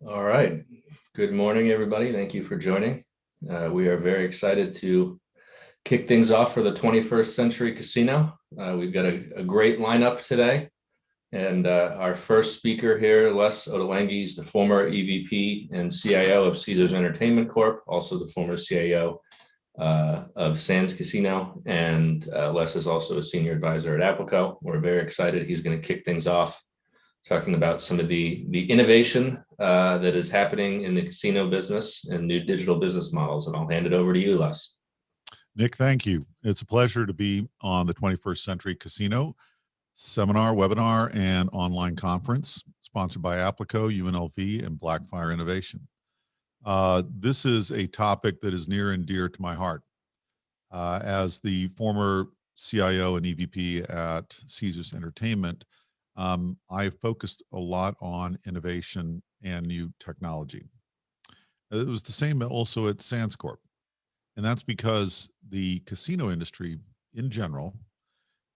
All right. Good morning, everybody. Thank you for joining. We are very excited to kick things off for the 21st Century Casino. We've got a great lineup today. And our first speaker here, Les Ottolenghi, is the former EVP and CIO of Caesars Entertainment Corp., also the former CIO of Sands Casino. And Les is also a senior advisor at Applico. We're very excited. He's going to kick things off talking about some of the innovation that is happening in the casino business and new digital business models. And I'll hand it over to you, Les. Nick, thank you. It's a pleasure to be on the 21st Century Casino seminar, webinar, and online conference sponsored by Applico, UNLV, and Blackfire Innovation. This is a topic that is near and dear to my heart. As the former CIO and EVP at Caesars Entertainment, I focused a lot on innovation and new technology. It was the same also at Sands Corp. And that's because the casino industry in general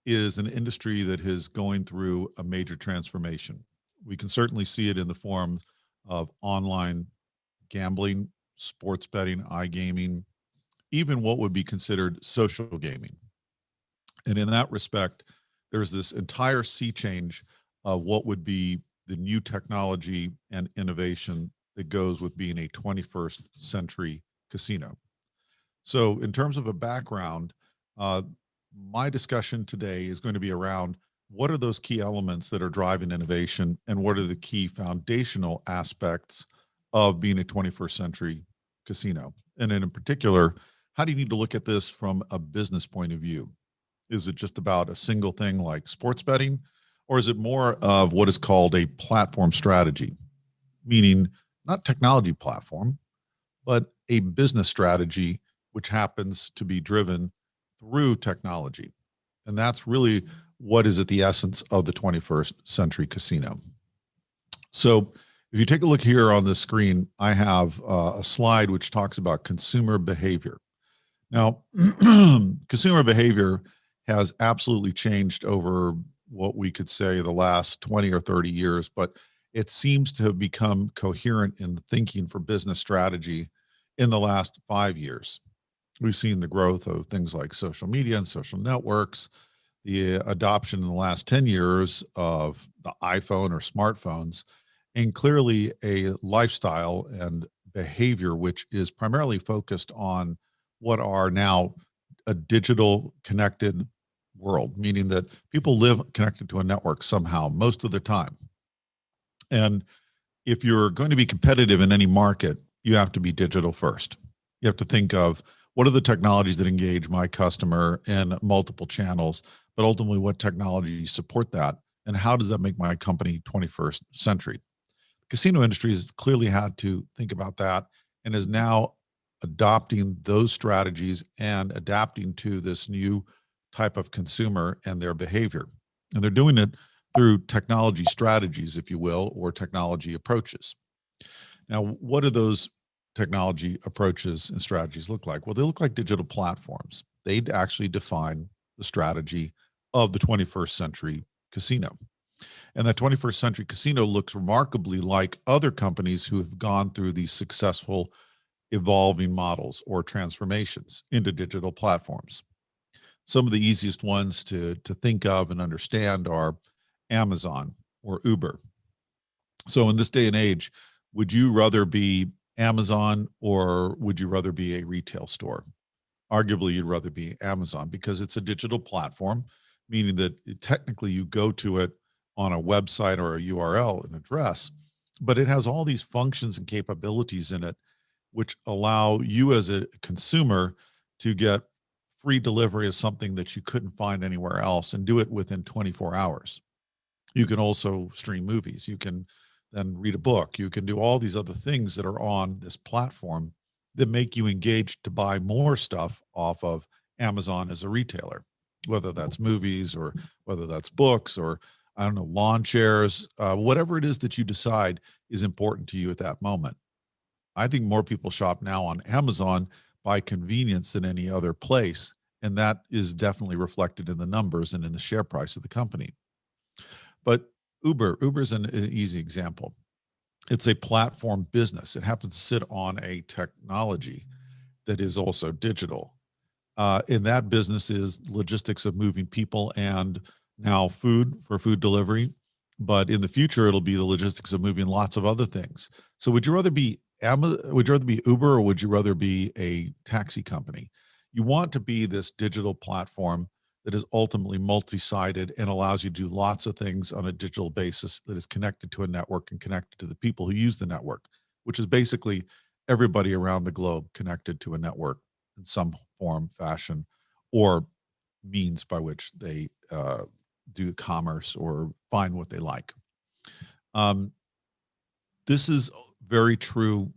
is an industry that is going through a major transformation. We can certainly see it in the form of online gambling, sports betting, iGaming, even what would be considered social gaming. And in that respect, there's this entire sea change of what would be the new technology and innovation that goes with being a 21st century casino. So in terms of a background, my discussion today is going to be around what are those key elements that are driving innovation and what are the key foundational aspects of being a 21st century casino. And in particular, how do you need to look at this from a business point of view? Is it just about a single thing like sports betting, or is it more of what is called a platform strategy, meaning not technology platform, but a business strategy which happens to be driven through technology? And that's really what is at the essence of the 21st century casino. So if you take a look here on the screen, I have a slide which talks about consumer behavior. Now, consumer behavior has absolutely changed over what we could say the last 20 or 30 years, but it seems to have become coherent in thinking for business strategy in the last 5 years. We've seen the growth of things like social media and social networks, the adoption in the last 10 years of the iPhone or smartphones, and clearly a lifestyle and behavior which is primarily focused on what are now a digital connected world, meaning that people live connected to a network somehow most of the time. And if you're going to be competitive in any market, you have to be digital first. You have to think of what are the technologies that engage my customer in multiple channels, but ultimately what technologies support that, and how does that make my company 21st century? The casino industry has clearly had to think about that and is now adopting those strategies and adapting to this new type of consumer and their behavior. And they're doing it through technology strategies, if you will, or technology approaches. Now, what do those technology approaches and strategies look like? Well, they look like digital platforms. They'd actually define the strategy of the 21st century casino. And that 21st century casino looks remarkably like other companies who have gone through these successful evolving models or transformations into digital platforms. Some of the easiest ones to think of and understand are Amazon or Uber. So in this day and age, would you rather be Amazon or would you rather be a retail store? Arguably, you'd rather be Amazon because it's a digital platform, meaning that technically you go to it on a website or a URL, an address, but it has all these functions and capabilities in it which allow you as a consumer to get free delivery of something that you couldn't find anywhere else and do it within 24 hours. You can also stream movies. You can then read a book. You can do all these other things that are on this platform that make you engaged to buy more stuff off of Amazon as a retailer, whether that's movies or whether that's books or, I don't know, lawn chairs, whatever it is that you decide is important to you at that moment. I think more people shop now on Amazon by convenience than any other place. And that is definitely reflected in the numbers and in the share price of the company. But Uber's an easy example. It's a platform business. It happens to sit on a technology that is also digital. In that business is logistics of moving people and now food for food delivery. But in the future, it'll be the logistics of moving lots of other things. So would you rather be would you rather be Uber, or would you rather be a taxi company? You want to be this digital platform that is ultimately multi-sided and allows you to do lots of things on a digital basis, that is connected to a network and connected to the people who use the network, which is basically everybody around the globe connected to a network in some form, fashion, or means by which they do commerce or find what they like. Um, this is very true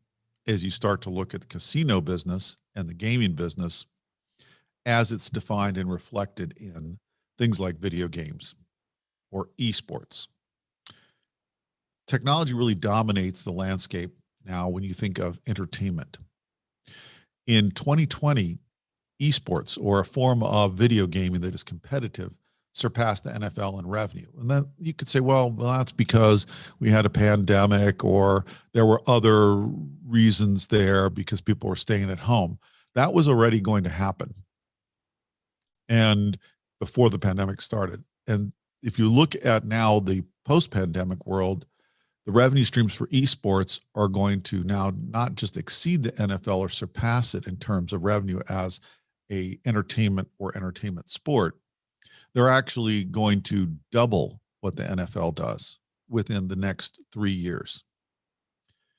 as you start to look at the casino business and the gaming business as it's defined and reflected in things like video games or eSports. Technology really dominates the landscape now when you think of entertainment. In 2020, esports, or a form of video gaming that is competitive, surpassed the NFL in revenue. And then you could say, well, that's because we had a pandemic or there were other reasons there because people were staying at home. That was already going to happen. And before the pandemic started. And if you look at now the post-pandemic world, the revenue streams for esports are going to now not just exceed the NFL or surpass it in terms of revenue as a entertainment or entertainment sport. They're actually going to double what the NFL does within the next 3 years.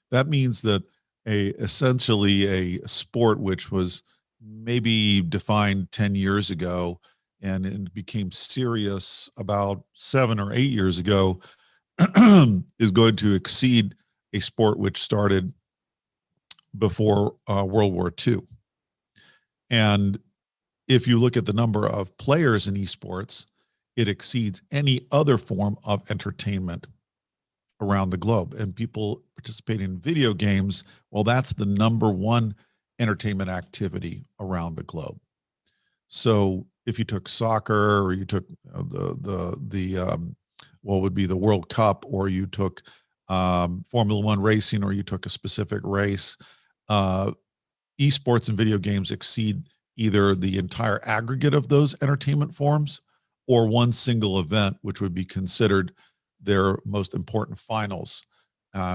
That means that essentially a sport which was maybe defined 10 years ago and it became serious about 7 or 8 years ago is going to exceed a sport which started before World War II. And if you look at the number of players in esports, it exceeds any other form of entertainment around the globe. And people participating in video games, well, that's the number one entertainment activity around the globe. So if you took soccer, or you took what would be the World Cup, or you took Formula One racing, or you took a specific race, esports and video games exceed either the entire aggregate of those entertainment forms or one single event, which would be considered their most important finals,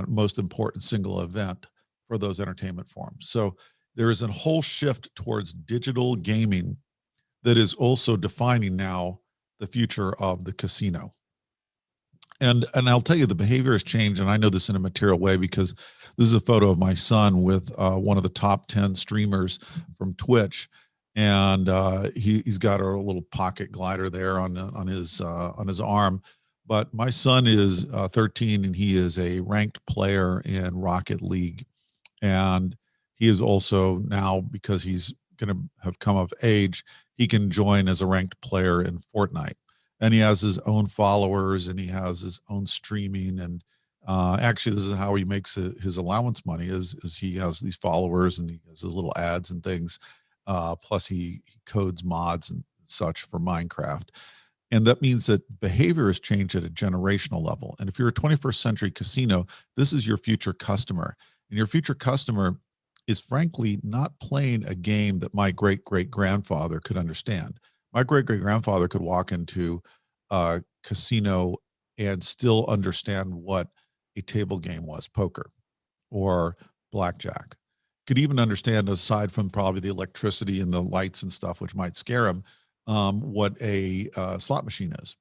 most important single event for those entertainment forms. So there is a whole shift towards digital gaming that is also defining now the future of the casino. And I'll tell you, the behavior has changed, and I know this in a material way because this is a photo of my son with one of the top 10 streamers from Twitch, and he's got a little pocket glider there on his arm. But my son is 13, and he is a ranked player in Rocket League, and he is also now, because he's going to have come of age, he can join as a ranked player in Fortnite. And he has his own followers, and he has his own streaming. And actually, this is how he makes his allowance money is he has these followers and he has his little ads and things. Plus he codes mods and such for Minecraft. And that means that behavior has changed at a generational level. And if you're a 21st century casino, this is your future customer. And your future customer is frankly not playing a game that my great-great-grandfather could understand. My great-great-grandfather could walk into a casino and still understand what a table game was, poker or blackjack. Could even understand, aside from probably the electricity and the lights and stuff, which might scare him, what a slot machine is.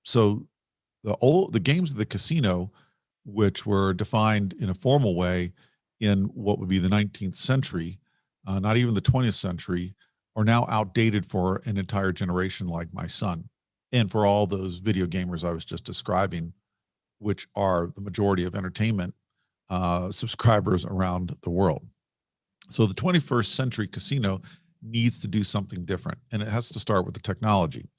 So the games of the casino, which were defined in a formal way in what would be the 19th century, not even the 20th century, are now outdated for an entire generation like my son, and for all those video gamers I was just describing, which are the majority of entertainment subscribers around the world. So the 21st century casino needs to do something different, and it has to start with the technology.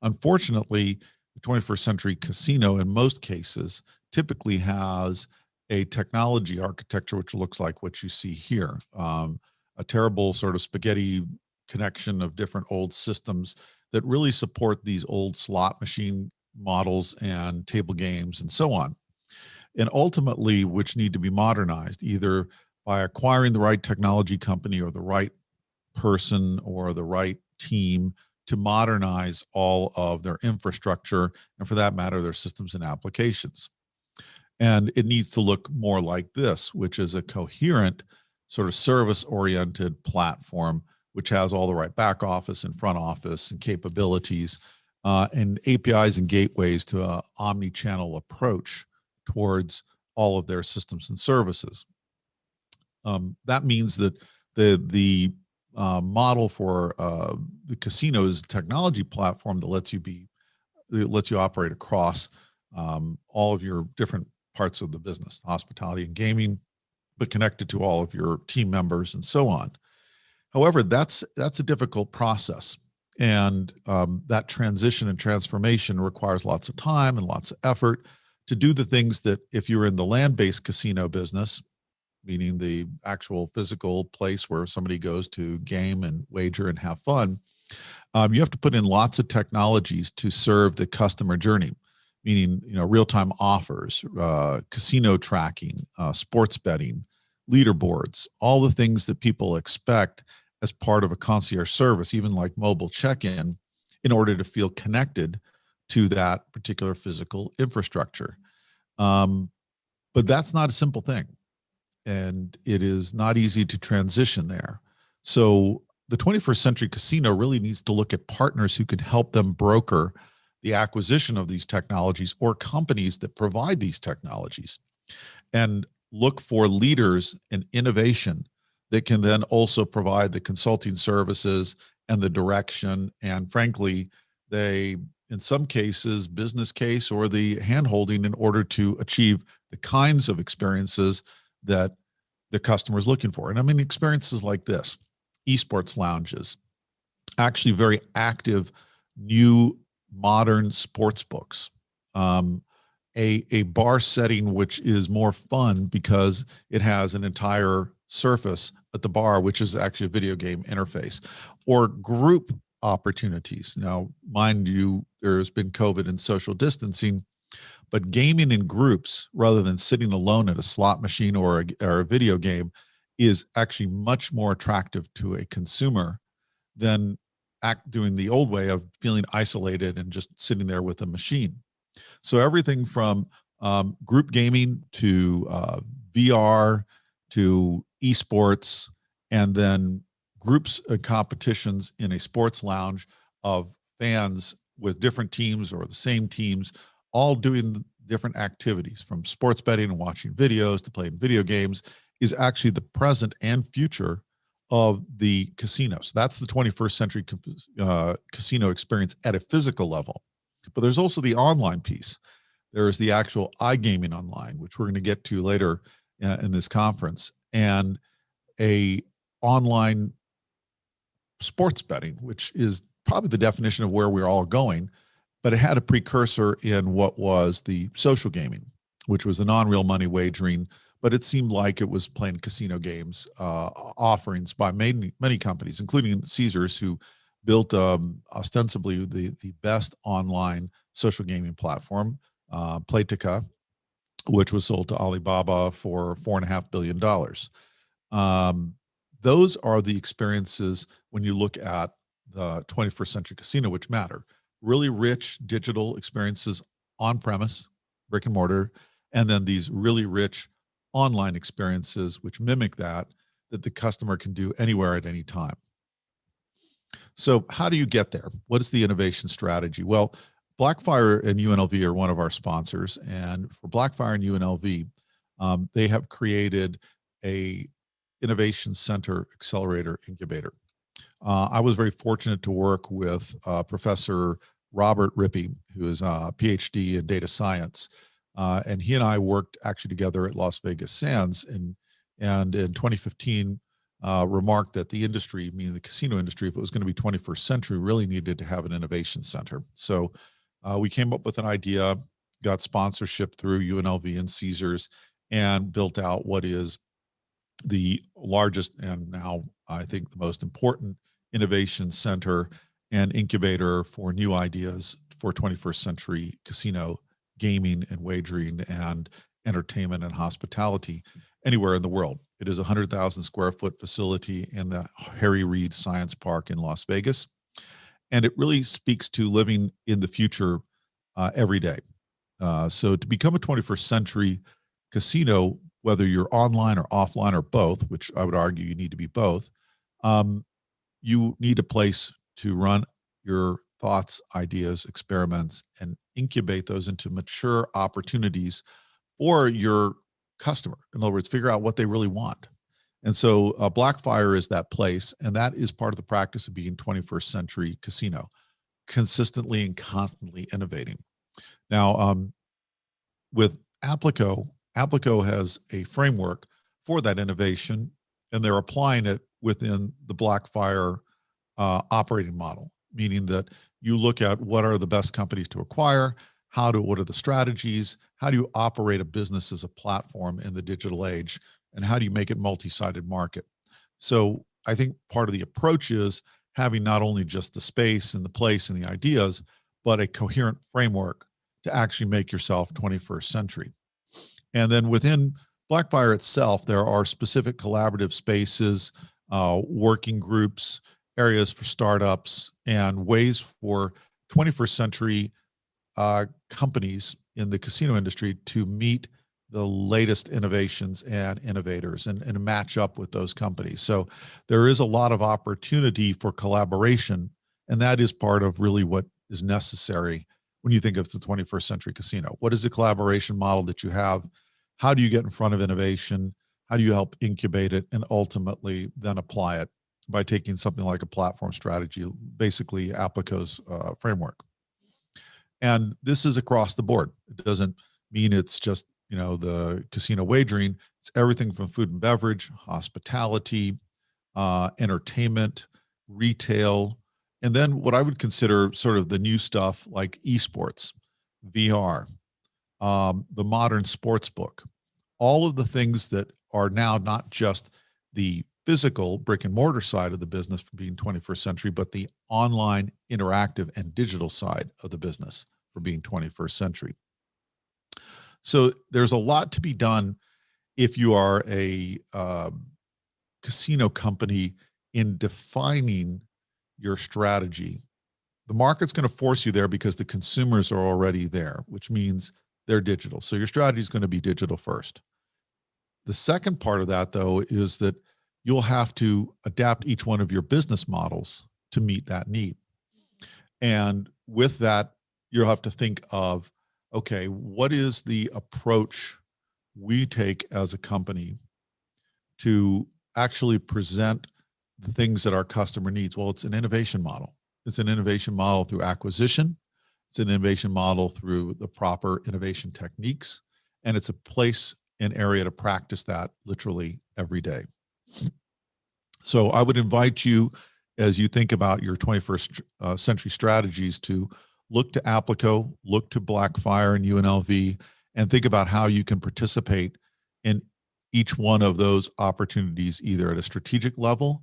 Unfortunately, the 21st century casino in most cases typically has a technology architecture which looks like what you see here, a terrible sort of spaghetti connection of different old systems that really support these old slot machine models and table games and so on. and ultimately which need to be modernized either by acquiring the right technology company or the right person or the right team to modernize all of their infrastructure and, for that matter, their systems and applications. And it needs to look more like this, which is a coherent sort of service oriented platform, which has all the right back office and front office and capabilities and APIs and gateways to an omni-channel approach towards all of their systems and services. That means that the model for the casino's technology platform that lets you operate across all of your different parts of the business, hospitality and gaming, but connected to all of your team members and so on. However, that's a difficult process, and that transition and transformation requires lots of time and lots of effort to do the things that if you're in the land-based casino business, meaning the actual physical place where somebody goes to game and wager and have fun, you have to put in lots of technologies to serve the customer journey, meaning real-time offers, casino tracking, sports betting, leaderboards, all the things that people expect as part of a concierge service, even like mobile check-in, in order to feel connected to that particular physical infrastructure. But that's not a simple thing, and it is not easy to transition there. So the 21st century casino really needs to look at partners who can help them broker the acquisition of these technologies or companies that provide these technologies, and look for leaders in innovation that can then also provide the consulting services and the direction and, frankly, in some cases, business case or the handholding in order to achieve the kinds of experiences that the customer is looking for. And I mean, experiences like this, eSports lounges, actually very active, new, modern sports books, a bar setting which is more fun because it has an entire surface at the bar, which is actually a video game interface, or group opportunities. Now, mind you, there's been COVID and social distancing, but gaming in groups rather than sitting alone at a slot machine or a video game is actually much more attractive to a consumer than doing the old way of feeling isolated and just sitting there with a machine. So everything from group gaming to VR to esports, and then groups and competitions in a sports lounge of fans with different teams or the same teams, all doing different activities, from sports betting and watching videos to playing video games, is actually the present and future of the casinos. That's the 21st century casino experience at a physical level. But there's also the online piece. There's the actual iGaming online, which we're going to get to later in this conference, and a online sports betting, which is probably the definition of where we're all going, but it had a precursor in what was the social gaming, which was the non-real money wagering, but it seemed like it was playing casino games offerings by many companies, including Caesars, who built ostensibly the best online social gaming platform, Playtika, which was sold to Alibaba for $4.5 billion. Those are the experiences when you look at the 21st century casino, which matter. Really rich digital experiences on premise, brick and mortar, and then these really rich online experiences which mimic that the customer can do anywhere at any time. So how do you get there? What is the innovation strategy? Well, Blackfire and UNLV are one of our sponsors, and for Blackfire and UNLV, they have created a innovation center accelerator incubator. I was very fortunate to work with Professor Robert Rippey, who is a PhD in data science, and he and I worked actually together at Las Vegas Sands, and in 2015 remarked that the industry, meaning the casino industry, if it was going to be 21st century, really needed to have an innovation center. So we came up with an idea, got sponsorship through UNLV and Caesars, and built out what is the largest and now I think the most important innovation center and incubator for new ideas for 21st century casino gaming and wagering. And entertainment, and hospitality anywhere in the world. It is a 100,000 square foot facility in the Harry Reid Science Park in Las Vegas. And it really speaks to living in the future every day. So to become a 21st century casino, whether you're online or offline or both, which I would argue you need to be both, you need a place to run your thoughts, ideas, experiments, and incubate those into mature opportunities for your customer. In other words, figure out what they really want. And so Blackfire is that place, and that is part of the practice of being 21st century casino, consistently and constantly innovating. Now, with Applico, Applico has a framework for that innovation, and they're applying it within the Blackfire operating model, meaning that you look at what are the best companies to acquire, what are the strategies, how do you operate a business as a platform in the digital age, and how do you make it multi-sided market. So I think part of the approach is having not only just the space and the place and the ideas, but a coherent framework to actually make yourself 21st century. And then within Blackfire itself, there are specific collaborative spaces, working groups, areas for startups, and ways for 21st century companies in the casino industry to meet the latest innovations and innovators and match up with those companies. So there is a lot of opportunity for collaboration, and that is part of really what is necessary when you think of the 21st century casino. What is the collaboration model that you have? How do you get in front of innovation? How do you help incubate it and ultimately then apply it by taking something like a platform strategy, basically Applico's framework? And this is across the board. It doesn't mean it's just, the casino wagering. It's everything from food and beverage, hospitality, entertainment, retail, and then what I would consider sort of the new stuff like eSports, VR, the modern sports book, all of the things that are now not just the physical brick and mortar side of the business for being 21st century, but the online, interactive, and digital side of the business for being 21st century. So there's a lot to be done if you are a casino company in defining your strategy. The market's going to force you there because the consumers are already there, which means they're digital. So your strategy is going to be digital first. The second part of that, though, is that you'll have to adapt each one of your business models to meet that need. And with that, you'll have to think of, okay, what is the approach we take as a company to actually present the things that our customer needs? Well, it's an innovation model. It's an innovation model through acquisition. It's an innovation model through the proper innovation techniques. And it's a place and area to practice that literally every day. So I would invite you, as you think about your 21st century strategies, to look to Applico, look to Blackfire and UNLV, and think about how you can participate in each one of those opportunities, either at a strategic level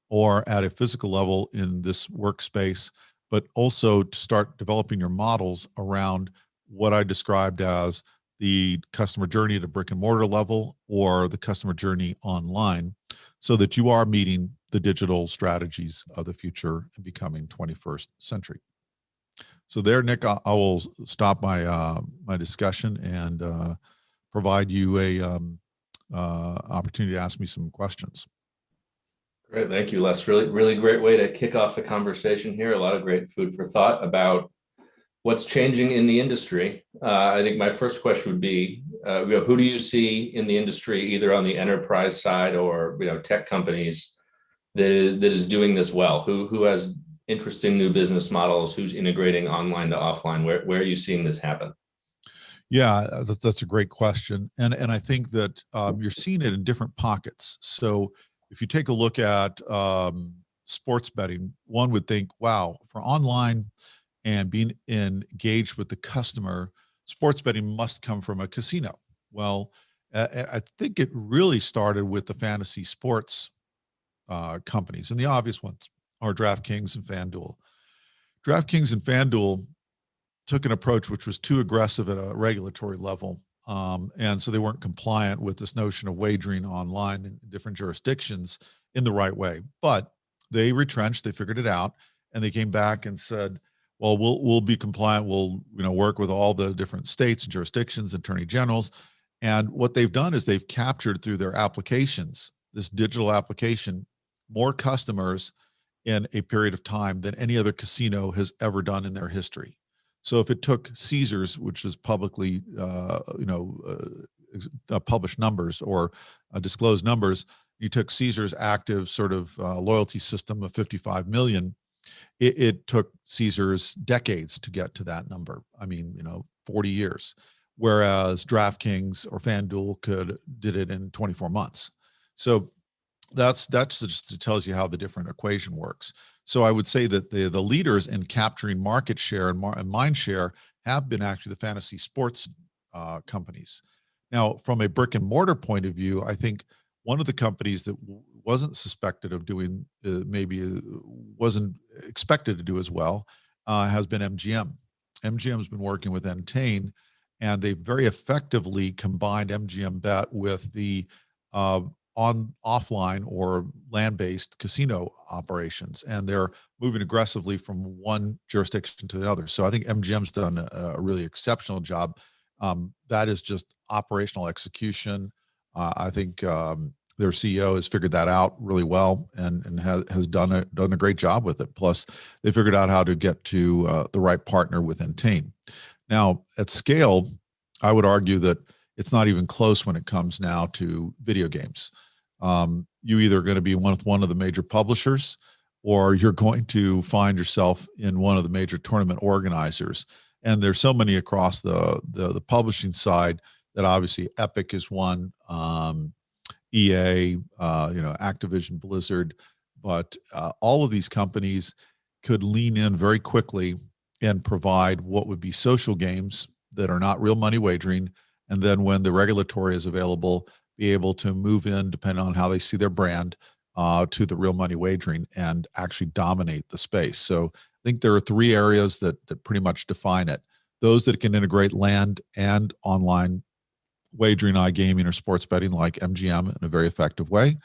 or at a physical level in this workspace, but also to start developing your models around what I described as the customer journey at a brick and mortar level or the customer journey online, so that you are meeting the digital strategies of the future and becoming 21st century. So there, Nick, I will stop my my discussion and provide you a opportunity to ask me some questions. Great, thank you, Les. Really great way to kick off the conversation here. A lot of great food for thought about what's changing in the industry. I think my first question would be, who do you see in the industry, either on the enterprise side or tech companies, that is doing this well? Who has interesting new business models? Who's integrating online to offline? Where are you seeing this happen? Yeah, that's a great question, and I think that you're seeing it in different pockets. So if you take a look at sports betting, one would think, wow, for online and being engaged with the customer, sports betting must come from a casino. Well, I think it really started with the fantasy sports companies, and the obvious ones are DraftKings and FanDuel. DraftKings and FanDuel took an approach which was too aggressive at a regulatory level And so they weren't compliant with this notion of wagering online in different jurisdictions in the right way. But they retrenched, they figured it out, and they came back and said, well, we'll be compliant. We'll work with all the different states and jurisdictions, attorney generals. And what they've done is they've captured through their applications, this digital application, more customers in a period of time than any other casino has ever done in their history. So if it took Caesars, which is publicly, published numbers or disclosed numbers, you took Caesars active sort of loyalty system of 55 million. It took Caesars decades to get to that number. I mean, 40 years, whereas DraftKings or FanDuel did it in 24 months. So that's just tells you how the different equation works. So I would say that the leaders in capturing market share and mind share have been actually the fantasy sports companies. Now, from a brick and mortar point of view, I think one of the companies that wasn't suspected of doing wasn't expected to do as well has been MGM. MGM has been working with Entain, and they've very effectively combined MGM Bet with the offline or land-based casino operations, and they're moving aggressively from one jurisdiction to the other. So I think MGM's done a really exceptional job. That is just operational execution. I think their CEO has figured that out really well and has done a great job with it. Plus, they figured out how to get to the right partner with Entain. Now, at scale, I would argue that it's not even close when it comes now to video games. You either going to be with one of the major publishers, or you're going to find yourself in one of the major tournament organizers. And there's so many across the publishing side that obviously Epic is one, EA, Activision, Blizzard, but all of these companies could lean in very quickly and provide what would be social games that are not real money wagering. And then when the regulatory is available, be able to move in, depending on how they see their brand, to the real money wagering and actually dominate the space. So I think there are three areas that pretty much define it. Those that can integrate land and online wagering, iGaming, or sports betting like MGM in a very effective way.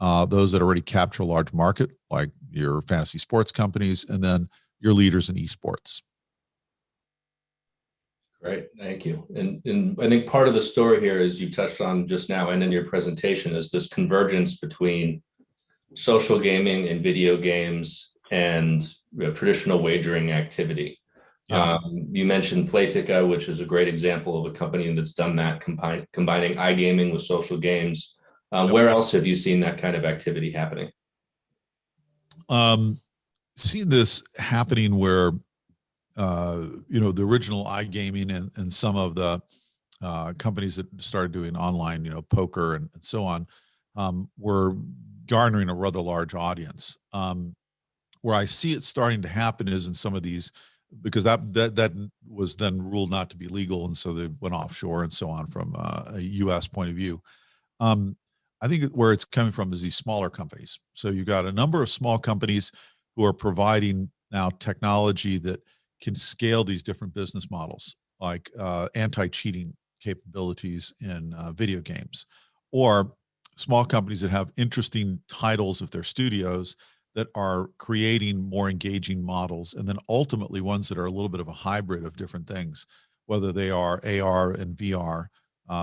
Those that already capture a large market like your fantasy sports companies, and then your leaders in eSports. Great, thank you. And I think part of the story here, as you touched on just now and in your presentation, is this convergence between social gaming and video games and traditional wagering activity. Yeah. You mentioned Playtika, which is a great example of a company that's done that, combining iGaming with social games. Where else have you seen that kind of activity happening? Seen this happening where the original iGaming and some of the companies that started doing online, poker and so on, were garnering a rather large audience. Where I see it starting to happen is in some of these, because that was then ruled not to be legal, and so they went offshore and so on from a U.S. point of view. I think where it's coming from is these smaller companies. So you've got a number of small companies who are providing now technology that can scale these different business models, like anti-cheating capabilities in video games, or small companies that have interesting titles of their studios that are creating more engaging models, and then ultimately ones that are a little bit of a hybrid of different things, whether they are AR and VR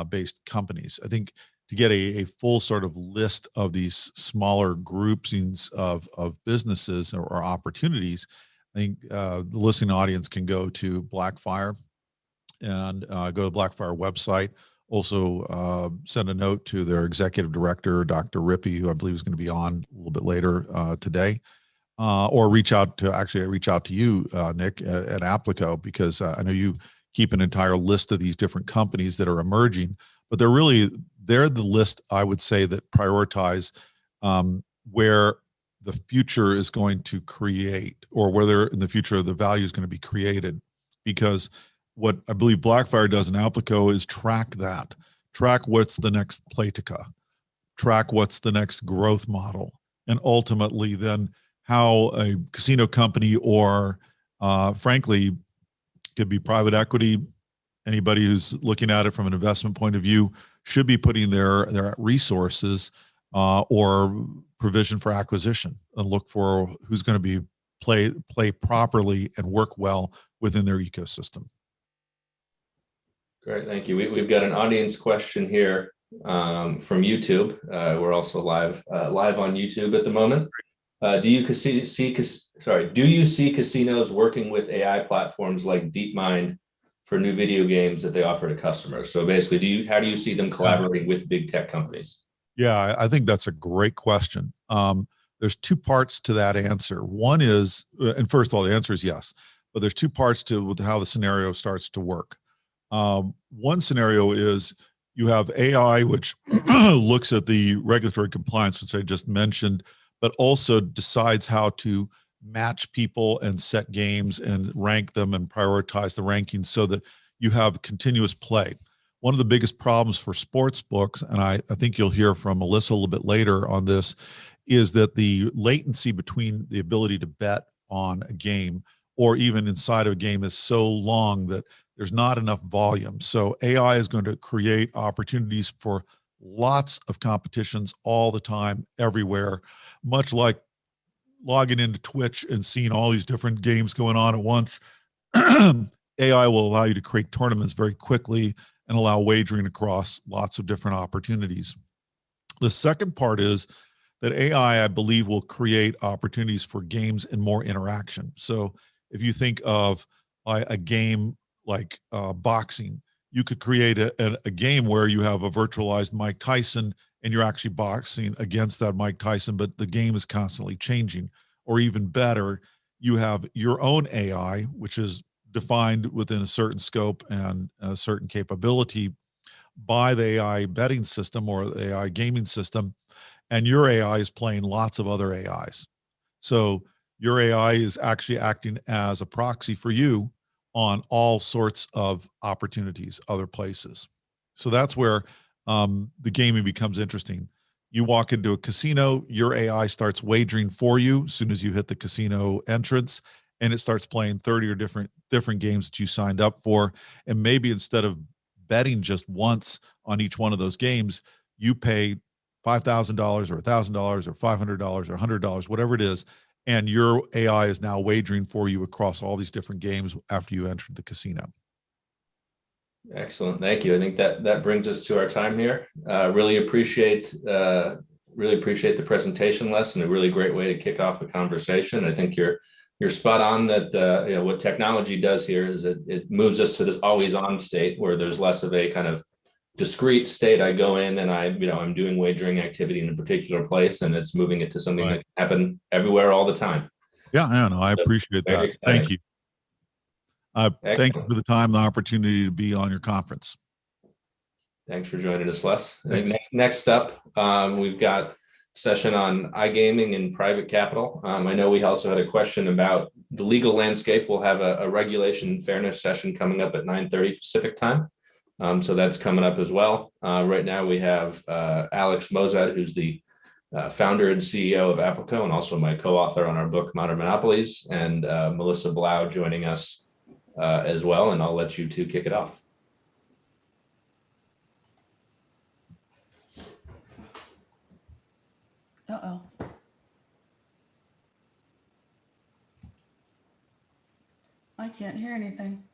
based companies. I think to get a full sort of list of these smaller groupings of businesses or opportunities, I think the listening audience can go to Blackfire and go to the Blackfire website. Also send a note to their executive director, Dr. Rippey, who I believe is going to be on a little bit later today, or reach out to you, Nick, at Applico, because I know you keep an entire list of these different companies that are emerging, but they're the list, I would say, that prioritize where the future is going to create, or whether in the future the value is going to be created. Because what I believe Blackfire does in Applico is track what's the next Playtika, track what's the next growth model, and ultimately then how a casino company or frankly could be private equity Anybody who's looking at it from an investment point of view should be putting their resources or provision for acquisition and look for who's going to be play properly and work well within their ecosystem. Great, thank you. We've got an audience question here from YouTube. We're also live on YouTube at the moment. Do you see casinos working with AI platforms like DeepMind for new video games that they offer to customers? So basically, how do you see them collaborating with big tech companies? Yeah, I think that's a great question. There's two parts to that answer. One is, and first of all, the answer is yes, but there's two parts to how the scenario starts to work. One scenario is you have AI, which looks at the regulatory compliance, which I just mentioned, but also decides how to match people and set games and rank them and prioritize the rankings so that you have continuous play. One of the biggest problems for sports books, and I think you'll hear from Melissa a little bit later on this, is that the latency between the ability to bet on a game or even inside of a game is so long that there's not enough volume. So AI is going to create opportunities for lots of competitions all the time, everywhere, much like logging into Twitch and seeing all these different games going on at once. AI will allow you to create tournaments very quickly and allow wagering across lots of different opportunities. The second part is that AI, I believe, will create opportunities for games and more interaction. So if you think of a game like boxing, you could create a game where you have a virtualized Mike Tyson and you're actually boxing against that Mike Tyson, but the game is constantly changing. Or even better, you have your own AI, which is defined within a certain scope and a certain capability by the AI betting system or the AI gaming system, and your AI is playing lots of other AIs. So your AI is actually acting as a proxy for you on all sorts of opportunities, other places. So that's where the gaming becomes interesting. You walk into a casino, your AI starts wagering for you as soon as you hit the casino entrance, and it starts playing 30 or different games that you signed up for. And maybe instead of betting just once on each one of those games, you pay $5,000 or $1,000 or $500 or $100, whatever it is, and your AI is now wagering for you across all these different games after you entered the casino. Excellent, thank you. I think that brings us to our time here. Really appreciate the presentation, Les, and a really great way to kick off the conversation. I think you're spot on that. What technology does here is it moves us to this always on state where there's less of a kind of discrete state. I go in and I'm doing wagering activity in a particular place, and it's moving it to something that can happen everywhere all the time. Yeah, I appreciate that. Thank you. Thank you for the time and the opportunity to be on your conference. Thanks for joining us, Les. Next up, we've got a session on iGaming and private capital. I know we also had a question about the legal landscape. We'll have a regulation fairness session coming up at 9:30 Pacific time. So that's coming up as well. Right now we have Alex Mozat, who's the founder and CEO of Applico and also my co-author on our book, Modern Monopolies, and Melissa Blau joining us as well. And I'll let you two kick it off. Uh-oh. I can't hear anything.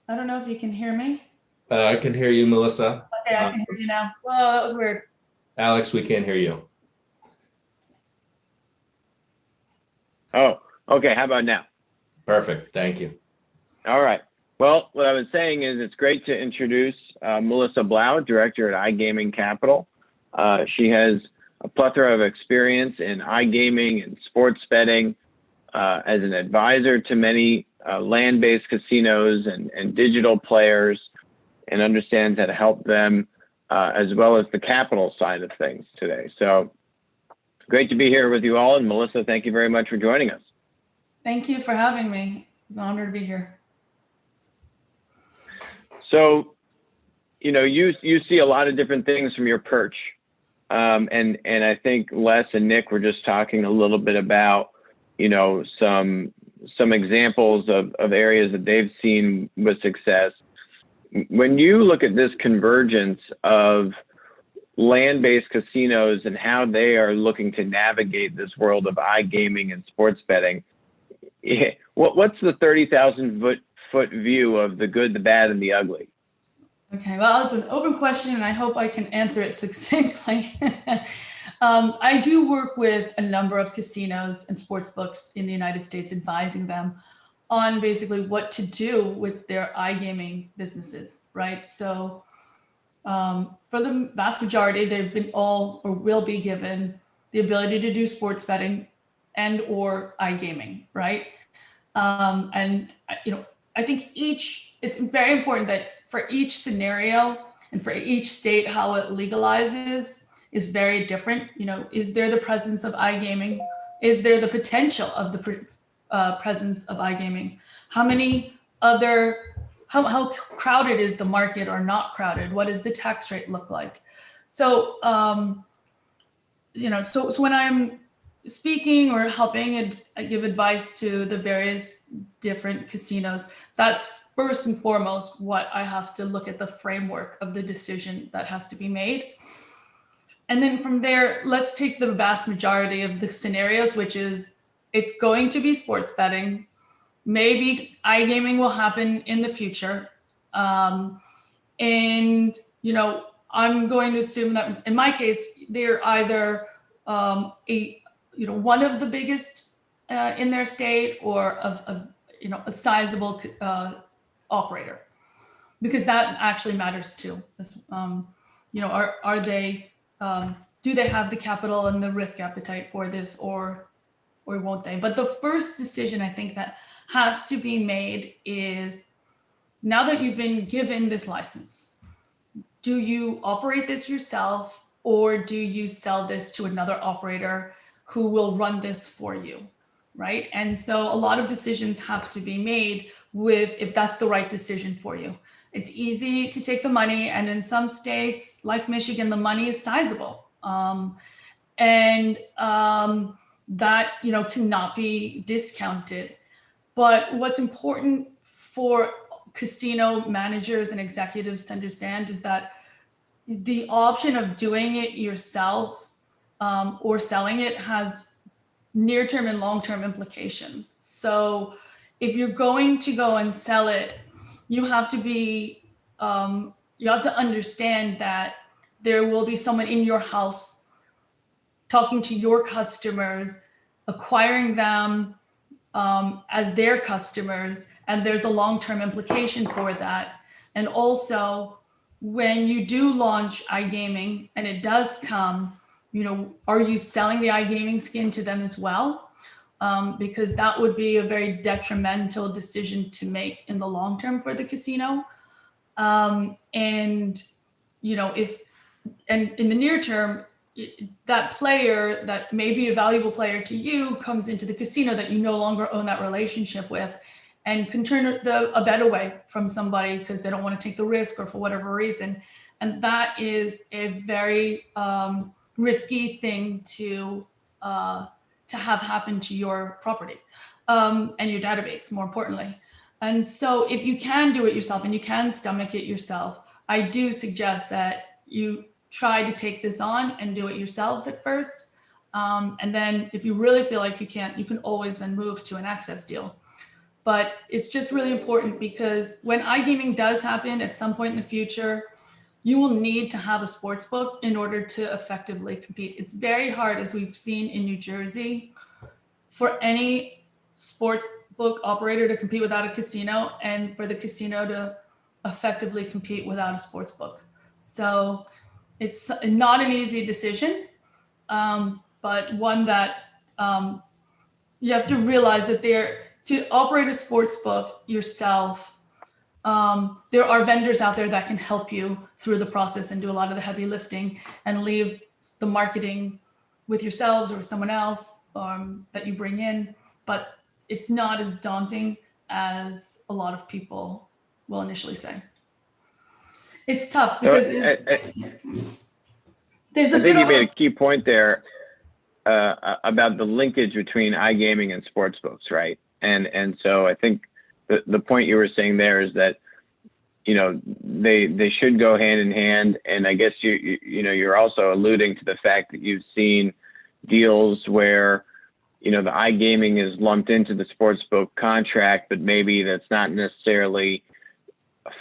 I don't know if you can hear me. I can hear you, Melissa. Okay, I can hear you now. Whoa, that was weird. Alex, we can't hear you. Oh, okay. How about now? Perfect. Thank you. All right. Well, what I was saying is it's great to introduce Melissa Blau, director at iGaming Capital. She has a plethora of experience in iGaming and sports betting as an advisor to many land-based casinos and digital players, and understands how to help them as well as the capital side of things today. So great to be here with you all. And Melissa, thank you very much for joining us. Thank you for having me. It's an honor to be here. So, you see a lot of different things from your perch and I think Les and Nick were just talking a little bit about, some examples of areas that they've seen with success. When you look at this convergence of land-based casinos and how they are looking to navigate this world of iGaming and sports betting, what's the 30,000-foot view of the good, the bad, and the ugly? Okay, well, it's an open question, and I hope I can answer it succinctly. I do work with a number of casinos and sports books in the United States, advising them on basically what to do with their iGaming businesses, right? So for the vast majority, they've been all or will be given the ability to do sports betting and or iGaming, right? And I think it's very important that for each scenario and for each state, how it legalizes is very different. Is there the presence of iGaming? Is there the potential of the presence of iGaming? How crowded is the market or not crowded? What does the tax rate look like? So, so when I'm speaking or helping give advice to the various different casinos, that's first and foremost what I have to look at, the framework of the decision that has to be made. And then from there, let's take the vast majority of the scenarios, which is it's going to be sports betting. Maybe iGaming will happen in the future. And, I'm going to assume that in my case, they're either one of the biggest in their state or a sizable operator, because that actually matters too. Are they, do they have the capital and the risk appetite for this, or won't they? But the first decision I think that has to be made is, now that you've been given this license, do you operate this yourself, or do you sell this to another operator who will run this for you, right? And so a lot of decisions have to be made with if that's the right decision for you. It's easy to take the money, and in some states like Michigan, the money is sizable, that cannot be discounted. But what's important for casino managers and executives to understand is that the option of doing it yourself or selling it has near-term and long-term implications. So if you're going to go and sell it, you have to understand that there will be someone in your house talking to your customers, acquiring them as their customers, and there's a long-term implication for that. And also, when you do launch iGaming and it does come, are you selling the iGaming skin to them as well? Because that would be a very detrimental decision to make in the long term for the casino. And in the near term, that player that may be a valuable player to you comes into the casino that you no longer own that relationship with, and can turn a bet away from somebody because they don't want to take the risk or for whatever reason. And that is a very risky thing to have happen to your property and your database, more importantly. And so if you can do it yourself and you can stomach it yourself, I do suggest that you try to take this on and do it yourselves at first. And then if you really feel like you can't, you can always then move to an access deal. But it's just really important, because when iGaming does happen at some point in the future, you will need to have a sports book in order to effectively compete. It's very hard, as we've seen in New Jersey, for any sports book operator to compete without a casino, and for the casino to effectively compete without a sports book. So it's not an easy decision, but one that you have to realize that to operate a sports book yourself, there are vendors out there that can help you through the process and do a lot of the heavy lifting and leave the marketing with yourselves or someone else that you bring in. But it's not as daunting as a lot of people will initially say. It's tough because There's a I think bit you of made a key point there about the linkage between iGaming and sportsbooks, right? And so I think the point you were saying there is that, you know, they should go hand in hand. And I guess you know, you're also alluding to the fact that you've seen deals where, you know, the iGaming is lumped into the sportsbook contract, but maybe that's not necessarily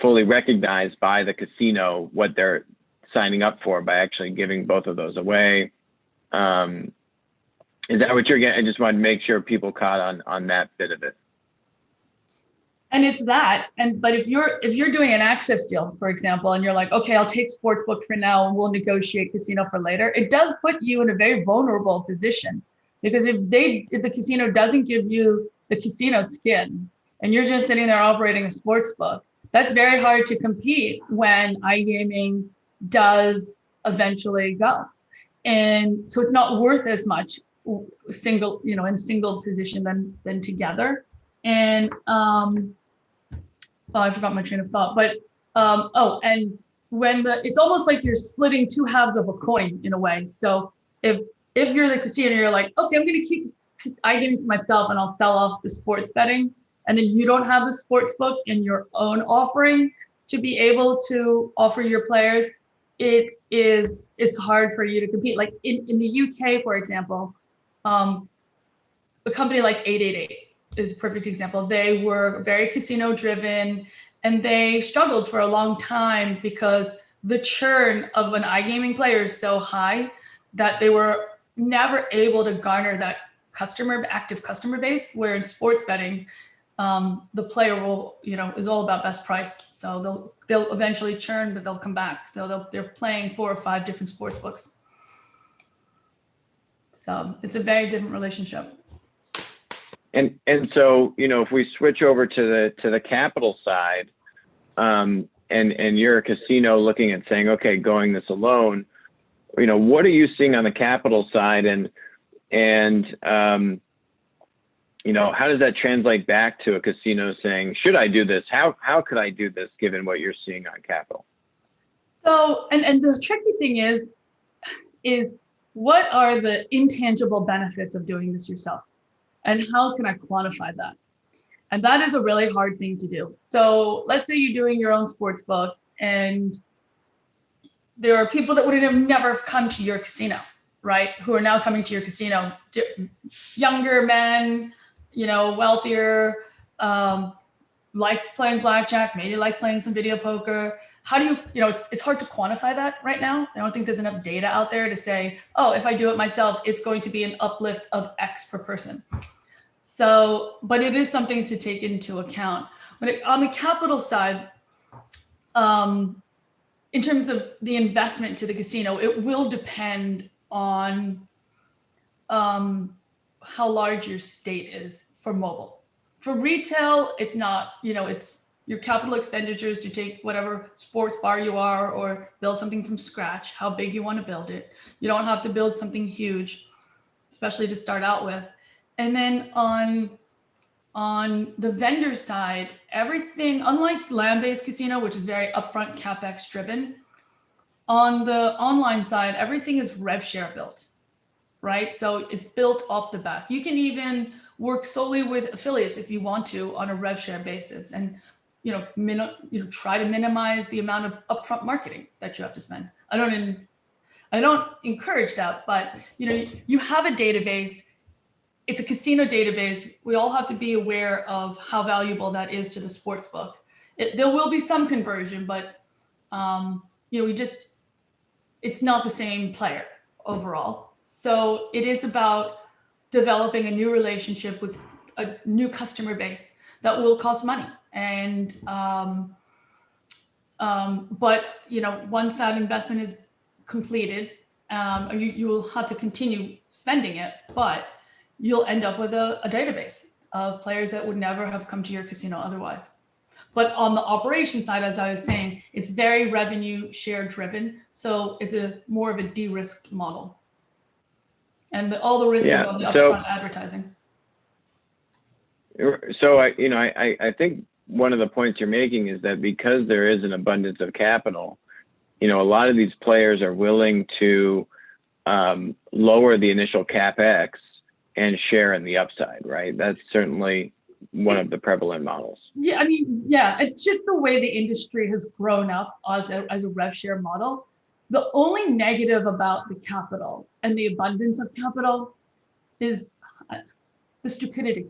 fully recognized by the casino what they're signing up for by actually giving both of those away. Is that what you're getting? I just want to make sure people caught on that bit of it. And it's that, but if you're doing an access deal, for example, and you're like, okay, I'll take sportsbook for now and we'll negotiate casino for later, it does put you in a very vulnerable position, because if the casino doesn't give you the casino skin and you're just sitting there operating a sportsbook, that's very hard to compete when iGaming does eventually go. And so it's not worth as much single, you know, in single position than together. And I forgot my train of thought, but and when it's almost like you're splitting two halves of a coin in a way. So if you're the casino, you're like, okay, I'm going to keep iGaming for myself and I'll sell off the sports betting, and then you don't have the sports book in your own offering to be able to offer your players, it's hard for you to compete. Like in the UK, for example, a company like 888 is a perfect example. They were very casino driven and they struggled for a long time because the churn of an iGaming player is so high that they were never able to garner that active customer base, where in sports betting, the player will, you know, is all about best price. So they'll eventually churn, but they'll come back. So they're playing 4 or 5 different sports books. So it's a very different relationship. And so, you know, if we switch over to the capital side, and you're a casino looking at saying, okay, going this alone, you know, what are you seeing on the capital side, and you know, how does that translate back to a casino saying, should I do this? How could I do this given what you're seeing on capital? So, and the tricky thing is what are the intangible benefits of doing this yourself? And how can I quantify that? And that is a really hard thing to do. So let's say you're doing your own sports book and there are people that would have never come to your casino, right? Who are now coming to your casino, younger men, you know, wealthier, likes playing blackjack, maybe like playing some video poker. How do you know, it's hard to quantify that right now. I don't think there's enough data out there to say, oh, if I do it myself, it's going to be an uplift of X per person. So, but it is something to take into account. On the capital side, in terms of the investment to the casino, it will depend on how large your state is for mobile. For retail, it's not, you know, it's your capital expenditures to take whatever sports bar you are or build something from scratch, how big you want to build it. You don't have to build something huge, especially to start out with. And then on the vendor side, everything, unlike land-based casino, which is very upfront CapEx driven, on the online side, everything is rev share built, right? So it's built off the back. You can even work solely with affiliates if you want to on a rev share basis, and you know, try to minimize the amount of upfront marketing that you have to spend. I don't encourage that, but you know, you have a database. It's a casino database. We all have to be aware of how valuable that is to the sports book. There will be some conversion, but you know, it's not the same player overall. So it is about developing a new relationship with a new customer base that will cost money. And but you know, once that investment is completed, you will have to continue spending it, but you'll end up with a database of players that would never have come to your casino otherwise. But on the operation side, as I was saying, it's very revenue share driven. So it's more of a de-risked model. And all the risk is on the upfront advertising. So I think one of the points you're making is that because there is an abundance of capital, a lot of these players are willing to lower the initial capex and share in the upside, right? That's certainly one of the prevalent models. Yeah, I mean, yeah, it's just the way the industry has grown up as a rev share model. The only negative about the capital and the abundance of capital is the stupidity,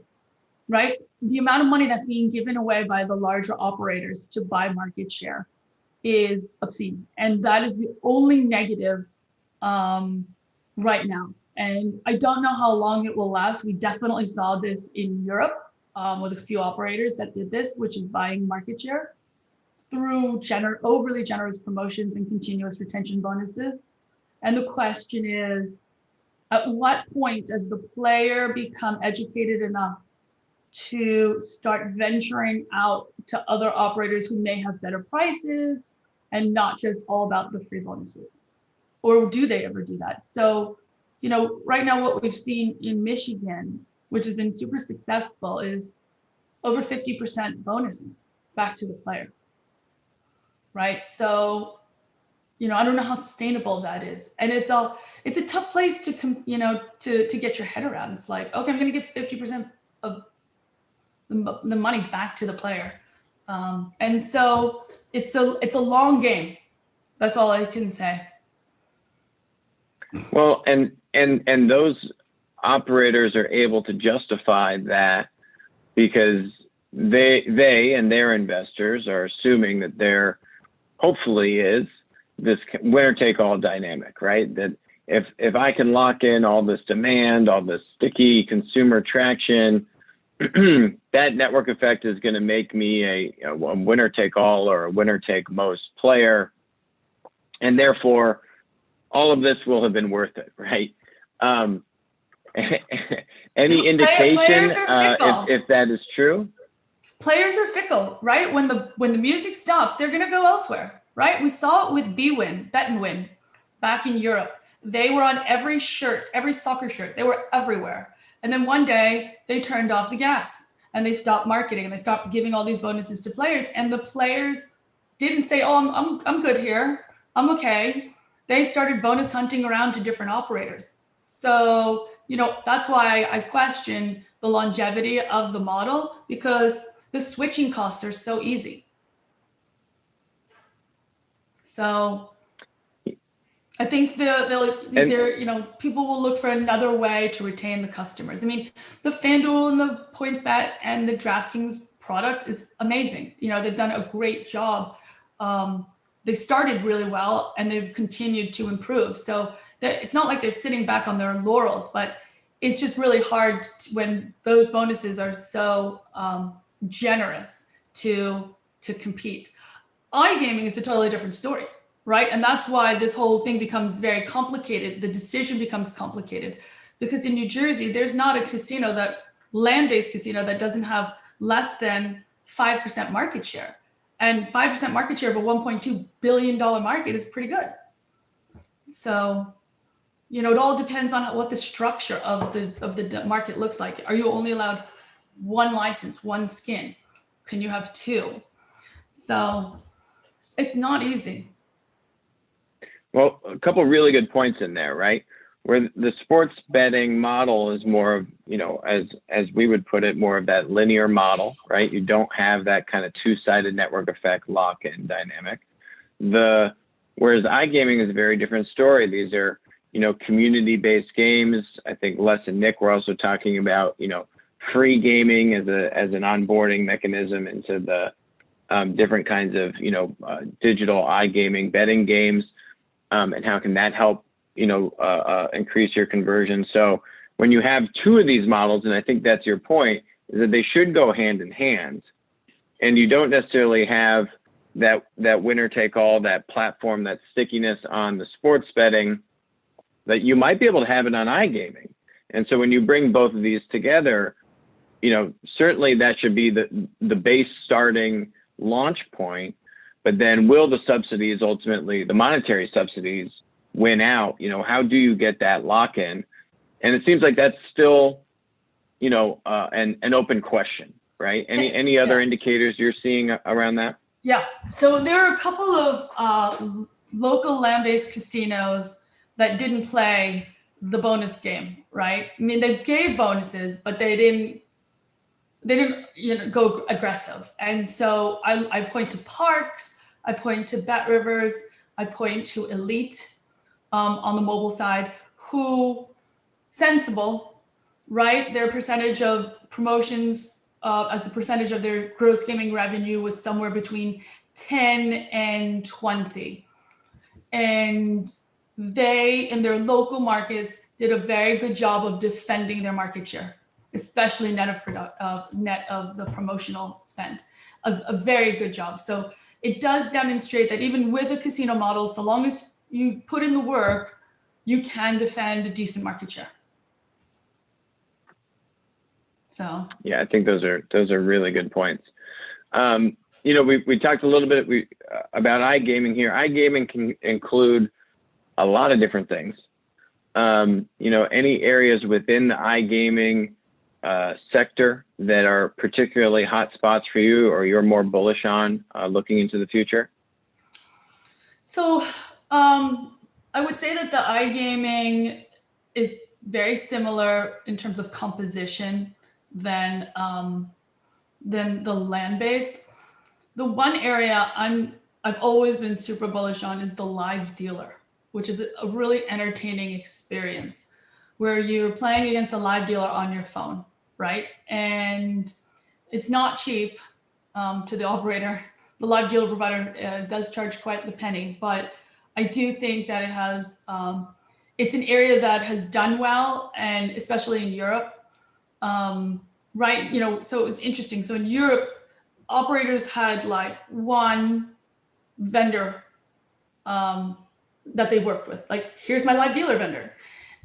right? The amount of money that's being given away by the larger operators to buy market share is obscene. And that is the only negative right now. And I don't know how long it will last. We definitely saw this in Europe with a few operators that did this, which is buying market share through overly generous promotions and continuous retention bonuses. And the question is, at what point does the player become educated enough to start venturing out to other operators who may have better prices and not just all about the free bonuses? Or do they ever do that? So, right now what we've seen in Michigan, which has been super successful, is over 50% bonus back to the player, right? So, I don't know how sustainable that is. And it's a tough place to get your head around. It's like, okay, I'm going to give 50% of the money back to the player. And so it's a long game. That's all I can say. Well, and those operators are able to justify that because they and their investors are assuming that there hopefully is this winner take all dynamic, right? That if I can lock in all this demand, all this sticky consumer traction, that network effect is going to make me a winner take all or a winner take most player, and therefore all of this will have been worth it, right? Any indication if that is true? Players are fickle, right? When the music stops, they're going to go elsewhere, right? We saw it with Bet and Win back in Europe. They were on every shirt, every soccer shirt. They were everywhere. And then one day they turned off the gas and they stopped marketing and they stopped giving all these bonuses to players. And the players didn't say, "Oh, I'm good here. I'm okay." They started bonus hunting around to different operators. So, that's why I question the longevity of the model, because the switching costs are so easy. So I think people will look for another way to retain the customers. I mean, the FanDuel and the PointsBet and the DraftKings product is amazing. They've done a great job. They started really well and they've continued to improve. So it's not like they're sitting back on their laurels, but it's just really hard when those bonuses are so generous to compete. iGaming is a totally different story, right? And that's why this whole thing becomes very complicated. The decision becomes complicated because in New Jersey, there's not a land-based casino that doesn't have less than 5% market share. And 5% market share of a $1.2 billion market is pretty good. So, it all depends on what the structure of the market looks like. Are you only allowed one license, one skin? Can you have two? So it's not easy. Well, a couple of really good points in there, right? Where the sports betting model is more of, as we would put it, more of that linear model, right? You don't have that kind of two-sided network effect lock-in dynamic. Whereas iGaming is a very different story. These are, community-based games. I think Les and Nick were also talking about, free gaming as an onboarding mechanism into the different kinds of, digital iGaming betting games, and how can that help increase your conversion. So when you have two of these models, and I think that's your point, is that they should go hand in hand, and you don't necessarily have that winner take all, that platform, that stickiness on the sports betting that you might be able to have it on iGaming. And so when you bring both of these together, certainly that should be the base starting launch point, but then will the subsidies ultimately, the monetary subsidies, win out? How do you get that lock-in? And it seems like that's still, an open question, right? Any other indicators you're seeing around that? Yeah. So there are a couple of local land-based casinos that didn't play the bonus game, right? I mean, they gave bonuses, but they didn't go aggressive. And so I point to Parks, I point to Bet Rivers, I point to Elite on the mobile side, who sensible, right? Their percentage of promotions as a percentage of their gross gaming revenue was somewhere between 10 and 20. And they, in their local markets, did a very good job of defending their market share, especially net of the promotional spend. A very good job. So it does demonstrate that even with a casino model, so long as you put in the work, you can defend a decent market share. So yeah, I think those are really good points. We talked a little bit about iGaming here. iGaming can include a lot of different things. Any areas within the iGaming sector that are particularly hot spots for you, or you're more bullish on looking into the future? So I would say that the iGaming is very similar in terms of composition than the land-based. The one area I've always been super bullish on is the live dealer, which is a really entertaining experience where you're playing against a live dealer on your phone, right? And it's not cheap to the operator. The live dealer provider does charge quite the penny, but I do think that it has, it's an area that has done well, and especially in Europe, right? So it's interesting. So in Europe, operators had like one vendor that they worked with, like, here's my live dealer vendor.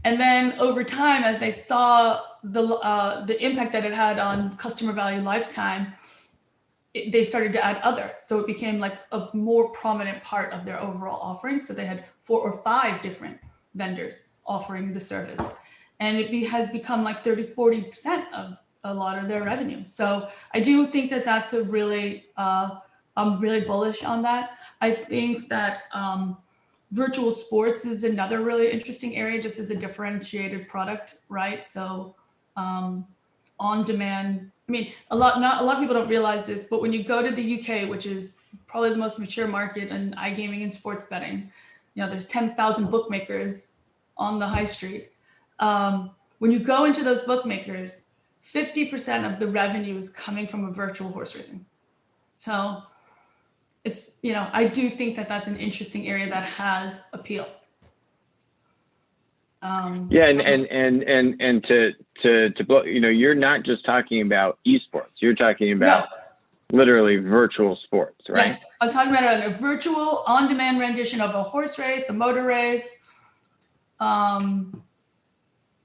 And then over time, as they saw the impact that it had on customer value lifetime, they started to add other. So it became like a more prominent part of their overall offering. So they had 4 or 5 different vendors offering the service. And it has become like 30-40% of a lot of their revenue. So I do think that that's a really, I'm really bullish on that. I think that virtual sports is another really interesting area, just as a differentiated product, right? So on demand, I mean, not a lot of people don't realize this, but when you go to the UK, which is probably the most mature market in iGaming and sports betting, there's 10,000 bookmakers on the high street. When you go into those bookmakers, 50% of the revenue is coming from a virtual horse racing. So it's, I do think that that's an interesting area that has appeal. Yeah, and to blow, you're not just talking about eSports. You're talking about literally virtual sports, right? Yeah, I'm talking about a virtual on-demand rendition of a horse race, a motor race,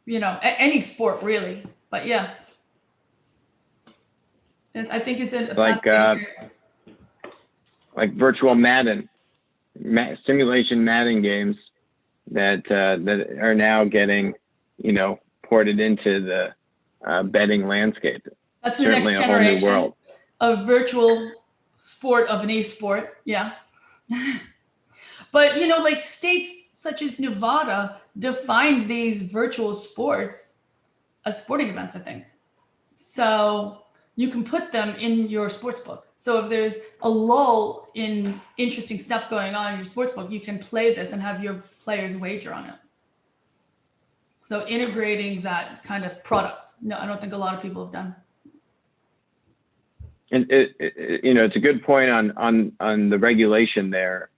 any sport really. But yeah, I think it's a like virtual Madden, simulation Madden games that are now getting, ported into the betting landscape. That's the certainly next a whole new generation world. of virtual sport of an esport. Yeah. But, like states such as Nevada defined these virtual sports as sporting events, I think. So you can put them in your sports book. So if there's a lull in interesting stuff going on in your sports book, you can play this and have your players wager on it. So integrating that kind of product, no, I don't think a lot of people have done. And it's a good point on the regulation there.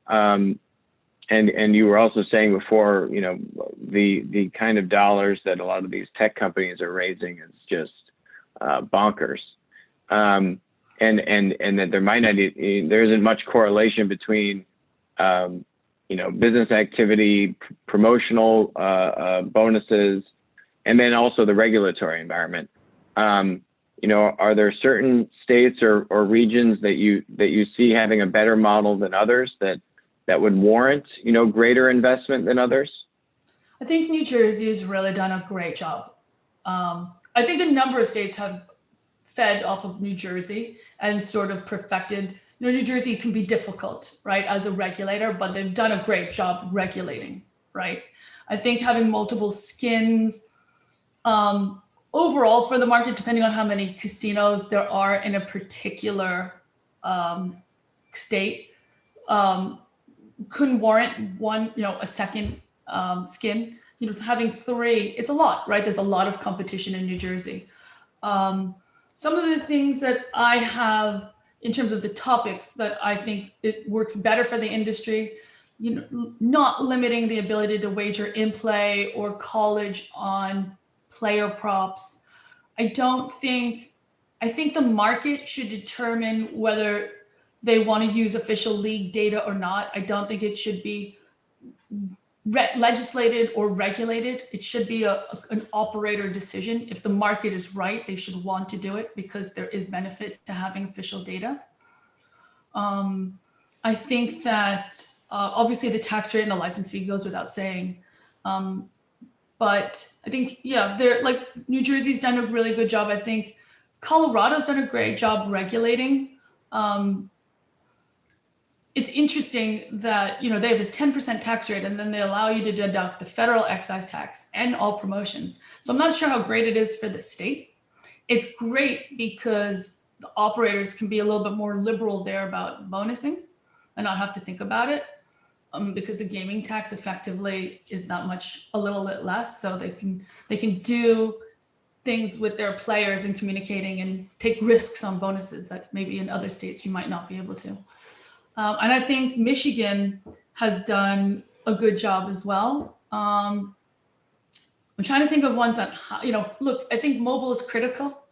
And you were also saying before, the kind of dollars that a lot of these tech companies are raising is just bonkers. And that there isn't much correlation between, business activity, promotional bonuses, and then also the regulatory environment. Are there certain states or regions that you see having a better model than others that would warrant, greater investment than others? I think New Jersey has really done a great job. I think a number of states have fed off of New Jersey and sort of perfected. New Jersey can be difficult, right, as a regulator, but they've done a great job regulating, right? I think having multiple skins, overall for the market, depending on how many casinos there are in a particular state, couldn't warrant one, a second skin. Having 3, it's a lot, right? There's a lot of competition in New Jersey. Some of the things that I have in terms of the topics that I think it works better for the industry, not limiting the ability to wager in play or college on player props. I think the market should determine whether they want to use official league data or not. I don't think it should be legislated or regulated. It should be an operator decision. If the market is right, they should want to do it because there is benefit to having official data. I think that obviously the tax rate and the license fee goes without saying. But I think, they're like New Jersey's done a really good job. I think Colorado's done a great job regulating. It's interesting that, they have a 10% tax rate and then they allow you to deduct the federal excise tax and all promotions. So I'm not sure how great it is for the state. It's great because the operators can be a little bit more liberal there about bonusing and not have to think about it, because the gaming tax effectively is not much, a little bit less. So they can do things with their players and communicating and take risks on bonuses that maybe in other states you might not be able to. And I think Michigan has done a good job as well. I'm trying to think of ones that, look, I think mobile is critical.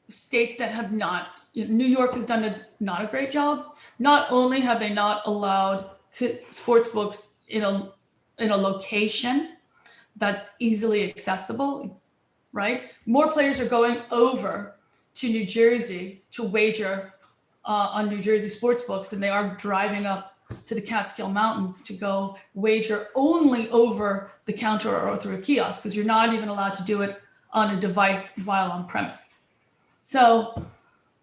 States that have not, New York has done not a great job. Not only have they not allowed sports books in a location that's easily accessible, right? More players are going over to New Jersey to wager on New Jersey sports books than they are driving up to the Catskill Mountains to go wager only over the counter or through a kiosk, because you're not even allowed to do it on a device while on premise. So,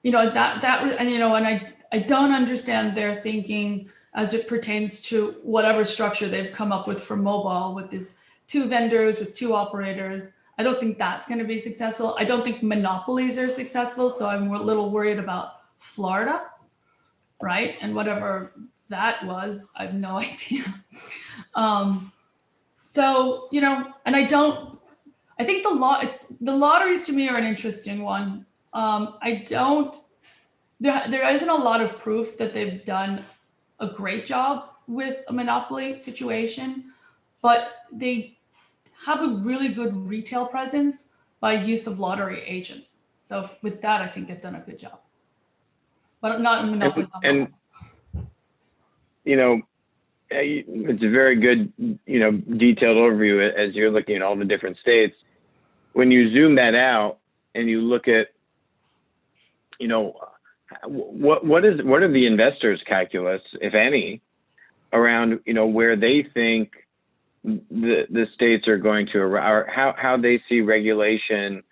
and I don't understand their thinking as it pertains to whatever structure they've come up with for mobile with these 2 vendors, with 2 operators. I don't think that's going to be successful. I don't think monopolies are successful. So I'm a little worried about Florida, right? And whatever that was, I have no idea. And I think the lotteries to me are an interesting one. There isn't a lot of proof that they've done a great job with a monopoly situation, but they have a really good retail presence by use of lottery agents. So with that, I think they've done a good job. But not in monopoly. And it's a very good, detailed overview as you're looking at all the different states. When you zoom that out and you look at, what are the investors' calculus, if any, around, where they think the states are going to, or how they see regulation,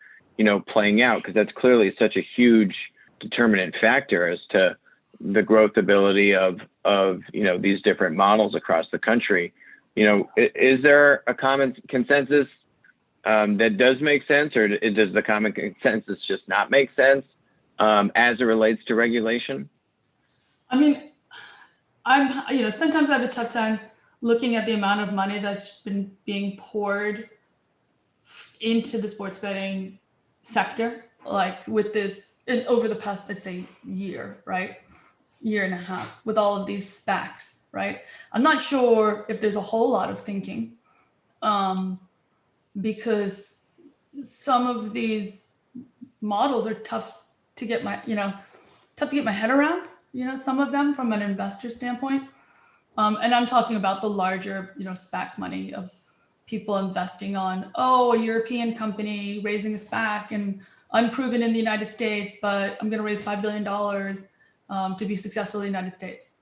playing out, because that's clearly such a huge determinant factor as to the growth ability of these different models across the country. Is there a common consensus that does make sense, or does the common consensus just not make sense as it relates to regulation? I mean, sometimes I have a tough time looking at the amount of money that's been being poured into the sports betting sector, like with this over the past, I'd say, year, right? Year and a half, with all of these SPACs, right? I'm not sure if there's a whole lot of thinking, because some of these models are tough to get my head around, some of them from an investor standpoint. And I'm talking about the larger, SPAC money of people investing on, a European company raising a SPAC and unproven in the United States, but I'm going to raise $5 billion to be successful in the United States.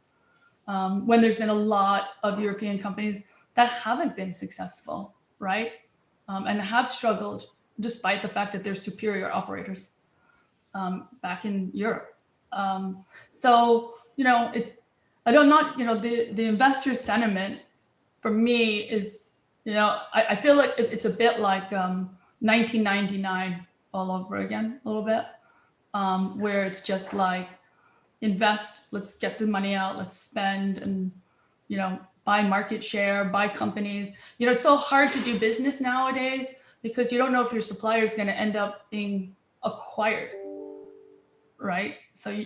When there's been a lot of European companies that haven't been successful, right? And have struggled despite the fact that they're superior operators back in Europe. So, I don't not, the investor sentiment for me is, I feel like it's a bit like 1999 all over again, a little bit, where it's just like invest, let's get the money out, let's spend, and, buy market share, buy companies. It's so hard to do business nowadays because you don't know if your supplier is going to end up being acquired, right? So,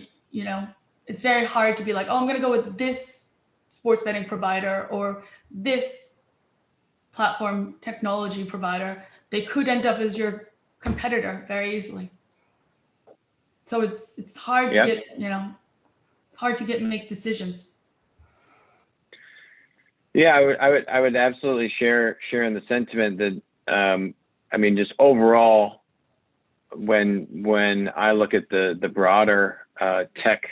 it's very hard to be like, oh, I'm going to go with this sports betting provider or this platform technology provider. They could end up as your competitor very easily. So it's hard to get, it's hard to get and make decisions. Yeah, I would absolutely share in the sentiment that just overall, when I look at the broader tech,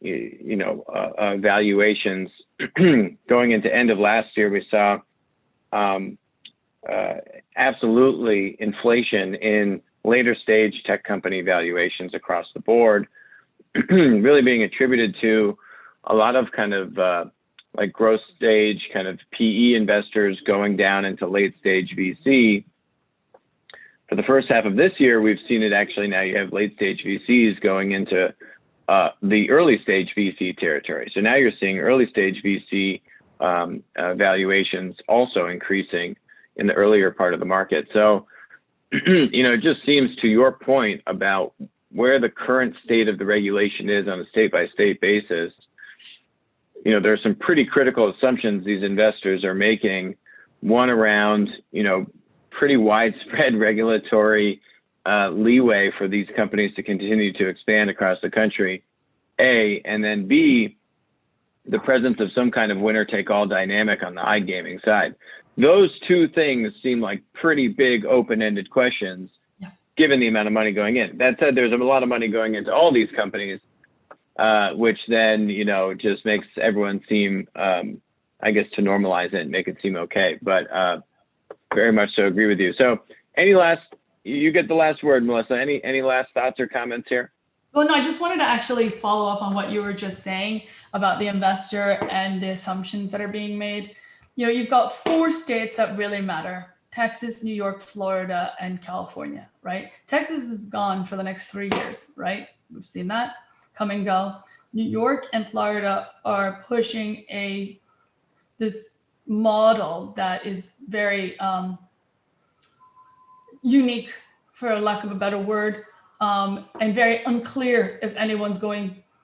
valuations going into end of last year, we saw absolutely inflation in later stage tech company valuations across the board, really being attributed to a lot of kind of like growth stage kind of PE investors going down into late stage VC. For the first half of this year, we've seen it actually now you have late stage VCs going into the early stage VC territory. So now you're seeing early stage VC valuations also increasing in the earlier part of the market. So, it just seems, to your point about where the current state of the regulation is on a state by state basis, there are some pretty critical assumptions these investors are making. One around, pretty widespread regulatory leeway for these companies to continue to expand across the country, A, and then B, the presence of some kind of winner-take-all dynamic on the iGaming side. Those two things seem like pretty big open-ended questions, given the amount of money going in. That said, there's a lot of money going into all these companies, which then, just makes everyone seem, I guess, to normalize it and make it seem okay. But very much so agree with you. So you get the last word, Melissa. Any last thoughts or comments here? Well, no, I just wanted to actually follow up on what you were just saying about the investor and the assumptions that are being made. You've got 4 states that really matter: Texas, New York, Florida, and California, right? Texas is gone for the next 3 years, right? We've seen that come and go. New York and Florida are pushing this model that is very unique, for lack of a better word, and very unclear if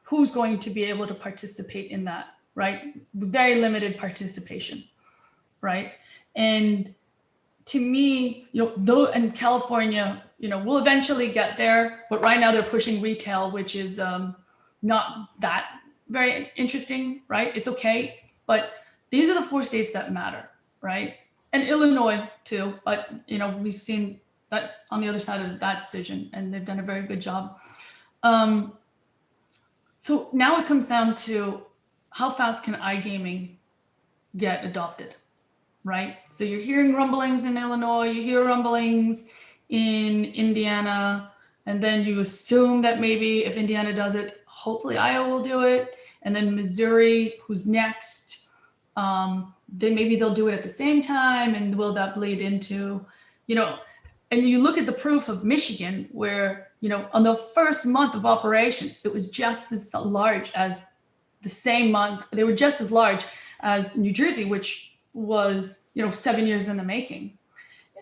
who's going to be able to participate in that, right? Very limited participation, right? And to me, though, and California, we'll eventually get there, but right now they're pushing retail, which is not that very interesting, right? It's okay, but these are the 4 states that matter, right? And Illinois too, but we've seen that's on the other side of that decision, and they've done a very good job. So now it comes down to how fast can iGaming get adopted, right? So you're hearing rumblings in Illinois, you hear rumblings in Indiana, and then you assume that maybe if Indiana does it, hopefully Iowa will do it, and then Missouri, who's next, then maybe they'll do it at the same time, and will that bleed into, and you look at the proof of Michigan, where, on the first month of operations, it was just as large as the same month. They were just as large as New Jersey, which was, 7 years in the making.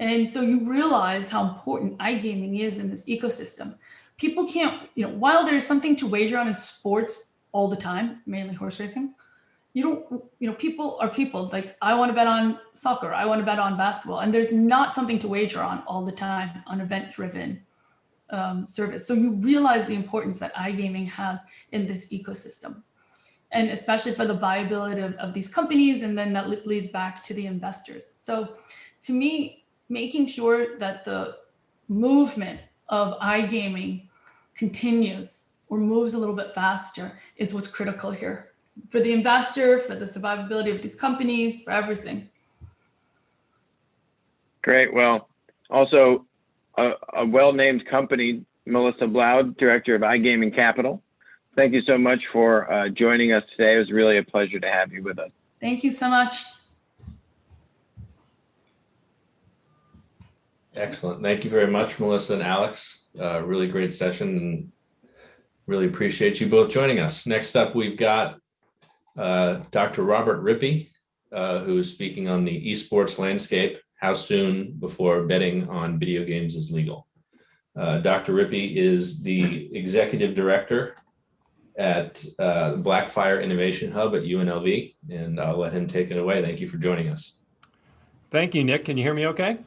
And so you realize how important iGaming is in this ecosystem. People can't, while there's something to wager on in sports all the time, mainly horse racing, people are people. Like, I want to bet on soccer, I want to bet on basketball, and there's not something to wager on all the time on event-driven service. So you realize the importance that iGaming has in this ecosystem, and especially for the viability of these companies, and then that leads back to the investors. So to me, making sure that the movement of iGaming continues or moves a little bit faster is what's critical here, for the investor, for the survivability of these companies, for everything. Great. Well, also a well-named company, Melissa Blau, Director of iGaming Capital. Thank you so much for joining us today. It was really a pleasure to have you with us. Thank you so much. Excellent. Thank you very much, Melissa and Alex. Really great session, and really appreciate you both joining us. Next up, we've got Dr. Robert Rippey, who is speaking on the eSports landscape, how soon before betting on video games is legal. Dr. Rippey is the executive director at the Blackfire Innovation Hub at UNLV, and I'll let him take it away. Thank you for joining us. Thank you, Nick. Can you hear me okay?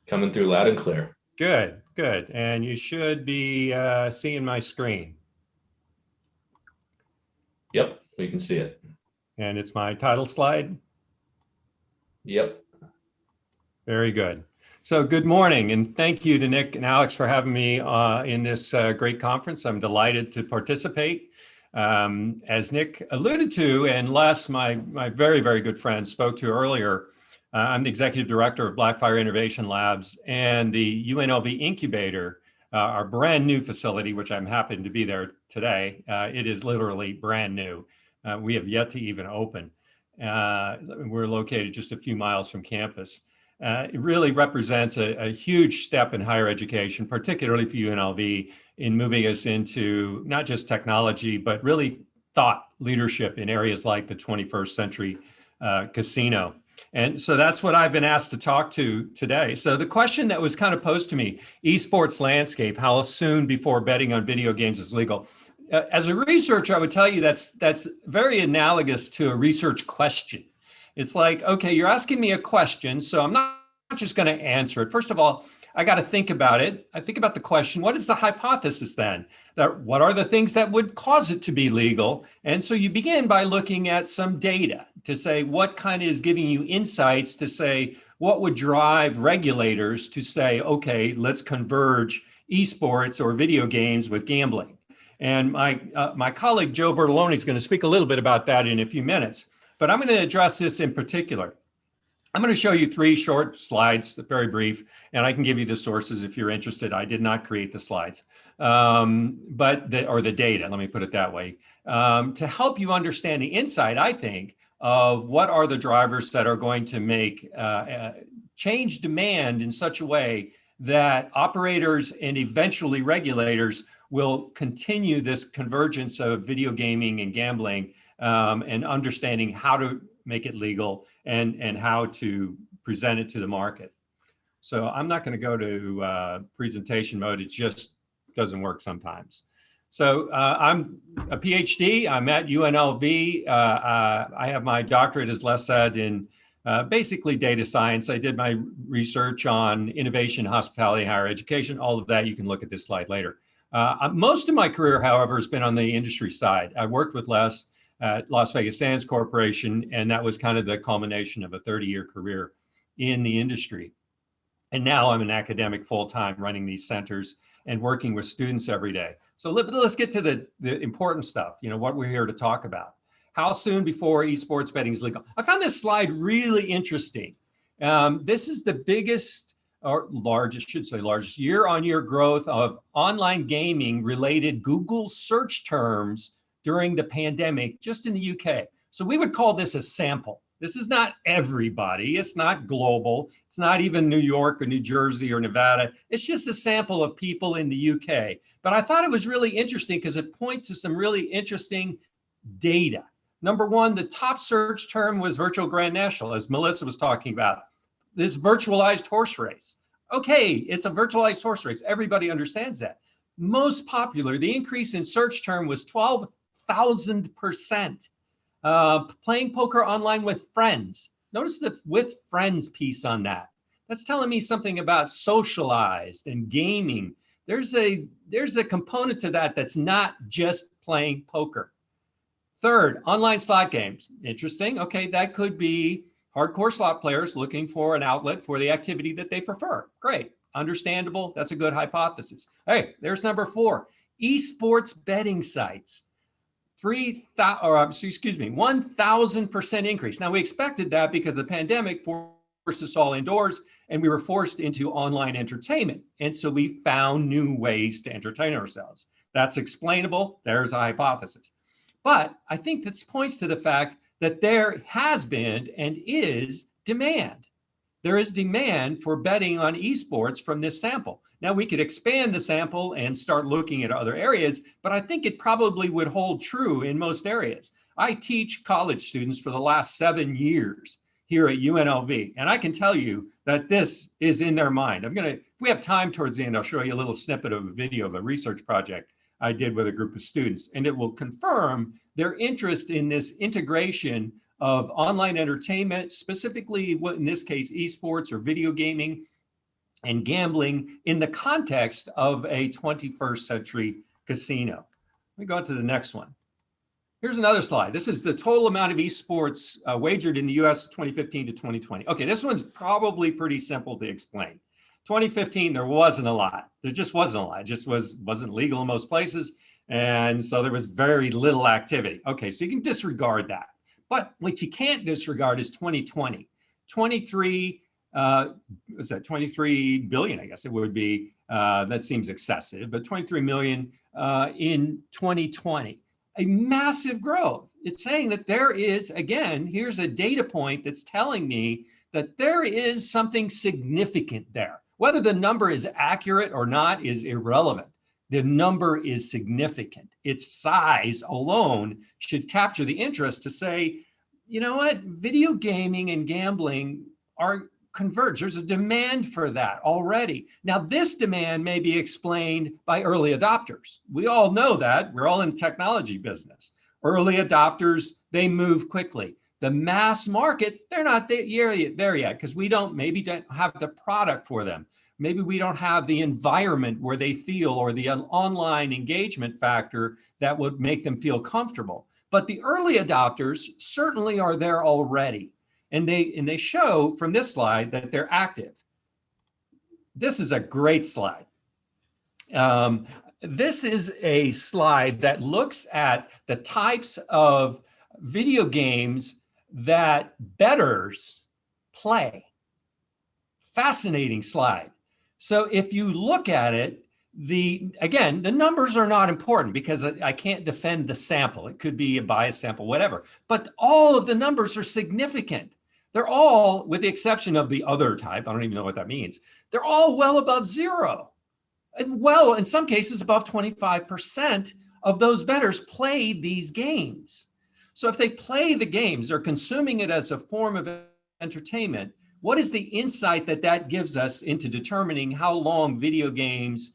Coming through loud and clear. Good, good. And you should be seeing my screen. Yep, we can see it. And it's my title slide. Yep. Very good. So good morning, and thank you to Nick and Alex for having me in this great conference. I'm delighted to participate. As Nick alluded to, and Les, my very, very good friend, spoke to earlier, I'm the executive director of Blackfire Innovation Labs and the UNLV Incubator, our brand new facility, which I'm happy to be there today. It is literally brand new. We have yet to even open. We're located just a few miles from campus. It really represents a huge step in higher education, particularly for UNLV, in moving us into not just technology, but really thought leadership in areas like the 21st century casino. And so that's what I've been asked to talk to today. So the question that was kind of posed to me, esports landscape, how soon before betting on video games is legal? As a researcher, I would tell you that's very analogous to a research question. It's like, okay, you're asking me a question, so I'm not just going to answer it. First of all, I got to think about it. I think about the question, what is the hypothesis then? What are the things that would cause it to be legal? And so you begin by looking at some data to say what kind is giving you insights to say what would drive regulators to say, okay, let's converge esports or video games with gambling. And my colleague Joe Bertolone is going to speak a little bit about that in a few minutes. But I'm going to address this in particular. I'm going to show you 3 short slides, very brief, and I can give you the sources if you're interested. I did not create the slides, or the data, let me put it that way, to help you understand the insight, I think, of what are the drivers that are going to make change demand in such a way that operators and eventually regulators will continue this convergence of video gaming and gambling, and understanding how to make it legal and how to present it to the market. So I'm not going to go to presentation mode. It just doesn't work sometimes. So I'm a PhD. I'm at UNLV. I have my doctorate, as Les said, in basically data science. I did my research on innovation, hospitality, and higher education. All of that, you can look at this slide later. Most of my career, however, has been on the industry side. I worked with Les at Las Vegas Sands Corporation, and that was kind of the culmination of a 30-year career in the industry. And now I'm an academic full-time running these centers and working with students every day. So let's get to the important stuff, what we're here to talk about. How soon before esports betting is legal? I found this slide really interesting. This is the biggest, or largest year-on-year growth of online gaming related Google search terms during the pandemic, just in the UK. So we would call this a sample. This is not everybody. It's not global. It's not even New York or New Jersey or Nevada. It's just a sample of people in the UK. But I thought it was really interesting because it points to some really interesting data. Number one, the top search term was virtual Grand National, as Melissa was talking about. This virtualized horse race. Okay, it's a virtualized horse race. Everybody understands that. Most popular, the increase in search term was 12,000%. Playing poker online with friends. Notice the with friends piece on that. That's telling me something about socialized and gaming. There's a component to that that's not just playing poker. Third, online slot games. Interesting. Okay, that could be hardcore slot players looking for an outlet for the activity that they prefer. Great. Understandable. That's a good hypothesis. Hey, there's number 4. Esports betting sites. 1,000% increase. Now we expected that because the pandemic forced us all indoors and we were forced into online entertainment. And so we found new ways to entertain ourselves. That's explainable. There's a hypothesis. But I think this points to the fact that there has been and is demand. There is demand for betting on esports from this sample. Now, we could expand the sample and start looking at other areas, but I think it probably would hold true in most areas. I teach college students for the last 7 years here at UNLV, and I can tell you that this is in their mind. If we have time towards the end, I'll show you a little snippet of a video of a research project I did with a group of students, and it will confirm their interest in this integration of online entertainment, specifically what in this case, esports or video gaming and gambling in the context of a 21st century casino. Let me go on to the next one. Here's another slide. This is the total amount of esports wagered in the US 2015 to 2020. Okay, this one's probably pretty simple to explain. 2015, there wasn't a lot. There just wasn't a lot. It just wasn't legal in most places. And so there was very little activity. Okay, so you can disregard that. But what you can't disregard is 2020. 23 billion, I guess it would be. That seems excessive, but 23 million in 2020. A massive growth. It's saying that there is, again, here's a data point that's telling me that there is something significant there. Whether the number is accurate or not is irrelevant. The number is significant. Its size alone should capture the interest to say, you know what, video gaming and gambling are converged. There's a demand for that already. Now, this demand may be explained by early adopters. We all know that. We're all in the technology business. Early adopters, they move quickly. The mass market, they're not there yet because we maybe don't have the product for them. Maybe we don't have the environment where they feel or the online engagement factor that would make them feel comfortable. But the early adopters certainly are there already. And they show from this slide that they're active. This is a great slide. This is a slide that looks at the types of video games that bettors play. Fascinating slide. So if you look at it, again, the numbers are not important because I can't defend the sample. It could be a biased sample, whatever. But all of the numbers are significant. They're all, with the exception of the other type, I don't even know what that means. They're all well above zero. And well, in some cases, above 25% of those bettors play these games. So if they play the games, they're consuming it as a form of entertainment. What is the insight that gives us into determining how long video games,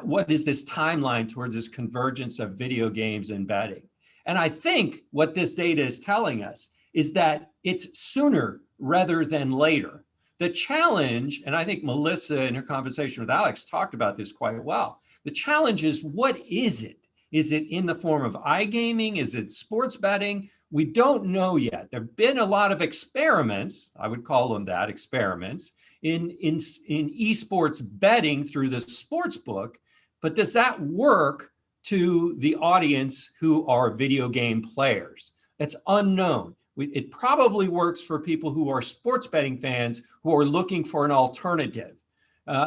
what is this timeline towards this convergence of video games and betting? And I think what this data is telling us is that it's sooner rather than later. The challenge, and I think Melissa in her conversation with Alex talked about this quite well. The challenge is, what is it? Is it in the form of iGaming? Is it sports betting? We don't know yet. There have been a lot of experiments, I would call them that, experiments, in esports betting through the sports book, but does that work to the audience who are video game players? That's unknown. It probably works for people who are sports betting fans who are looking for an alternative.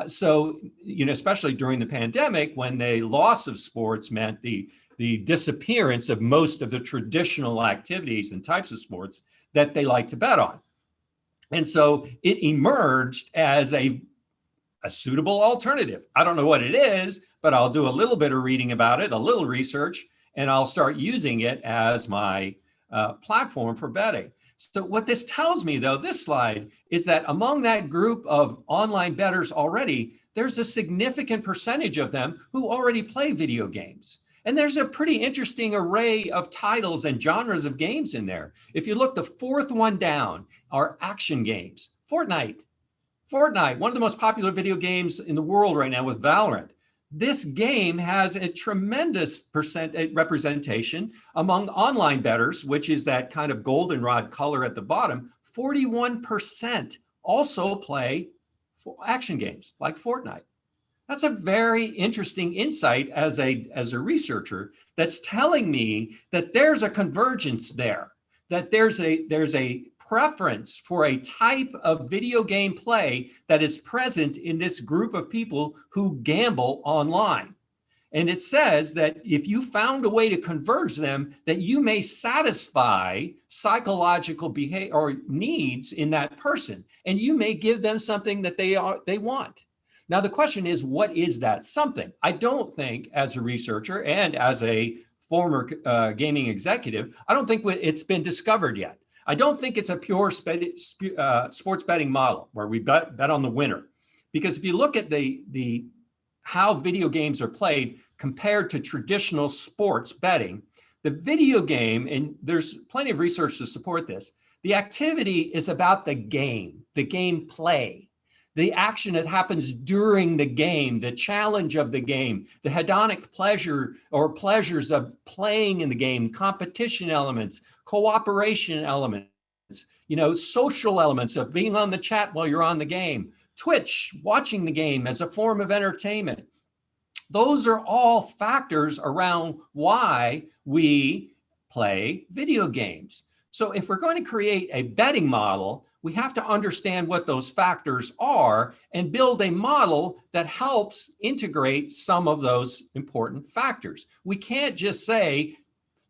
So, especially during the pandemic, when the loss of sports meant the disappearance of most of the traditional activities and types of sports that they like to bet on. And so it emerged as a suitable alternative. I don't know what it is, but I'll do a little bit of reading about it, a little research, and I'll start using it as my platform for betting. So what this tells me, though, this slide, is that among that group of online bettors already, there's a significant percentage of them who already play video games. And there's a pretty interesting array of titles and genres of games in there. If you look, the fourth one down are action games. Fortnite, one of the most popular video games in the world right now with Valorant. This game has a tremendous representation among online bettors, which is that kind of goldenrod color at the bottom. 41% also play action games like Fortnite. That's a very interesting insight as a researcher that's telling me that there's a convergence there, that there's a preference for a type of video game play that is present in this group of people who gamble online. And it says that if you found a way to converge them, that you may satisfy psychological behavior or needs in that person, and you may give them something that they want. Now, the question is, what is that something? I don't think, as a researcher and as a former gaming executive, I don't think it's been discovered yet. I don't think it's a pure sports betting model where we bet on the winner. Because if you look at the how video games are played compared to traditional sports betting, the video game, and there's plenty of research to support this, the activity is about the game play, the action that happens during the game, the challenge of the game, the hedonic pleasure or pleasures of playing in the game, competition elements, cooperation elements, social elements of being on the chat while you're on the game, Twitch, watching the game as a form of entertainment. Those are all factors around why we play video games. So if we're going to create a betting model, we have to understand what those factors are and build a model that helps integrate some of those important factors. We can't just say,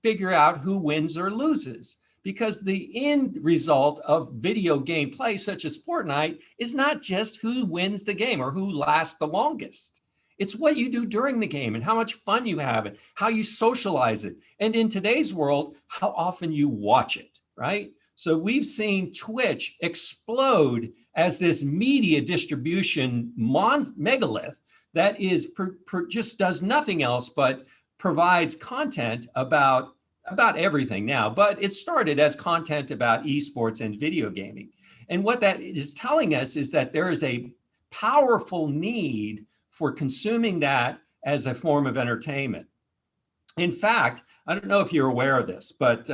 figure out who wins or loses, because the end result of video game play, such as Fortnite, is not just who wins the game or who lasts the longest. It's what you do during the game and how much fun you have and how you socialize it. And in today's world, how often you watch it, right? So we've seen Twitch explode as this media distribution megalith that is just does nothing else but provides content about everything now. But it started as content about eSports and video gaming. And what that is telling us is that there is a powerful need for consuming that as a form of entertainment. In fact, I don't know if you're aware of this, but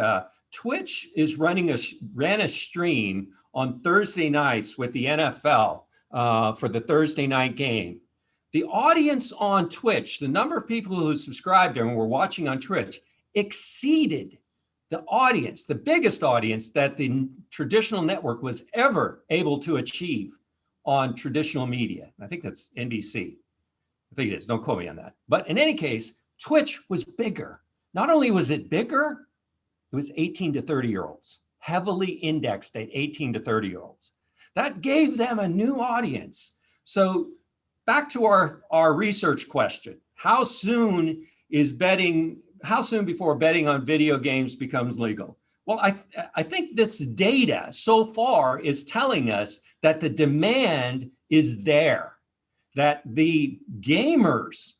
Twitch is ran a stream on Thursday nights with the NFL for the Thursday night game. The audience on Twitch, the number of people who subscribed and were watching on Twitch, exceeded the audience, the biggest audience that the traditional network was ever able to achieve on traditional media. I think that's NBC. I think it is. Don't quote me on that. But in any case, Twitch was bigger. Not only was it bigger, it was 18 to 30-year-olds, heavily indexed at 18 to 30-year-olds. That gave them a new audience. So back to our research question, how soon before betting on video games becomes legal? Well, I think this data so far is telling us that the demand is there, that the gamers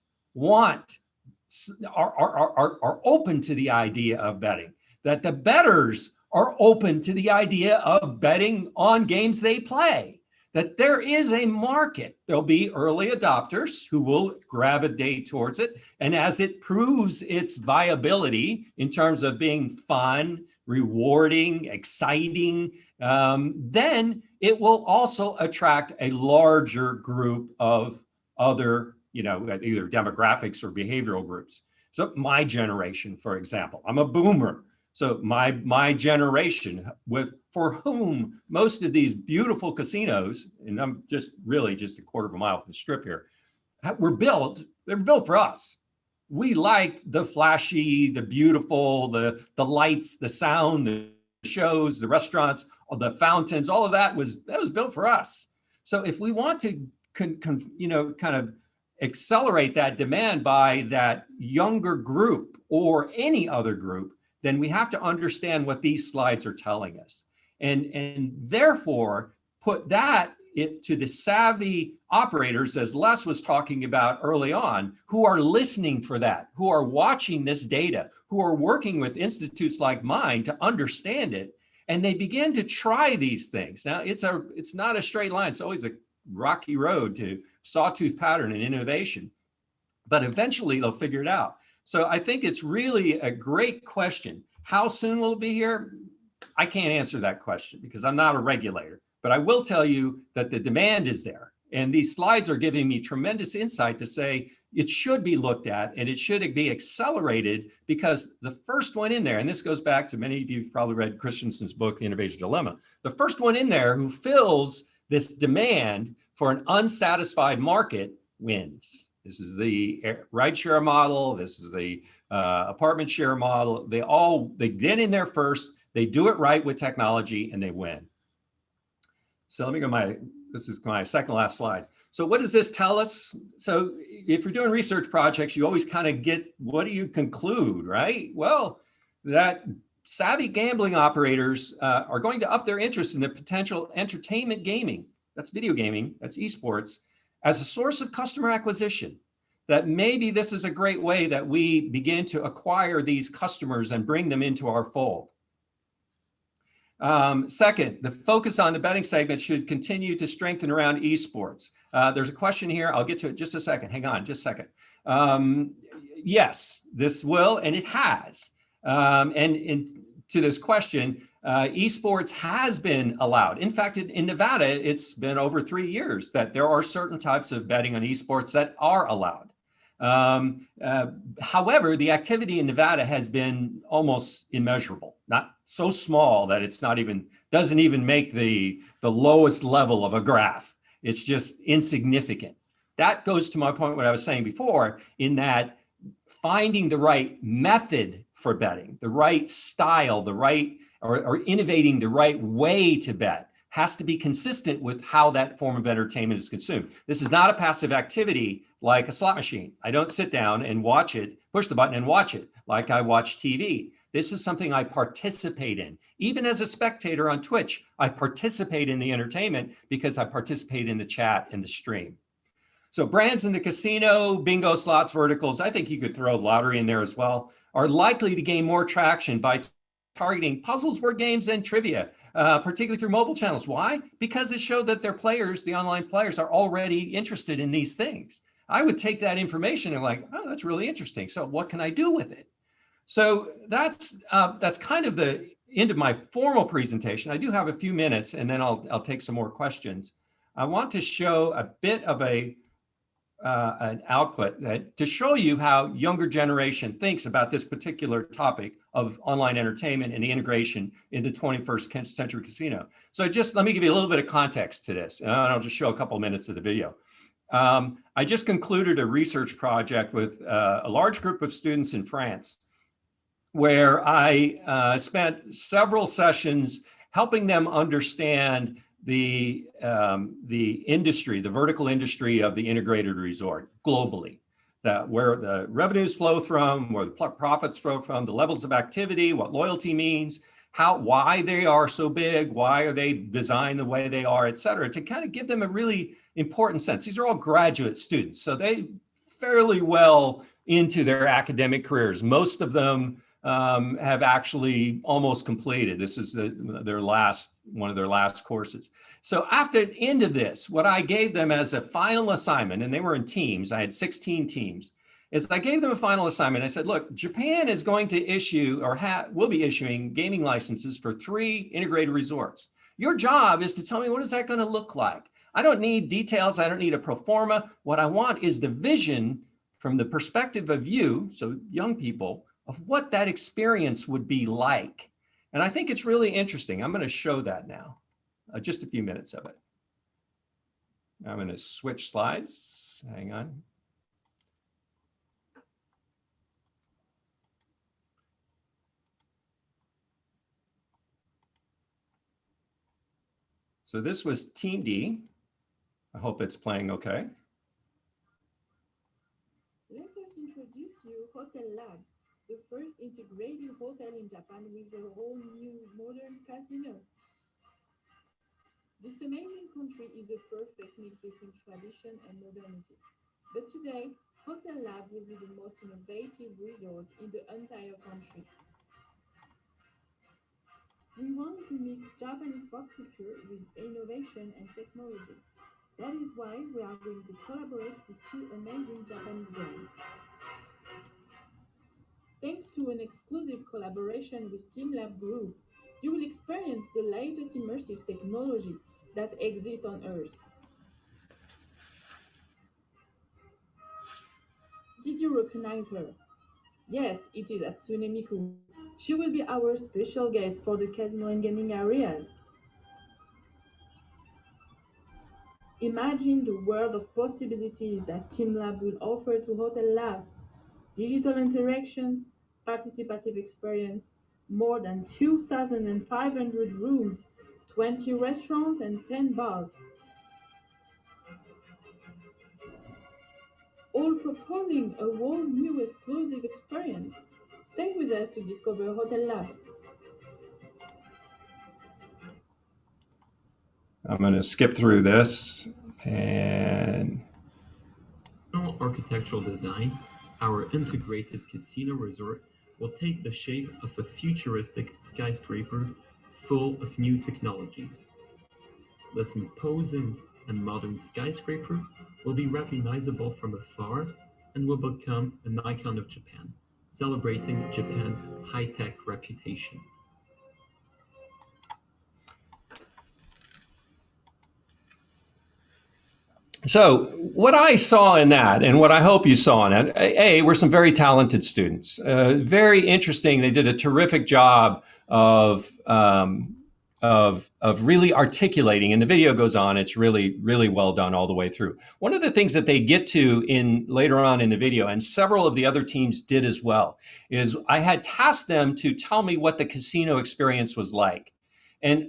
are open to the idea of betting, that the bettors are open to the idea of betting on games they play, that there is a market. There'll be early adopters who will gravitate towards it. And as it proves its viability in terms of being fun, rewarding, exciting, then it will also attract a larger group of other, either demographics or behavioral groups. So my generation, for example, I'm a boomer. So my generation, for whom most of these beautiful casinos, and I'm just a quarter of a mile from the strip here, they're built for us. We like the flashy, the beautiful, the lights, the sound, the shows, the restaurants, the fountains, all of that was built for us. So if we want to kind of accelerate that demand by that younger group or any other group, then we have to understand what these slides are telling us. And therefore put that to the savvy operators, as Les was talking about early on, who are listening for that, who are watching this data, who are working with institutes like mine to understand it. And they begin to try these things. Now, it's not a straight line. It's always a rocky road to sawtooth pattern and innovation, but eventually they'll figure it out. So I think it's really a great question. How soon will it be here? I can't answer that question because I'm not a regulator, but I will tell you that the demand is there. And these slides are giving me tremendous insight to say it should be looked at and it should be accelerated, because the first one in there, and this goes back to many of you have probably read Christensen's book, The Innovation Dilemma, the first one in there who fills this demand for an unsatisfied market wins. This is the ride share model. This is the apartment share model. They get in there first. They do it right with technology and they win. So let me go this is my second last slide. So what does this tell us? So if you're doing research projects, you always kind of get, what do you conclude, right? Well, that savvy gambling operators are going to up their interest in the potential entertainment gaming, that's video gaming, that's eSports, as a source of customer acquisition. That maybe this is a great way that we begin to acquire these customers and bring them into our fold. Second, the focus on the betting segment should continue to strengthen around eSports. There's a question here. I'll get to it in just a second. Hang on just a second. Yes, this will, and it has. And to this question, eSports has been allowed. In fact, in Nevada, it's been over 3 years that there are certain types of betting on eSports that are allowed. However, the activity in Nevada has been almost immeasurable, not so small that it's not even, doesn't even make the lowest level of a graph. It's just insignificant. That goes to my point, what I was saying before, in that finding the right method for betting, the right style, the right, or innovating the right way to bet has to be consistent with how that form of entertainment is consumed. This is not a passive activity like a slot machine. I don't sit down and watch it, push the button and watch it like I watch TV. This is something I participate in. Even as a spectator on Twitch, I participate in the entertainment because I participate in the chat and the stream. So brands in the casino, bingo, slots, verticals, I think you could throw lottery in there as well, are likely to gain more traction by targeting puzzles, word games, and trivia, particularly through mobile channels. Why? Because it showed that their players, the online players, are already interested in these things. I would take that information and like, oh, that's really interesting. So what can I do with it? So that's kind of the end of my formal presentation. I do have a few minutes and then I'll take some more questions. I want to show a bit of an output to show you how younger generation thinks about this particular topic of online entertainment and the integration into 21st century casino. So just let me give you a little bit of context to this, and I'll just show a couple minutes of the video. I just concluded a research project with a large group of students in France, where I spent several sessions helping them understand the industry, the vertical industry of the integrated resort globally, that where the revenues flow from, where the profits flow from, the levels of activity, what loyalty means, why they are so big, why are they designed the way they are, et cetera, to kind of give them a really important sense. These are all graduate students, so they fairly well into their academic careers. Most of them have actually almost completed. This is one of their last courses. So after the end of this, what I gave them as a final assignment, and they were in teams, I had 16 teams, is I gave them a final assignment. I said, look, Japan is going to issue or will be issuing gaming licenses for 3 integrated resorts. Your job is to tell me, what is that going to look like? I don't need details. I don't need a pro forma. What I want is the vision from the perspective of you, so young people, of what that experience would be like. And I think it's really interesting. I'm going to show that now, just a few minutes of it. I'm going to switch slides. Hang on. So this was Team D. I hope it's playing okay. Let us introduce you Hotel Lab, the first integrated hotel in Japan with a whole new modern casino. This amazing country is a perfect mix between tradition and modernity. But today, Hotel Lab will be the most innovative resort in the entire country. We want to mix Japanese pop culture with innovation and technology. That is why we are going to collaborate with 2 amazing Japanese brands. Thanks to an exclusive collaboration with TeamLab Group, you will experience the latest immersive technology that exists on Earth. Did you recognize her? Yes, it is Hatsune Miku. She will be our special guest for the casino and gaming areas. Imagine the world of possibilities that TeamLab will offer to Hotel Lab. Digital interactions, participative experience, more than 2,500 rooms, 20 restaurants, and 10 bars, all proposing a whole new exclusive experience. Stay with us to discover Hotel Lab. I'm going to skip through this and Architectural design, our integrated casino resort will take the shape of a futuristic skyscraper full of new technologies. This imposing and modern skyscraper will be recognizable from afar and will become an icon of Japan, celebrating Japan's high-tech reputation. so what I saw in that, and what I hope you saw in it, were some very talented students. Very interesting. They did a terrific job of really articulating, and the video goes on. It's really, really well done all the way through. One of the things that they get to in later on in the video, and several of the other teams did as well, is I had tasked them to tell me what the casino experience was like. And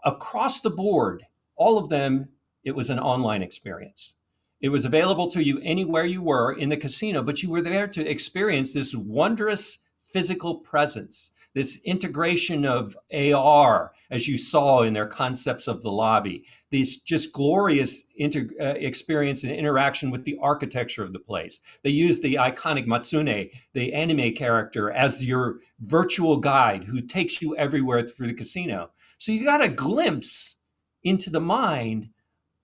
across the board, all of them, it was an online experience. It was available to you anywhere you were in the casino, but you were there to experience this wondrous physical presence, this integration of AR, as you saw in their concepts of the lobby, this just glorious experience and interaction with the architecture of the place. They used the iconic Matsune, the anime character, as your virtual guide who takes you everywhere through the casino. So you got a glimpse into the mind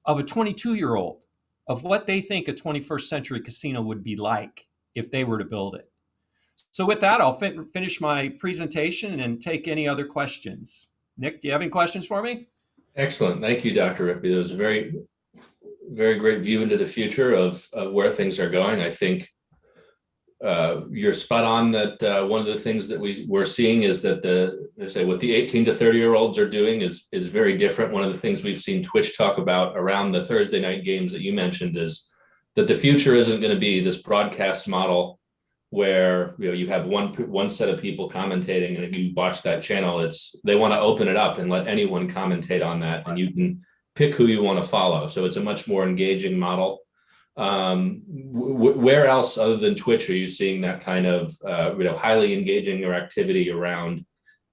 of a 22-year-old, of what they think a 21st century casino would be like if they were to build it. So with that, I'll finish my presentation and take any other questions. Nick, do you have any questions for me? Excellent. Thank you, Dr. Rippey. That was a very, very great view into the future of where things are going. I think you're spot on that one of the things that we're seeing is that what the 18 to 30-year-olds are doing is very different. One of the things we've seen Twitch talk about around the Thursday night games that you mentioned is that the future isn't going to be this broadcast model where you have one set of people commentating, and if you watch that channel, they want to open it up and let anyone commentate on that, and you can pick who you want to follow. So it's a much more engaging model. Where else other than Twitch are you seeing that kind of highly engaging or activity around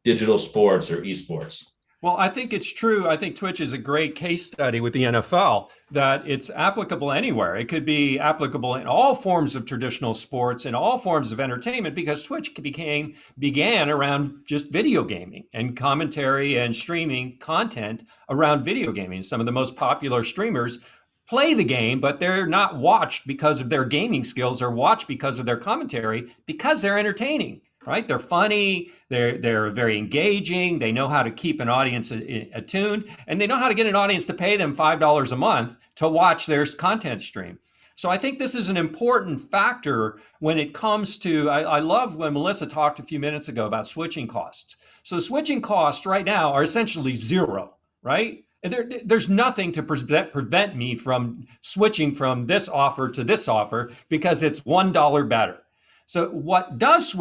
digital sports or esports? Well, I think it's true. I think Twitch is a great case study with the NFL, that it's applicable anywhere. It could be applicable in all forms of traditional sports and all forms of entertainment, because Twitch began around just video gaming and commentary and streaming content around video gaming. Some of the most popular streamers play the game, but they're not watched because of their gaming skills. They're watched because of their commentary, because they're entertaining, right? They're funny, they're very engaging, they know how to keep an audience attuned, and they know how to get an audience to pay them $5 a month to watch their content stream. So I think this is an important factor when it comes to, I love when Melissa talked a few minutes ago about switching costs. So switching costs right now are essentially zero, right? There's nothing to prevent me from switching from this offer to this offer because it's $1 better. So what does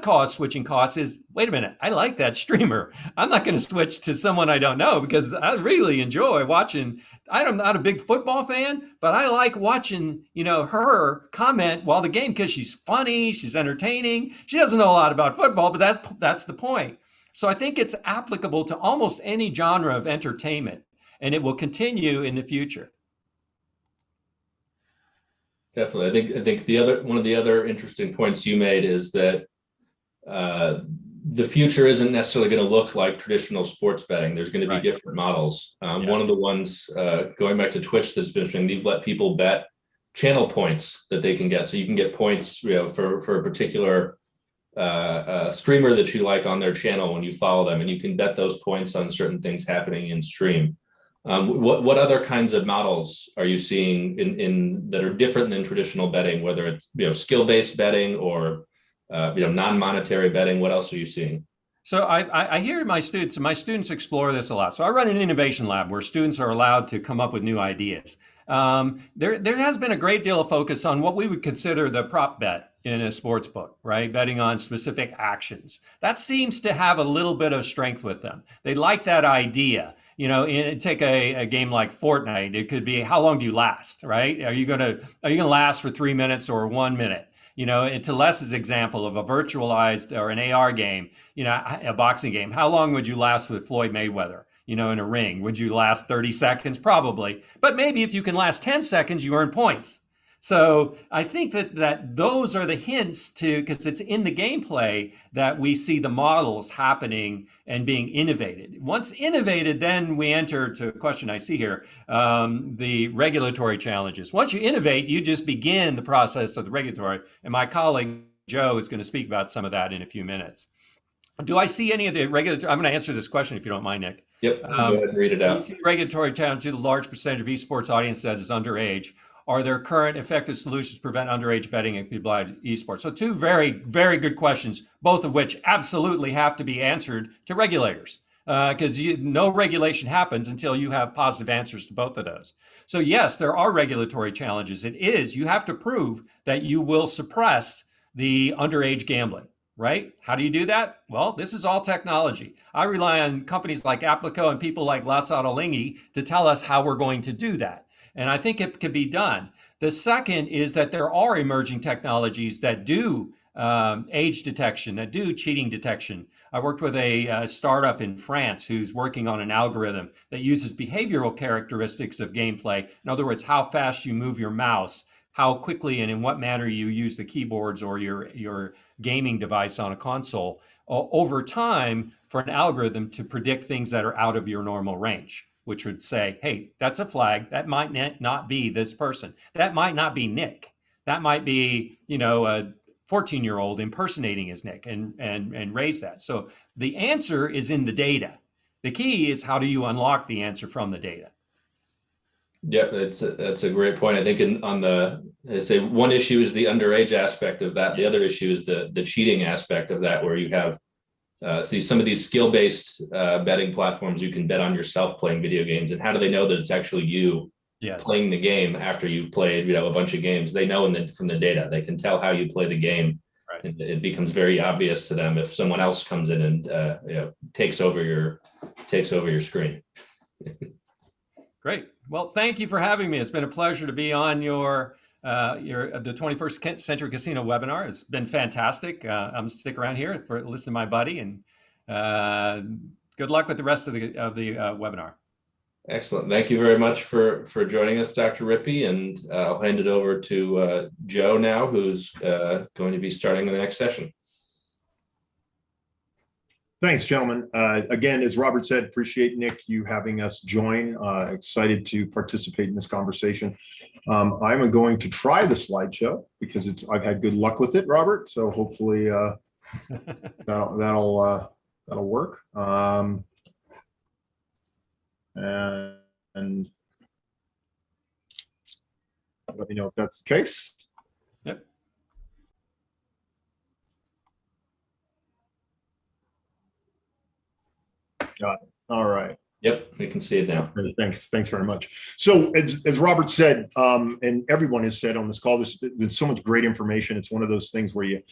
cause switching costs is, wait a minute, I like that streamer. I'm not going to switch to someone I don't know because I really enjoy watching. I'm not a big football fan, but I like watching, her comment while the game, because she's funny, she's entertaining. She doesn't know a lot about football, but that's the point. So I think it's applicable to almost any genre of entertainment, and it will continue in the future. Definitely. I think one of the other interesting points you made is that the future isn't necessarily going to look like traditional sports betting. There's going to be different models. Yes. One of the ones going back to Twitch that's been interesting, they've let people bet channel points that they can get. So you can get points, for a particular streamer that you like on their channel when you follow them, and you can bet those points on certain things happening in stream. What other kinds of models are you seeing in that are different than traditional betting, whether it's skill-based betting or non-monetary betting? What else are you seeing? So I hear my students, and my students explore this a lot. So I run an innovation lab where students are allowed to come up with new ideas. There has been a great deal of focus on what we would consider the prop bet in a sports book, right? Betting on specific actions. That seems to have a little bit of strength with them. They like that idea. You know, take a game like Fortnite. It could be, how long do you last, right? Are you gonna last for 3 minutes or 1 minute? You know, and to Les's example of a virtualized or an AR game, you know, a boxing game, how long would you last with Floyd Mayweather? You know, in a ring, would you last 30 seconds? Probably. But maybe if you can last 10 seconds, you earn points. So I think that those are the hints to, because it's in the gameplay that we see the models happening and being innovated. Once innovated, then we enter to a question I see here, the regulatory challenges. Once you innovate, you just begin the process of the regulatory. And my colleague, Joe, is going to speak about some of that in a few minutes. Do I see any of the regulatory? I'm going to answer this question if you don't mind, Nick. Yep, go ahead and read it Do you out. see regulatory challenge to the large percentage of esports audience that is underage? Are there current effective solutions to prevent underage betting and be applied to esports? So two very, very good questions, both of which absolutely have to be answered to regulators, because no regulation happens until you have positive answers to both of those. So yes, there are regulatory challenges. You have to prove that you will suppress the underage gambling. Right? How do you do that? Well, this is all technology. I rely on companies like Applico and people like Las Ottolenghi to tell us how we're going to do that. And I think it could be done. The second is that there are emerging technologies that do age detection, that do cheating detection. I worked with a startup in France who's working on an algorithm that uses behavioral characteristics of gameplay. In other words, how fast you move your mouse, how quickly and in what manner you use the keyboards or your gaming device on a console over time for an algorithm to predict things that are out of your normal range, which would say, hey, that's a flag. That might not be this person. That might not be Nick. That might be, you know, a 14-year-old impersonating as Nick and raise that. So the answer is in the data. The key is how do you unlock the answer from the data? Yeah, that's a great point. I think I say one issue is the underage aspect of that. The other issue is the cheating aspect of that, where you have some of these skill-based betting platforms. You can bet on yourself playing video games, and how do they know that it's actually you playing the game after you've played, you know, a bunch of games? They know from the data. They can tell how you play the game. Right. And it becomes very obvious to them if someone else comes in and you know, takes over your screen. Great. Well, thank you for having me. It's been a pleasure to be on the 21st Century Casino webinar. It's been fantastic. I'm gonna stick around here for listen to my buddy, and good luck with the rest of the webinar. Excellent. Thank you very much for joining us, Dr. Rippey, and I'll hand it over to Joe now, who's going to be starting the next session. Thanks, gentlemen. Again, as Robert said, appreciate, Nick, you having us join. Excited to participate in this conversation. I'm going to try the slideshow because I've had good luck with it, Robert. So hopefully that'll work. And let me know if that's the case. Yep. Got it. All right. Yep, we can see it now. Thanks very much. So as Robert said, and everyone has said on this call, there's been so much great information. It's one of those things where you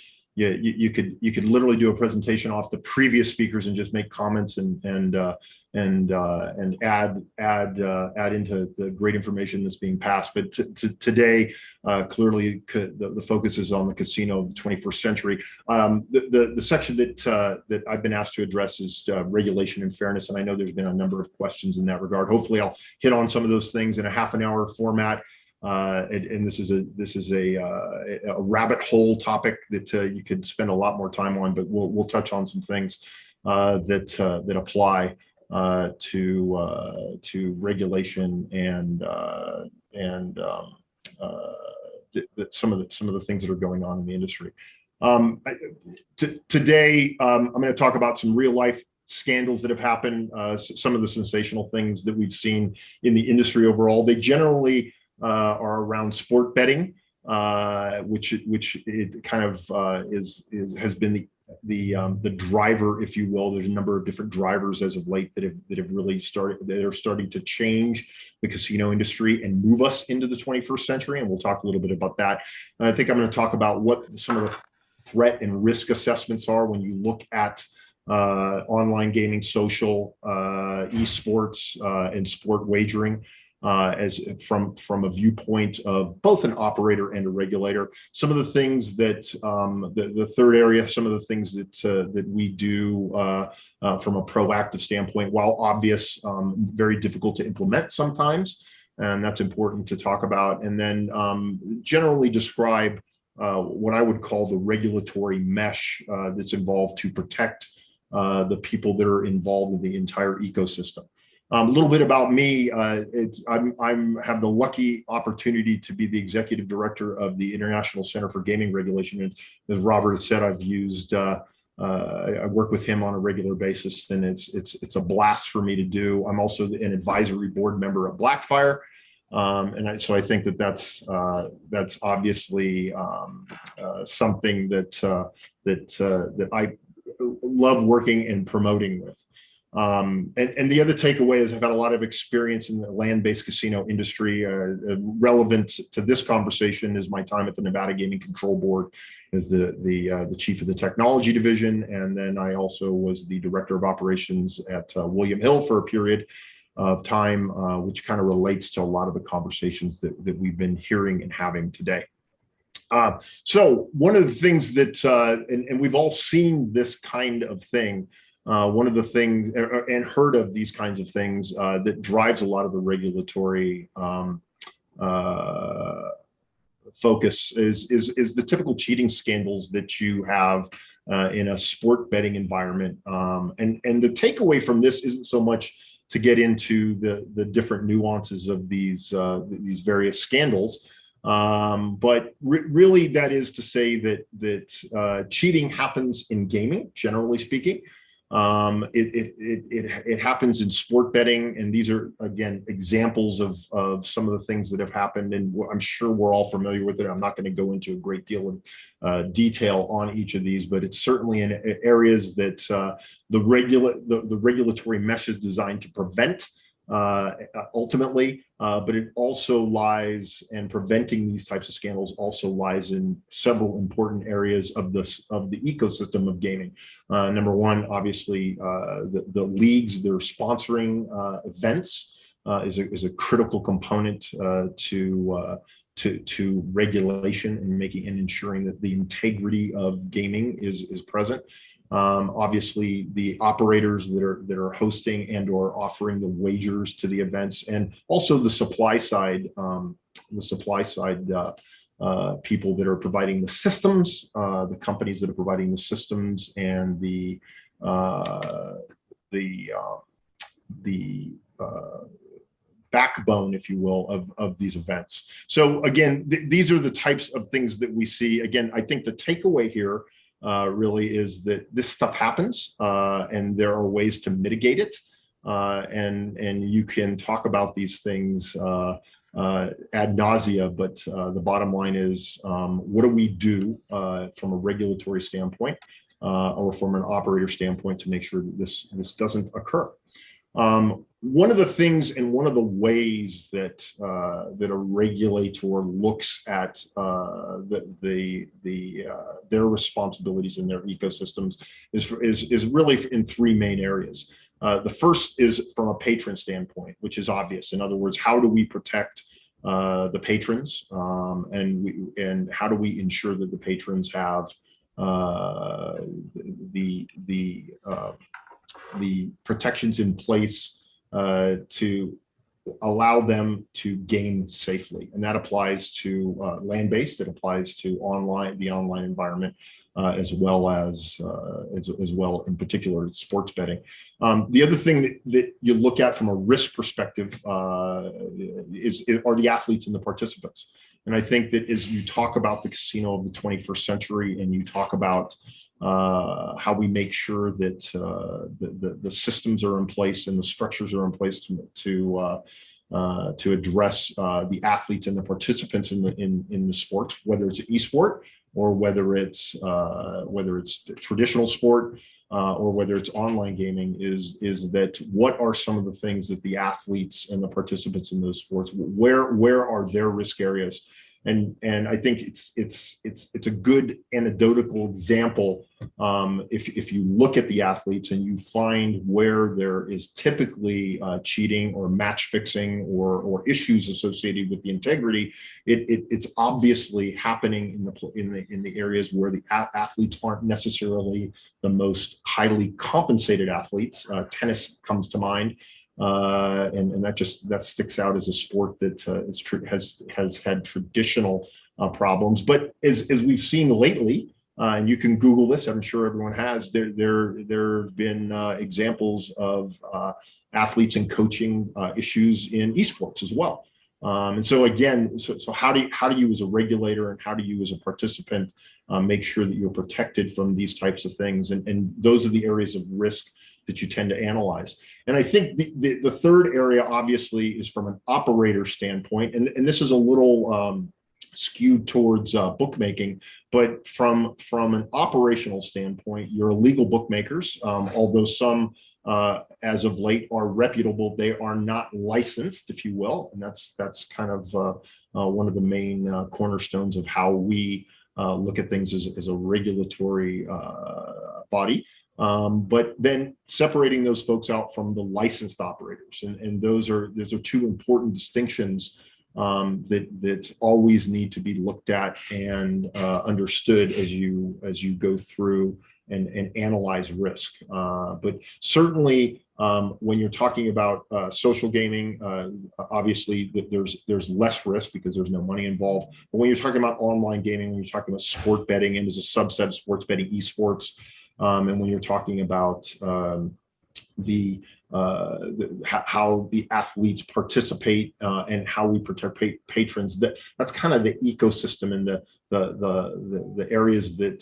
could literally do a presentation off the previous speakers and just make comments and add into the great information that's being passed. But today, clearly, the focus is on the casino of the 21st century. The section that I've been asked to address is regulation and fairness, and I know there's been a number of questions in that regard. Hopefully, I'll hit on some of those things in a half-an-hour format. And this is a rabbit hole topic that you could spend a lot more time on, but we'll touch on some things that apply to regulation and some of the things that are going on in the industry. Today, I'm going to talk about some real life scandals that have happened, some of the sensational things that we've seen in the industry overall. They generally are around sport betting, which it kind of has been the driver, if you will. There's a number of different drivers as of late that have really starting to change the casino industry and move us into the 21st century. And we'll talk a little bit about that. And I think I'm going to talk about what some of the threat and risk assessments are when you look at online gaming, social, eSports, and sport wagering, as from a viewpoint of both an operator and a regulator. Some of the things that the third area, some of the things that we do from a proactive standpoint, while obvious, very difficult to implement sometimes, and that's important to talk about. And then generally describe what I would call the regulatory mesh that's involved to protect the people that are involved in the entire ecosystem. A little bit about me. I have the lucky opportunity to be the executive director of the International Center for Gaming Regulation. And as Robert has said, I've used, I work with him on a regular basis, and it's a blast for me to do. I'm also an advisory board member at Blackfire. So I think that's obviously something that I love working and promoting with. And the other takeaway is I've had a lot of experience in the land-based casino industry. Relevant to this conversation is my time at the Nevada Gaming Control Board as the chief of the technology division, and then I also was the director of operations at William Hill for a period of time, which kind of relates to a lot of the conversations that we've been hearing and having today. So one of the things that, and we've all seen this kind of thing, one of the things, and heard of these kinds of things that drives a lot of the regulatory focus is the typical cheating scandals that you have in a sport betting environment. And the takeaway from this isn't so much to get into the different nuances of these various scandals, but really that is to say that cheating happens in gaming, generally speaking. It happens in sport betting, and these are, again, examples of some of the things that have happened, and I'm sure we're all familiar with it. I'm not going to go into a great deal of detail on each of these, but it's certainly in areas that the regulatory mesh is designed to prevent ultimately, but it also lies, and preventing these types of scandals also lies in several important areas of the ecosystem of gaming. Number one, obviously, the leagues that are sponsoring events is a critical component to regulation and making and ensuring that the integrity of gaming is present. Obviously, the operators that are hosting and or offering the wagers to the events, and also the supply side people that are providing the systems, the companies that are providing the systems, and the backbone, if you will, of these events. So again, these are the types of things that we see. Again, I think the takeaway here really is that this stuff happens, and there are ways to mitigate it, and you can talk about these things ad nausea, but the bottom line is, what do we do from a regulatory standpoint or from an operator standpoint to make sure that this doesn't occur? One of the things and one of the ways that a regulator looks at their responsibilities in their ecosystems is really in three main areas. The first is from a patron standpoint, which is obvious. In other words, how do we protect the patrons, and how do we ensure that the patrons have the protections in place to allow them to game safely, and that applies to land-based. It applies to the online environment, as well in particular sports betting. The other thing that you look at from a risk perspective are the athletes and the participants. And I think that as you talk about the casino of the 21st century, and you talk about how we make sure that the systems are in place and the structures are in place to address the athletes and the participants in the sports, whether it's an esport or whether it's traditional sport or whether it's online gaming, is that what are some of the things that the athletes and the participants in those sports, where are their risk areas? And I think it's a good anecdotal example. If you look at the athletes and you find where there is typically cheating or match fixing or issues associated with the integrity, it's obviously happening in the areas where the athletes aren't necessarily the most highly compensated athletes. Tennis comes to mind. And that sticks out as a sport that has had traditional problems. But as we've seen lately, and you can Google this, I'm sure everyone has, there have been examples of athletes and coaching issues in eSports as well. And so again, so how do you as a regulator and how do you as a participant make sure that you're protected from these types of things? And those are the areas of risk that you tend to analyze. And I think the third area obviously is from an operator standpoint, and this is a little skewed towards bookmaking, but from an operational standpoint, your illegal bookmakers, although some as of late are reputable, they are not licensed, if you will, and that's kind of one of the main cornerstones of how we look at things as a regulatory body. But then separating those folks out from the licensed operators, and those are two important distinctions that always need to be looked at and understood as you go through and analyze risk. But certainly when you're talking about social gaming, obviously there's less risk because there's no money involved. But when you're talking about online gaming, when you're talking about sport betting, and as a subset of sports betting, eSports, and when you're talking about how the athletes participate and how we protect patrons, that's kind of the ecosystem and the areas that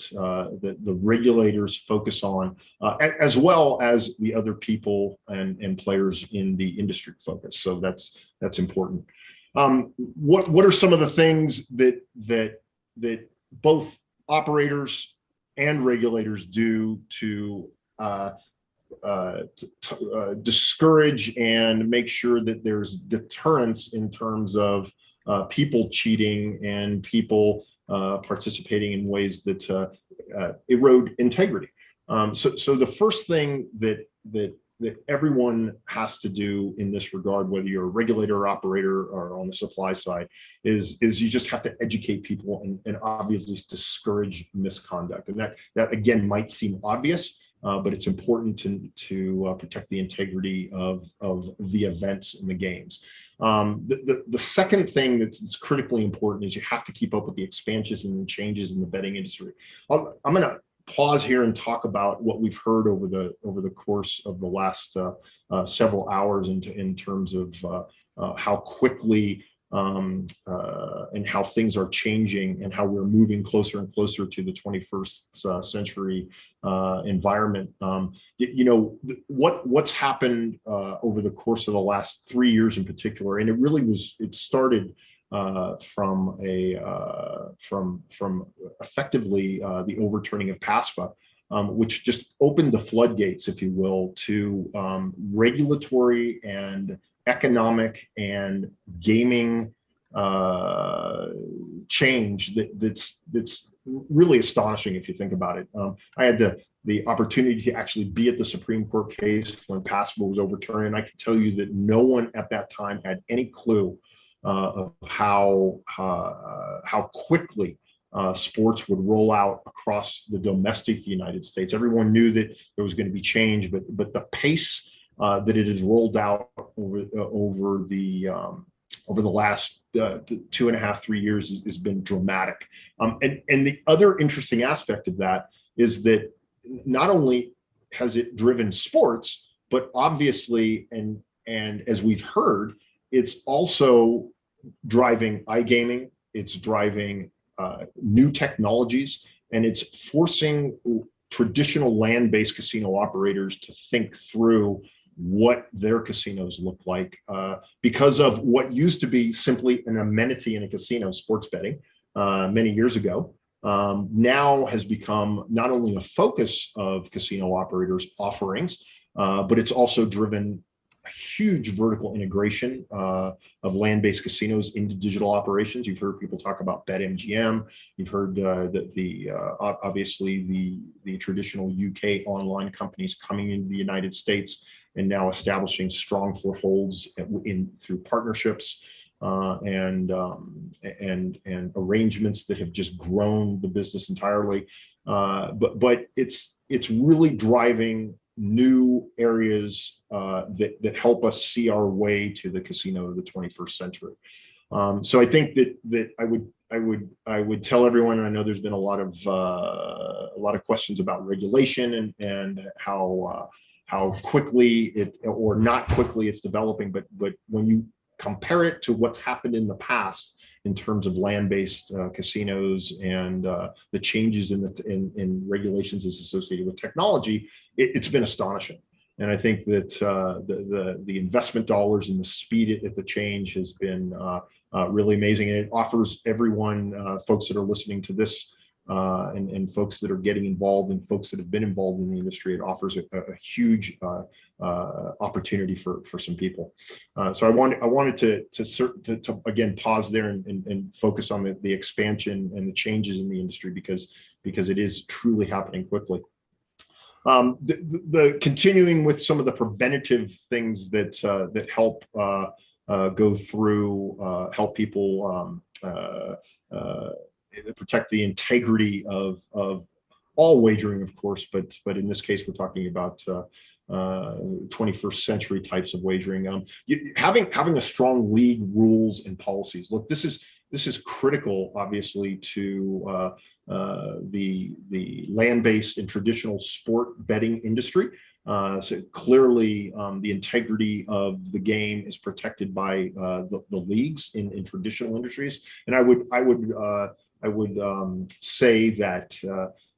the regulators focus on, as well as the other people and players in the industry focus. So that's important. What are some of the things that both operators and regulators do to discourage and make sure that there's deterrence in terms of people cheating and people participating in ways that erode integrity? So the first thing that everyone has to do in this regard, whether you're a regulator or operator or on the supply side, is you just have to educate people and obviously discourage misconduct. And that again might seem obvious, but it's important to protect the integrity of the events and the games. The second thing that's critically important is you have to keep up with the expansions and changes in the betting industry. I'm going to pause here and talk about what we've heard over the course of the last several hours in terms of how quickly and how things are changing and how we're moving closer and closer to the 21st century environment. What's happened over the course of the last 3 years in particular, and it started from effectively the overturning of PASPA, which just opened the floodgates, if you will, to regulatory and economic and gaming change that's really astonishing if you think about it. I had the opportunity to actually be at the Supreme Court case when PASPA was overturned, and I can tell you that no one at that time had any clue of how quickly sports would roll out across the domestic United States. Everyone knew that there was going to be change, but the pace that it has rolled out over the last 2.5, 3 years has been dramatic. And the other interesting aspect of that is that not only has it driven sports, but obviously, and as we've heard, it's also driving iGaming, it's driving new technologies, and it's forcing traditional land-based casino operators to think through what their casinos look like because of what used to be simply an amenity in a casino, sports betting, many years ago. Now has become not only a focus of casino operators' offerings, but it's also driven a huge vertical integration of land-based casinos into digital operations. You've heard people talk about BetMGM. You've heard obviously the traditional UK online companies coming into the United States and now establishing strong footholds through partnerships and arrangements that have just grown the business entirely. But it's really driving new areas that help us see our way to the casino of the 21st century. So I think that I would tell everyone, and I know there's been a lot of questions about regulation and how quickly or not quickly it's developing, but when you compare it to what's happened in the past in terms of land-based casinos and the changes in regulations as associated with technology, it's been astonishing. And I think that the investment dollars and the speed at the change has been really amazing. And it offers everyone, folks that are listening to this, and folks that are getting involved and folks that have been involved in the industry, it offers a huge opportunity for some people. So I wanted to again pause there and focus on the expansion and the changes in the industry because it is truly happening quickly. The continuing with some of the preventative things that help go through, help people protect the integrity of all wagering, of course, but in this case, we're talking about 21st century types of wagering. Having a strong league, rules, and policies. Look, this is critical, obviously, to the land-based and traditional sport betting industry. So clearly, the integrity of the game is protected by the leagues in traditional industries, and I would say that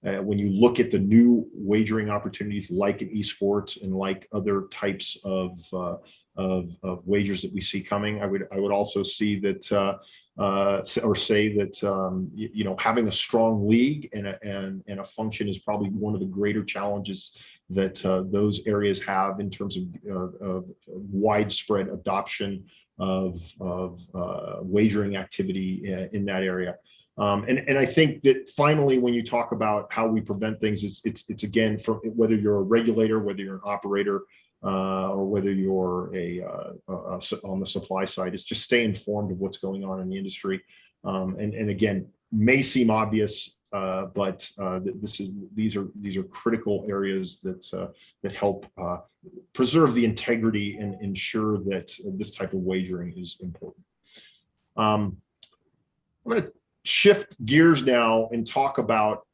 when you look at the new wagering opportunities like in eSports and like other types of wagers that we see coming, I would also see that or say that having a strong league and a function is probably one of the greater challenges that those areas have in terms of widespread adoption of wagering activity in that area. And I think that finally, when you talk about how we prevent things, it's again, from whether you're a regulator, whether you're an operator, or whether you're on the supply side, is just stay informed of what's going on in the industry. And again, may seem obvious, but these are critical areas that help preserve the integrity and ensure that this type of wagering is important. I'm going to shift gears now and talk about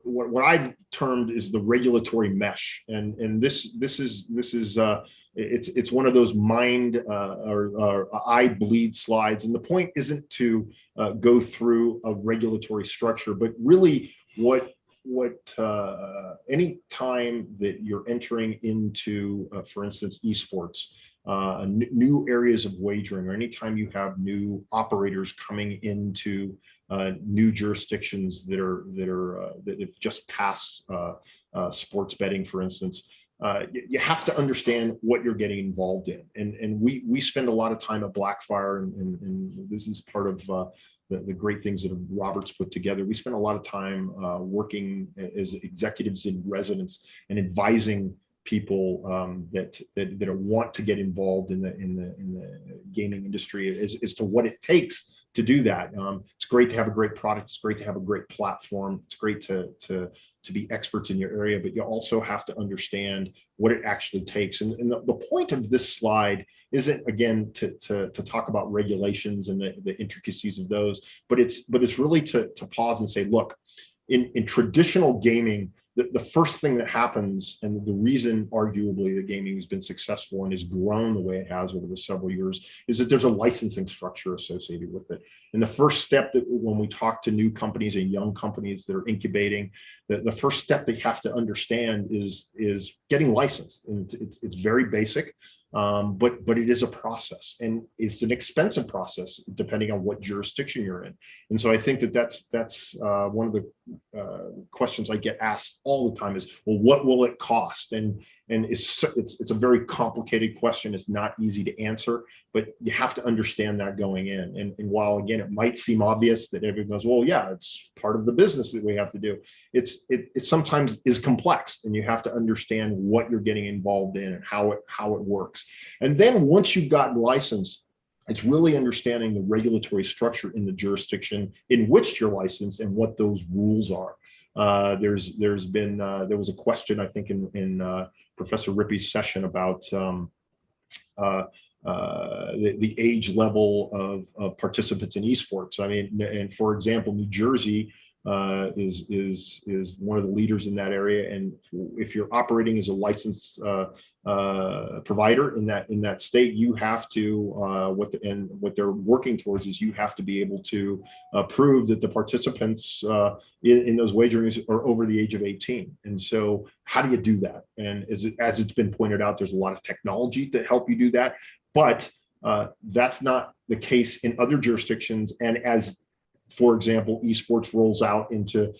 what I've termed is the regulatory mesh, and this is it's one of those mind or eye bleed slides, and the point isn't to go through a regulatory structure, but really what any time that you're entering into, for instance, eSports, new areas of wagering, or anytime you have new operators coming into new jurisdictions that have just passed sports betting, for instance, you have to understand what you're getting involved in. And we spend a lot of time at Blackfire, and this is part of the great things that Robert's put together. We spend a lot of time working as executives in residence and advising people that want to get involved in the gaming industry as to what it takes to do that. It's great to have a great product. It's great to have a great platform. It's great to be experts in your area, but you also have to understand what it actually takes. And the point of this slide isn't, again, to talk about regulations and the intricacies of those, but it's really to pause and say, look, in traditional gaming, the first thing that happens, and the reason arguably that gaming has been successful and has grown the way it has over the several years, is that there's a licensing structure associated with it. And the first step that when we talk to new companies and young companies that are incubating, the first step they have to understand is getting licensed. And it's very basic. But it is a process, and it's an expensive process depending on what jurisdiction you're in. And so I think that's one of the questions I get asked all the time is, well, what will it cost? And it's a very complicated question. It's not easy to answer, but you have to understand that going in. And while again it might seem obvious that everyone goes, well, yeah, it's part of the business that we have to do. It sometimes is complex, and you have to understand what you're getting involved in and how it works. And then once you've gotten licensed, it's really understanding the regulatory structure in the jurisdiction in which you're licensed and what those rules are. There was a question, I think, in Professor Rippey's session about the age level of participants in esports. I mean, and for example, New Jersey is one of the leaders in that area. And if you're operating as a licensed provider in that state, you have to what they're working towards is you have to be able to prove that the participants in those wagerings are over the age of 18. And so how do you do that? And as it's been pointed out, there's a lot of technology to help you do that, but that's not the case in other jurisdictions. And as for example, esports rolls out into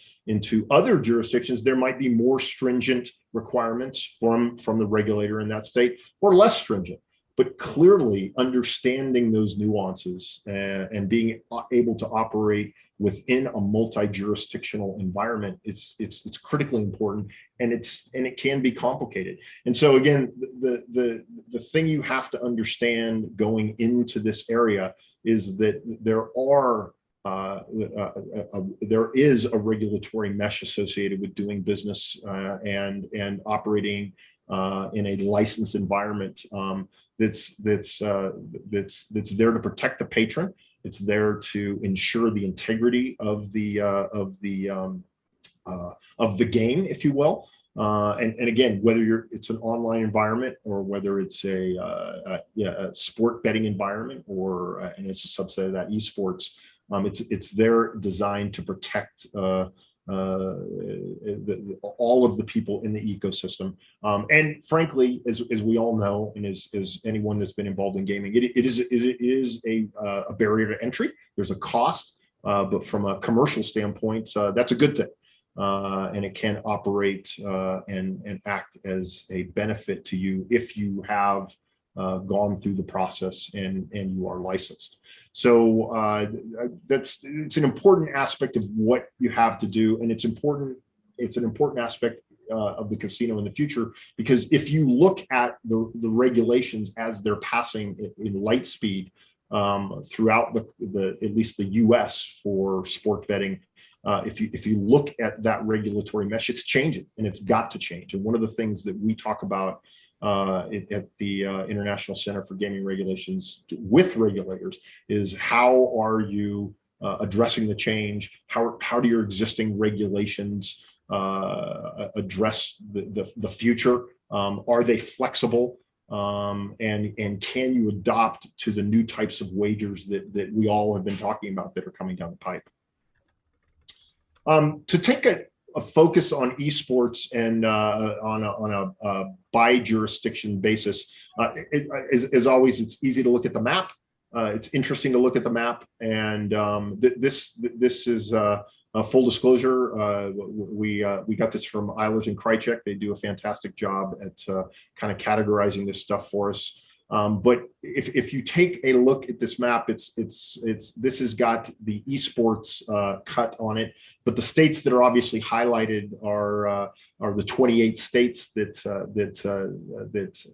other jurisdictions, there might be more stringent requirements from the regulator in that state, or less stringent. But clearly understanding those nuances and being able to operate within a multi-jurisdictional environment, it's critically important, and it can be complicated. And so again, the thing you have to understand going into this area is that there is a regulatory mesh associated with doing business and operating in a licensed environment that's there to protect the patron. It's there to ensure the integrity of the game, if you will. And again, whether it's an online environment or whether it's a sport betting environment and it's a subset of that, esports. It's there designed to protect all of the people in the ecosystem. And frankly, as we all know, and as anyone that's been involved in gaming, it is a barrier to entry. There's a cost, but from a commercial standpoint, that's a good thing. And it can operate and act as a benefit to you if you have gone through the process and you are licensed. So it's an important aspect of what you have to do, and it's an important aspect of the casino in the future, because if you look at the regulations as they're passing in light speed throughout at least the US for sport betting, if you look at that regulatory mesh, it's changing, and it's got to change. And one of the things that we talk about at the International Center for Gaming Regulations with regulators is how are you addressing the change? How do your existing regulations address the future? Are they flexible? And can you adopt to the new types of wagers that we all have been talking about that are coming down the pipe? To take a focus on esports and on a by jurisdiction basis, as always, it's easy to look at the map. It's interesting to look at the map, and this is a full disclosure. We got this from Eilers and Krychek. They do a fantastic job at kind of categorizing this stuff for us. But if you take a look at this map, this has got the esports cut on it, but the states that are obviously highlighted are the 28 states that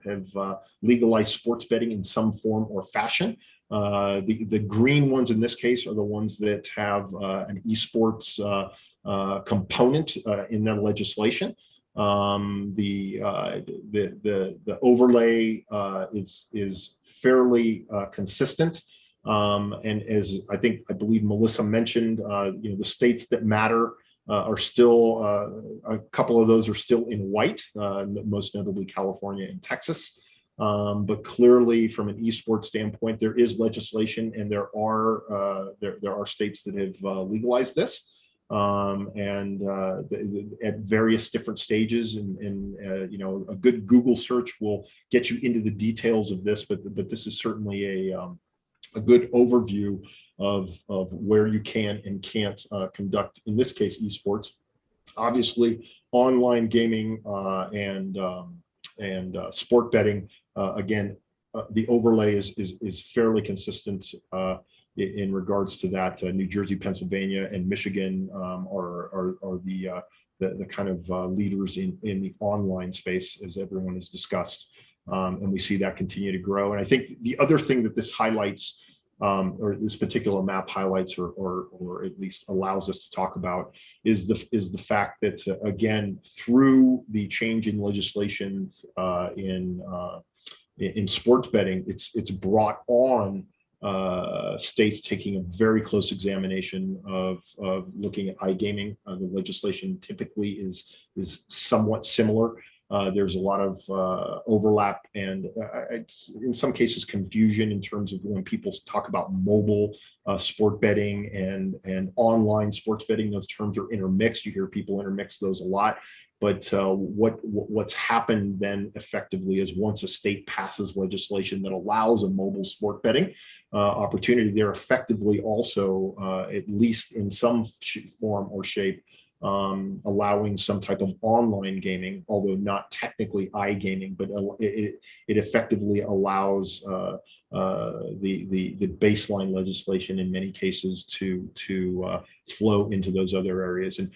have legalized sports betting in some form or fashion. The green ones in this case are the ones that have an esports component in their legislation. The overlay is fairly consistent, and as I believe Melissa mentioned, the states that matter are still, a couple of those are still in white, most notably California and Texas. But clearly, from an esports standpoint, there is legislation, and there are states that have legalized this, at various different stages. And a good Google search will get you into the details of this. But this is certainly a good overview of where you can and can't conduct, in this case, esports. Obviously, online gaming and sport betting. Again, the overlay is fairly consistent in regards to that. New Jersey, Pennsylvania, and Michigan are the kind of leaders in the online space, as everyone has discussed, and we see that continue to grow. And I think the other thing that this highlights, or this particular map highlights, or at least allows us to talk about, is the fact that again, through the change in legislation in sports betting, it's brought on states taking a very close examination of looking at iGaming. The legislation typically is somewhat similar. There's a lot of overlap and in some cases confusion in terms of when people talk about mobile sport betting and online sports betting. Those terms are intermixed. You hear people intermix those a lot. But what's happened then effectively is, once a state passes legislation that allows a mobile sport betting opportunity, they're effectively also, at least in some form or shape, allowing some type of online gaming, although not technically iGaming, but it effectively allows the baseline legislation in many cases to flow into those other areas. And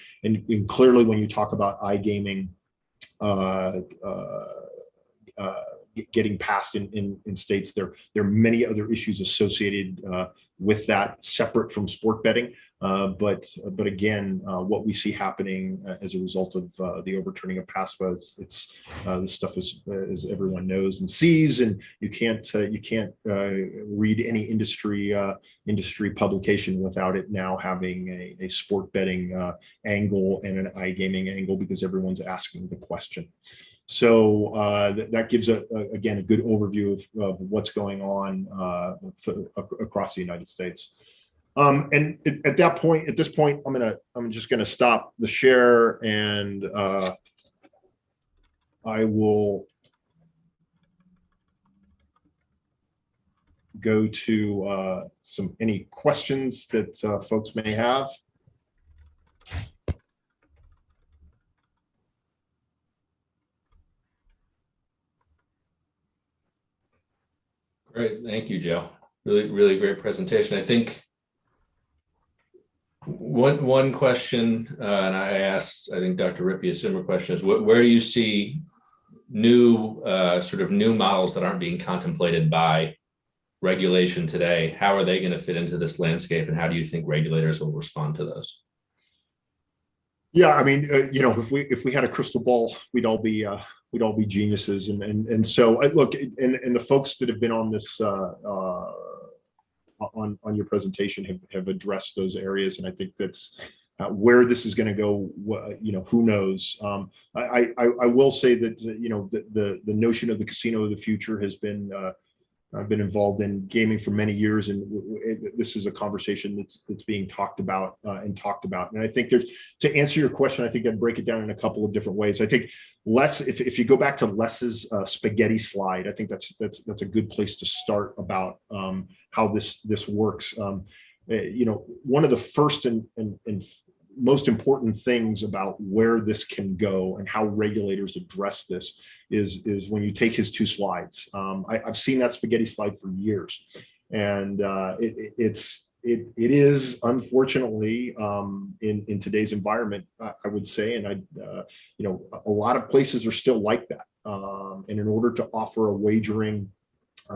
clearly, when you talk about iGaming getting passed in states, there are many other issues associated with that, separate from sport betting. But again, what we see happening as a result of the overturning of PASPA, this stuff is, as everyone knows and sees, and you can't read any industry publication without it now having a sport betting angle and an iGaming angle, because everyone's asking the question. So that gives again a good overview of what's going on across the United States. And at this point, I'm just gonna stop the share, and I will go to any questions that folks may have. Great, thank you, Joe. Really great presentation. I think one question, and I asked, I think, Dr. Rippey a similar question, is where do you see new models that aren't being contemplated by regulation today? How are they going to fit into this landscape, and how do you think regulators will respond to those? Yeah, I mean, if we had a crystal ball, we'd all be geniuses, and so look, and the folks that have been on this on your presentation have addressed those areas, and I think that's where this is going to go. Who knows? I will say that the notion of the casino of the future has been. I've been involved in gaming for many years, and this is a conversation that's being talked about. And I think to answer your question, I think I'd break it down in a couple of different ways. I think if you go back to Les's spaghetti slide, I think that's a good place to start about how this works. One of the first and most important things about where this can go and how regulators address this is when you take his two slides. I've seen that spaghetti slide for years, and it is unfortunately in today's environment, I would say, and a lot of places are still like that. And in order to offer a wagering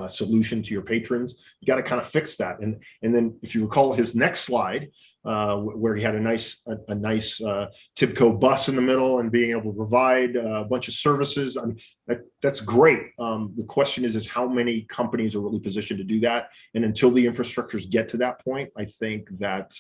solution to your patrons, you got to kind of fix that. And then if you recall his next slide, where he had a nice Tibco bus in the middle and being able to provide a bunch of services. I mean, that's great. The question is how many companies are really positioned to do that? And until the infrastructures get to that point, I think that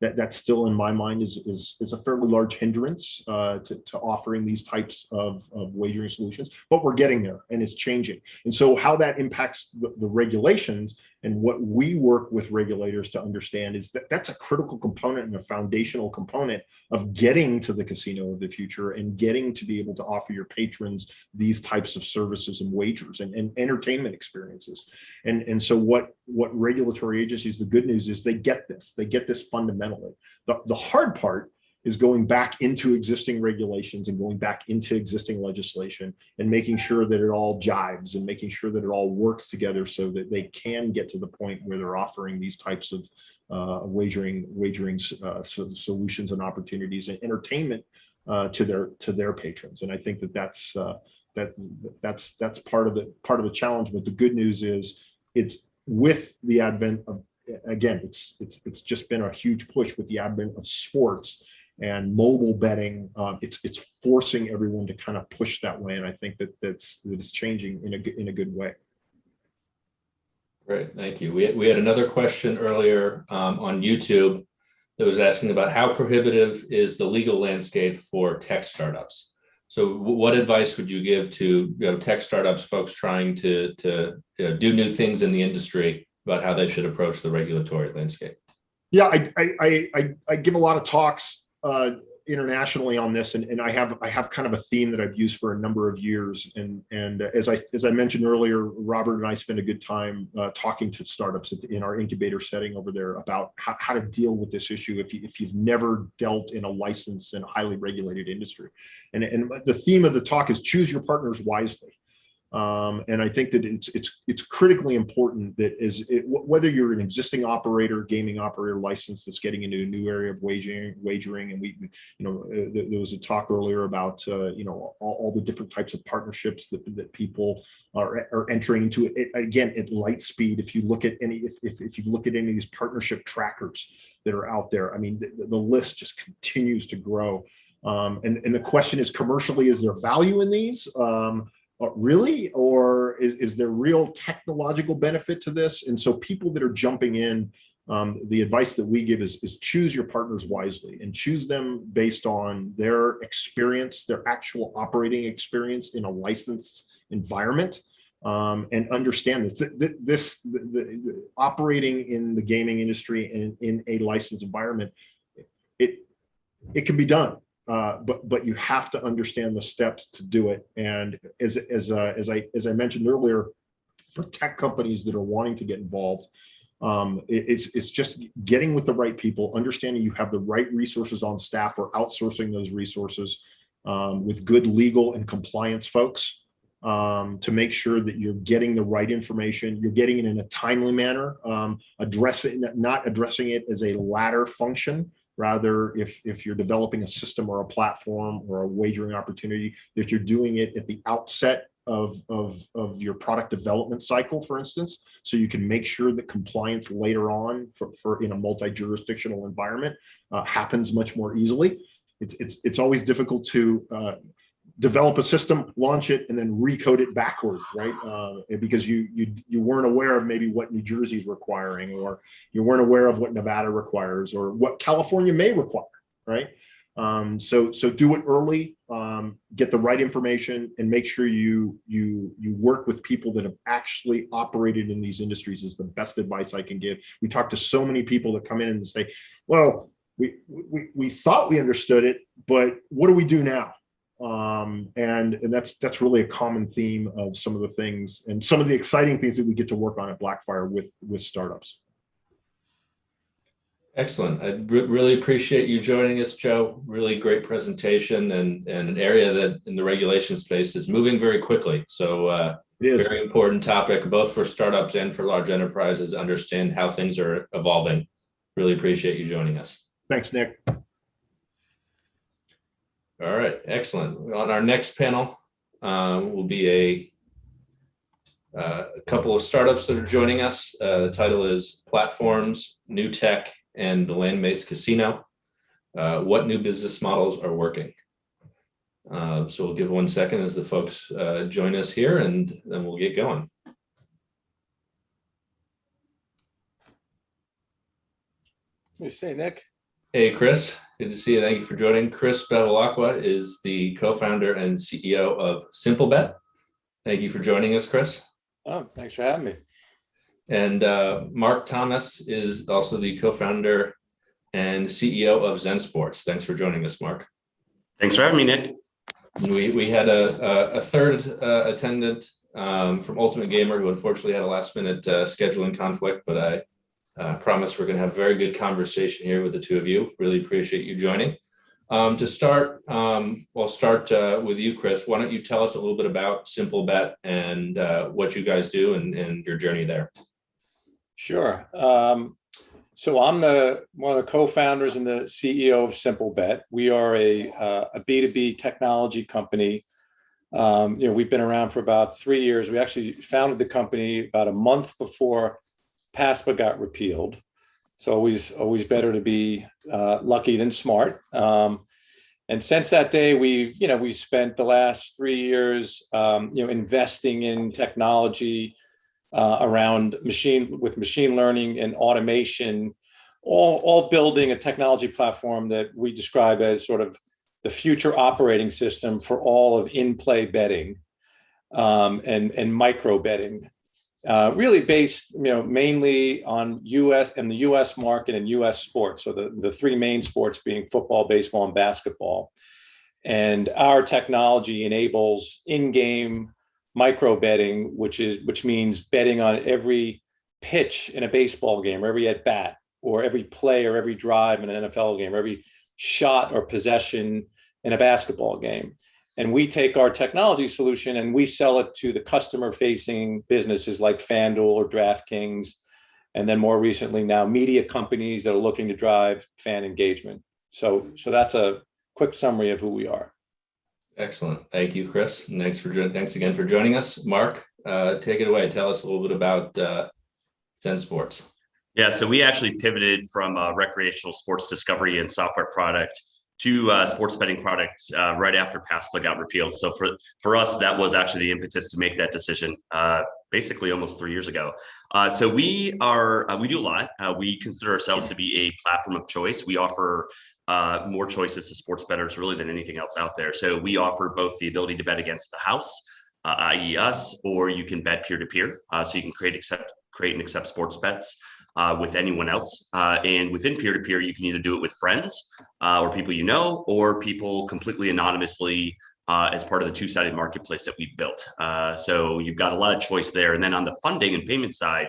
that still, in my mind, is a fairly large hindrance to offering these types of wagering solutions. But we're getting there, and it's changing. And so, how that impacts the regulations and what we work with regulators to understand is that that's a critical component and a foundational component of getting to the casino of the future and getting to be able to offer your patrons these types of services and wagers and entertainment experiences. And so what regulatory agencies, the good news is they get this fundamentally. The hard part is going back into existing regulations and going back into existing legislation and making sure that it all jives and making sure that it all works together so that they can get to the point where they're offering these types of wagering solutions and opportunities and entertainment to their patrons. And I think that's part of the challenge. But the good news is it's with the advent of, again, it's just been a huge push with the advent of sports and mobile betting. It's forcing everyone to kind of push that way, and I think that it's changing in a good way. Great, thank you. We had another question earlier on YouTube that was asking about how prohibitive is the legal landscape for tech startups. So, what advice would you give to tech startups, folks trying to do new things in the industry, about how they should approach the regulatory landscape? Yeah, I give a lot of talks internationally on this, and I have kind of a theme that I've used for a number of years. And as I mentioned earlier, Robert and I spend a good time talking to startups in our incubator setting over there about how to deal with this issue if you've never dealt in a licensed and highly regulated industry. And the theme of the talk is choose your partners wisely. And I think that it's critically important that whether you're an existing operator, gaming operator license that's getting into a new area of wagering, and there was a talk earlier about all the different types of partnerships that people are entering into. Again, at light speed, if you look at any of these partnership trackers that are out there, I mean, the list just continues to grow. And the question is, commercially, is there value in these? Really, or is there real technological benefit to this? And so people that are jumping in, the advice that we give is choose your partners wisely and choose them based on their experience, their actual operating experience in a licensed environment, and understand this operating in the gaming industry and in a licensed environment, it can be done. But you have to understand the steps to do it. And as I mentioned earlier, for tech companies that are wanting to get involved, it's just getting with the right people, understanding you have the right resources on staff, or outsourcing those resources with good legal and compliance folks to make sure that you're getting the right information, you're getting it in a timely manner, not addressing it as a ladder function. Rather, if you're developing a system or a platform or a wagering opportunity, that you're doing it at the outset of your product development cycle, for instance, so you can make sure that compliance later on for in a multi-jurisdictional environment happens much more easily. It's always difficult to develop a system, launch it, and then recode it backwards, right? Because you weren't aware of maybe what New Jersey's requiring, or you weren't aware of what Nevada requires, or what California may require, right? So do it early, get the right information, and make sure you work with people that have actually operated in these industries is the best advice I can give. We talk to so many people that come in and say, well, we thought we understood it, but what do we do now? And that's really a common theme of some of the things and some of the exciting things that we get to work on at Blackfire with startups. Excellent. I really appreciate you joining us, Joe. Really great presentation, and an area that in the regulation space is moving very quickly. So it is very important topic, both for startups and for large enterprises, to understand how things are evolving. Really appreciate you joining us. Thanks, Nick. All right, excellent. On our next panel will be a couple of startups that are joining us. The title is Platforms, New Tech, and the land-based casino. What new business models are working? So we'll give 1 second as the folks join us here, and then we'll get going. You say, Nick? Hey, Chris, good to see you. Thank you for joining. Chris Bevilacqua is the co-founder and CEO of SimpleBet. Thank you for joining us, Chris. Oh, thanks for having me. And Mark Thomas is also the co-founder and CEO of Zen Sports. Thanks for joining us, Mark. Thanks for having me, Nick. We had a third attendant from Ultimate Gamer who unfortunately had a last minute scheduling conflict, but I promise we're going to have a very good conversation here with the two of you. Really appreciate you joining. To start, we'll start with you, Chris. Why don't you tell us a little bit about SimpleBet and what you guys do and your journey there? Sure. So I'm one of the co-founders and the CEO of SimpleBet. We are a B2B technology company. We've been around for about 3 years. We actually founded the company about a month before PASPA got repealed. So always better to be lucky than smart. And since that day, we've spent the last 3 years, investing in technology around machine learning and automation, all building a technology platform that we describe as sort of the future operating system for all of in-play betting and micro betting. Really based, mainly on the U.S. market and U.S. sports. So the three main sports being football, baseball, and basketball. And our technology enables in-game micro betting, which means betting on every pitch in a baseball game, or every at bat, or every play or every drive in an NFL game, or every shot or possession in a basketball game. And we take our technology solution and we sell it to the customer-facing businesses like FanDuel or DraftKings, and then more recently now media companies that are looking to drive fan engagement. So that's a quick summary of who we are. Excellent. Thank you, Chris. Thanks again for joining us. Mark, take it away. Tell us a little bit about Zen Sports. Yeah, so we actually pivoted from a recreational sports discovery and software product to sports betting products right after PASPA got repealed. So for us, that was actually the impetus to make that decision, basically almost 3 years ago. So we do a lot. We consider ourselves to be a platform of choice. We offer more choices to sports bettors really than anything else out there. So we offer both the ability to bet against the house, i.e. us, or you can bet peer-to-peer. So you can create and accept sports bets with anyone else. And within peer-to-peer, you can either do it with friends or people you know, or people completely anonymously as part of the two-sided marketplace that we've built. So you've got a lot of choice there. And then on the funding and payment side,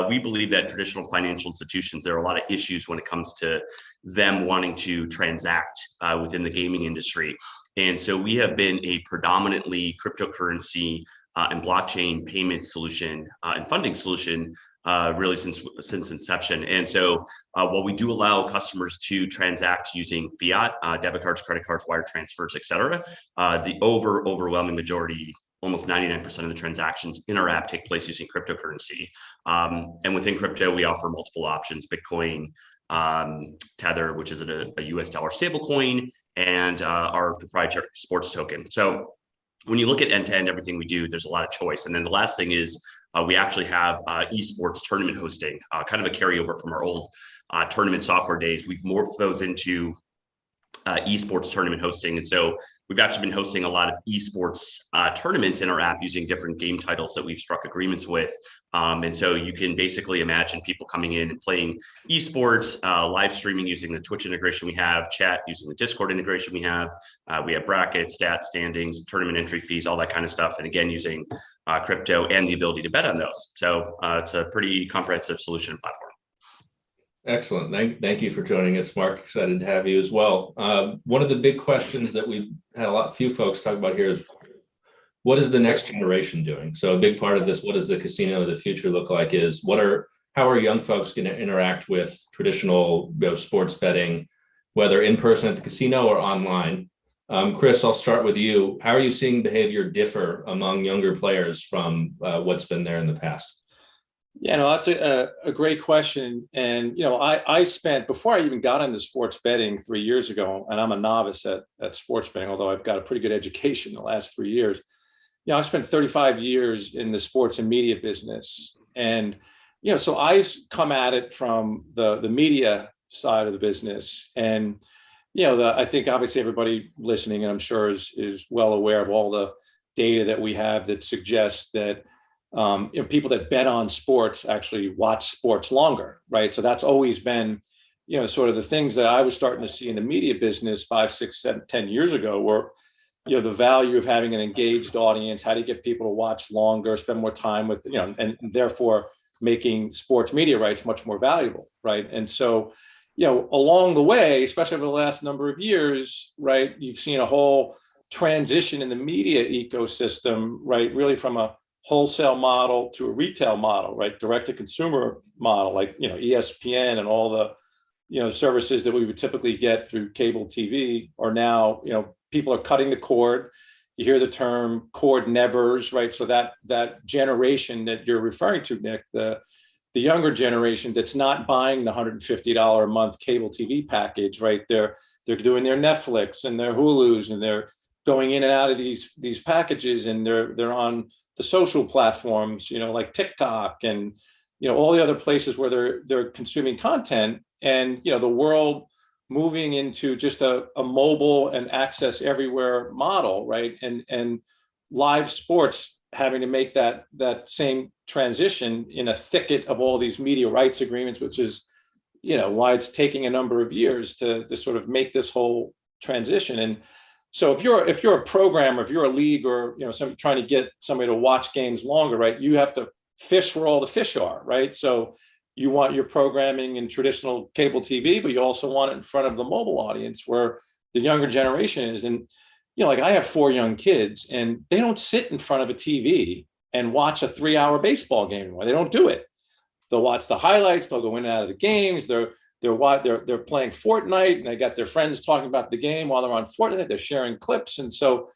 we believe that traditional financial institutions, there are a lot of issues when it comes to them wanting to transact within the gaming industry. And so we have been a predominantly cryptocurrency and blockchain payment solution and funding solution really since inception. And so while we do allow customers to transact using fiat, debit cards, credit cards, wire transfers, et cetera, the overwhelming majority, almost 99% of the transactions in our app take place using cryptocurrency. And within crypto, we offer multiple options: Bitcoin, Tether, which is a US dollar stablecoin, and our proprietary sports token. So when you look at end-to-end everything we do, there's a lot of choice. And then the last thing is we actually have eSports tournament hosting, kind of a carryover from our old tournament software days. We've morphed those into eSports tournament hosting. And so we've actually been hosting a lot of eSports tournaments in our app using different game titles that we've struck agreements with. And so you can basically imagine people coming in and playing eSports, live streaming using the Twitch integration we have, chat using the Discord integration we have. We have brackets, stats, standings, tournament entry fees, all that kind of stuff. And again, using crypto and the ability to bet on those. So it's a pretty comprehensive solution and platform. Excellent. Thank you for joining us, Mark. Excited to have you as well. One of the big questions that we've had few folks talk about here is, what is the next generation doing? So a big part of this, what does the casino of the future look like, is how are young folks going to interact with traditional sports betting, whether in person at the casino or online? Chris, I'll start with you. How are you seeing behavior differ among younger players from what's been there in the past? Yeah, no, that's a great question. And, I spent, before I even got into sports betting 3 years ago, and I'm a novice at sports betting, although I've got a pretty good education the last 3 years. I spent 35 years in the sports and media business. And, so I come at it from the media side of the business. And, I think obviously everybody listening, and I'm sure is well aware of all the data that we have that suggests that people that bet on sports actually watch sports longer, right? So that's always been, sort of the things that I was starting to see in the media business 5, 6, 7, 10 years ago were, the value of having an engaged audience. How do you get people to watch longer, spend more time with, and therefore making sports media rights much more valuable, right? And so, along the way, especially over the last number of years, right, you've seen a whole transition in the media ecosystem, right, really from a wholesale model to a retail model, right, direct to consumer model, like, ESPN and all the, services that we would typically get through cable TV are now, people are cutting the cord. You hear the term cord nevers, right? So that generation that you're referring to, Nick, the younger generation that's not buying the $150 a month cable TV package, right? They're doing their Netflix and their Hulus, and they're going in and out of these packages, and they're on the social platforms, like TikTok and all the other places where they're consuming content. And the world moving into just a mobile and access everywhere model, right? And live sports having to make that same transition in a thicket of all these media rights agreements, which is, why it's taking a number of years to sort of make this whole transition. And so if you're a programmer, if you're a league, or trying to get somebody to watch games longer, right, you have to fish where all the fish are, right? So you want your programming in traditional cable TV, but you also want it in front of the mobile audience where the younger generation is. And, like I have 4 young kids, and they don't sit in front of a TV and watch a 3-hour baseball game anymore. They don't do it. They'll watch the highlights. They'll go in and out of the games. They're playing Fortnite, and they got their friends talking about the game while they're on Fortnite. They're sharing clips. And so,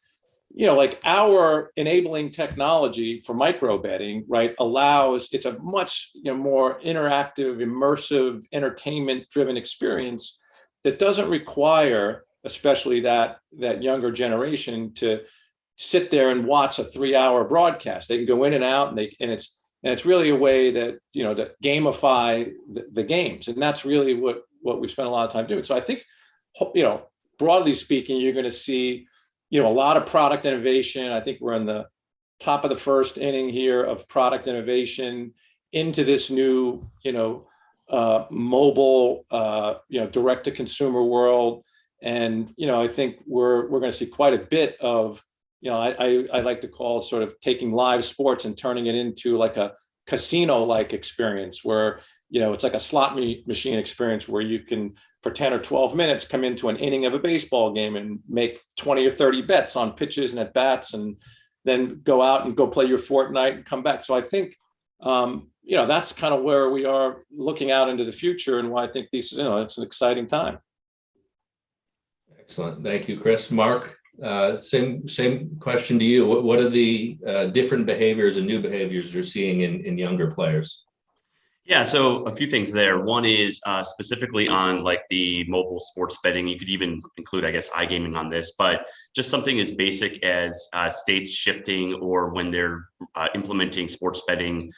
like our enabling technology for micro betting, right, it's a much more interactive, immersive, entertainment-driven experience that doesn't require, especially that younger generation, to sit there and watch a 3-hour broadcast. They can go in and out, and it's really a way that to gamify the games, and that's really what we spent a lot of time doing. So I think, broadly speaking, you're going to see a lot of product innovation. I think we're in the top of the first inning here of product innovation into this new, mobile, direct to consumer world. And, I think we're going to see quite a bit of, I like to call sort of taking live sports and turning it into like a casino-like experience where, it's like a slot machine experience where you can, for 10 or 12 minutes, come into an inning of a baseball game and make 20 or 30 bets on pitches and at bats, and then go out and go play your Fortnite and come back. So I think, that's kind of where we are looking out into the future, and why I think it's an exciting time. Excellent. Thank you, Chris. Mark, same question to you. What are the different behaviors and new behaviors you're seeing in younger players? Yeah, so a few things there. One is specifically on like the mobile sports betting. You could even include, I guess, iGaming on this, but just something as basic as states shifting, or when they're implementing sports betting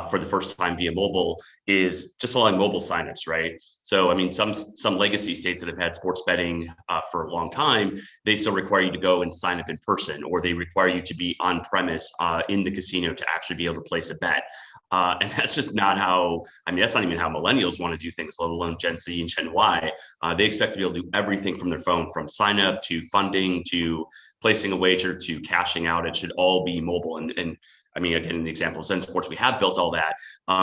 for the first time via mobile, is just allowing mobile signups, right? So, I mean, some legacy states that have had sports betting for a long time, they still require you to go and sign up in person, or they require you to be on premise in the casino to actually be able to place a bet. And that's just not how, that's not even how millennials want to do things, let alone Gen Z and Gen Y. They expect to be able to do everything from their phone, from sign up to funding to placing a wager to cashing out. It should all be mobile. And I mean, again, in the example of Zen Sports, we have built all that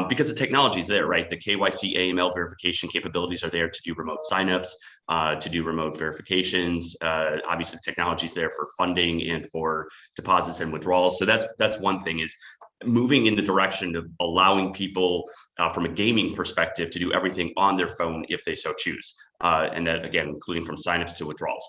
because the technology is there, right? The KYC AML verification capabilities are there to do remote signups, to do remote verifications. Obviously, the technology is there for funding and for deposits and withdrawals. So that's one thing, is moving in the direction of allowing people from a gaming perspective to do everything on their phone if they so choose. And that, again, including from signups to withdrawals.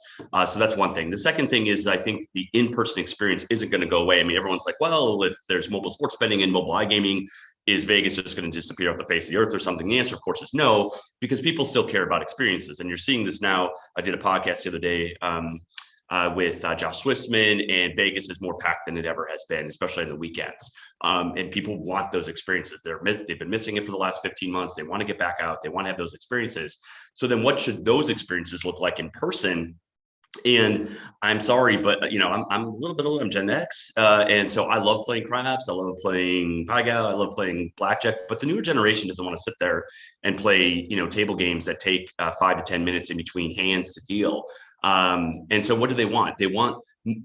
So that's one thing. The second thing is, I think the in-person experience isn't going to go away. I mean, everyone's like, well, if there's mobile sports betting and mobile iGaming, is Vegas just going to disappear off the face of the earth or something? The answer, of course, is no, because people still care about experiences. And you're seeing this now. I did a podcast the other day with Josh Swissman, and Vegas is more packed than it ever has been, especially on the weekends. And people want those experiences. They've been missing it for the last 15 months. They want to get back out. They want to have those experiences. So then what should those experiences look like in person? And I'm sorry, but I'm a little bit older. I'm Gen X, and so I love playing craps. I love playing Paiga. I love playing blackjack. But the newer generation doesn't want to sit there and play, table games that take 5 to 10 minutes in between hands to deal. And so, what do they want? They want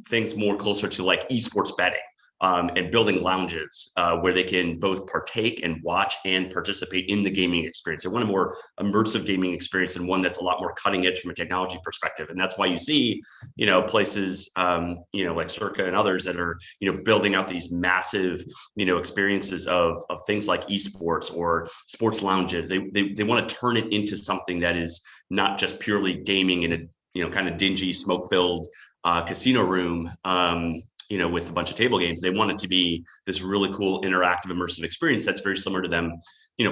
things more closer to like eSports betting. And building lounges where they can both partake and watch and participate in the gaming experience. They want a more immersive gaming experience and one that's a lot more cutting edge from a technology perspective. And that's why you see, places, like Circa and others that are, building out these massive, experiences of things like esports or sports lounges. They want to turn it into something that is not just purely gaming in a, kind of dingy, smoke-filled casino room. With a bunch of table games. They want it to be this really cool, interactive, immersive experience that's very similar to them,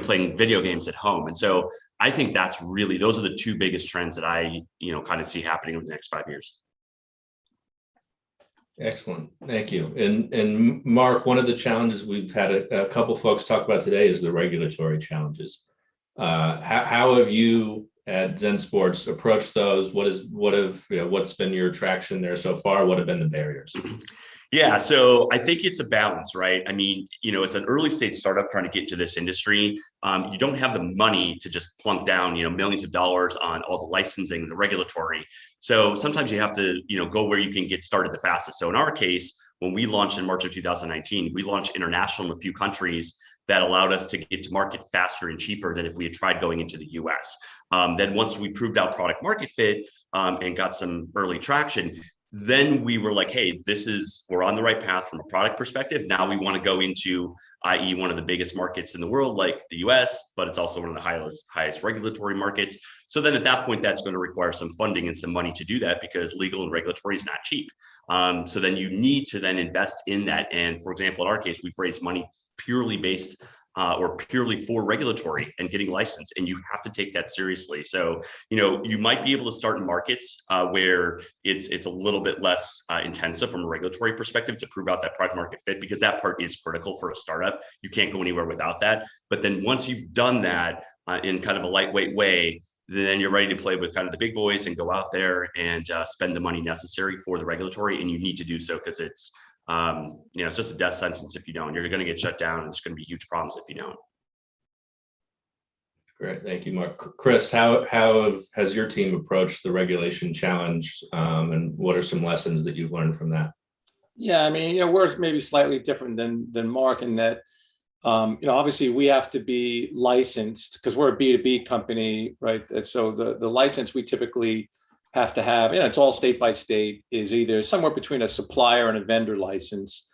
playing video games at home. And so I think those are the two biggest trends that I, kind of see happening over the next 5 years. Excellent. Thank you. And Mark, one of the challenges we've had a couple folks talk about today is the regulatory challenges. How have you at Zen Sports approached those? What's been your traction there so far? What have been the barriers? Yeah, so I think it's a balance, right? I mean, it's an early stage startup trying to get to this industry. You don't have the money to just plunk down, millions of dollars on all the licensing and the regulatory. So sometimes you have to, go where you can get started the fastest. So in our case, when we launched in March of 2019, we launched international in a few countries that allowed us to get to market faster and cheaper than if we had tried going into the US. Then once we proved out product market fit and got some early traction, then we were like, hey, we're on the right path from a product perspective. Now we want to go into, i.e. one of the biggest markets in the world, like the US, but it's also one of the highest regulatory markets. So then at that point, that's going to require some funding and some money to do that because legal and regulatory is not cheap. So then you need to then invest in that. And for example, in our case, we've raised money purely based or purely for regulatory and getting licensed, and you have to take that seriously. So, you might be able to start in markets where it's a little bit less intensive from a regulatory perspective to prove out that product market fit, because that part is critical for a startup. You can't go anywhere without that. But then once you've done that in kind of a lightweight way, then you're ready to play with kind of the big boys and go out there and spend the money necessary for the regulatory. And you need to do so because it's just a death sentence if you don't. You're going to get shut down, and there's going to be huge problems if you don't. Great, thank you, Mark. Chris, how has your team approached the regulation challenge, and what are some lessons that you've learned from that? Yeah, I mean, we're maybe slightly different than Mark in that, obviously we have to be licensed because we're a B2B company, right? So the license we typically have to have, it's all state by state, is either somewhere between a supplier and a vendor license.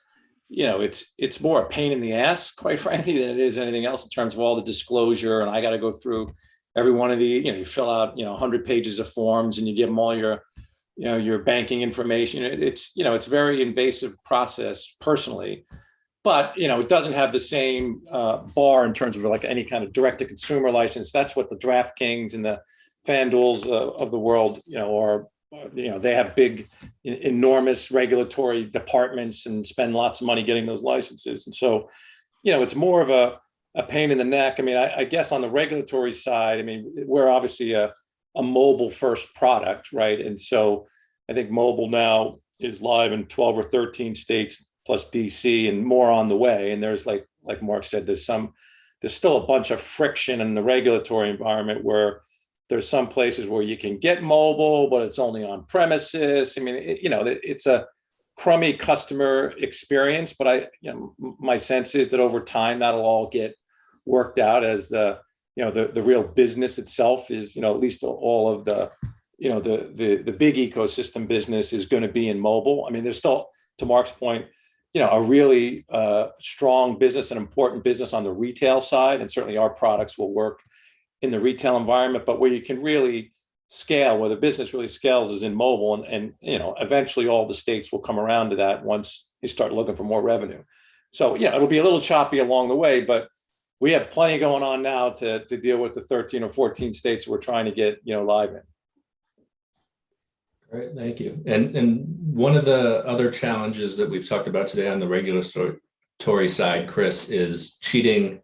It's more a pain in the ass, quite frankly, than it is anything else in terms of all the disclosure. And I got to go through every one of the, you fill out, 100 pages of forms and you give them all your banking information. It's a very invasive process personally, but, it doesn't have the same bar in terms of like any kind of direct to consumer license. That's what the DraftKings and the FanDuels of the world, they have big, enormous regulatory departments and spend lots of money getting those licenses. And so, it's more of a pain in the neck. I mean, I guess on the regulatory side, I mean, we're obviously a mobile first product, right? And so I think mobile now is live in 12 or 13 states plus DC and more on the way. And there's like Mark said, there's still a bunch of friction in the regulatory environment where there's some places where you can get mobile, but it's only on premises. I mean, it's a crummy customer experience, but my sense is that over time that'll all get worked out as the real business itself is, at least all of the big ecosystem business is going to be in mobile. I mean, there's still, to Mark's point, a really strong business, an important business on the retail side, and certainly our products will work in the retail environment, but where you can really scale, where the business really scales is in mobile. And eventually all the states will come around to that once you start looking for more revenue. So, it'll be a little choppy along the way, but we have plenty going on now to deal with the 13 or 14 states we're trying to get, live in. All right, thank you. And one of the other challenges that we've talked about today on the regulatory side, Chris, is cheating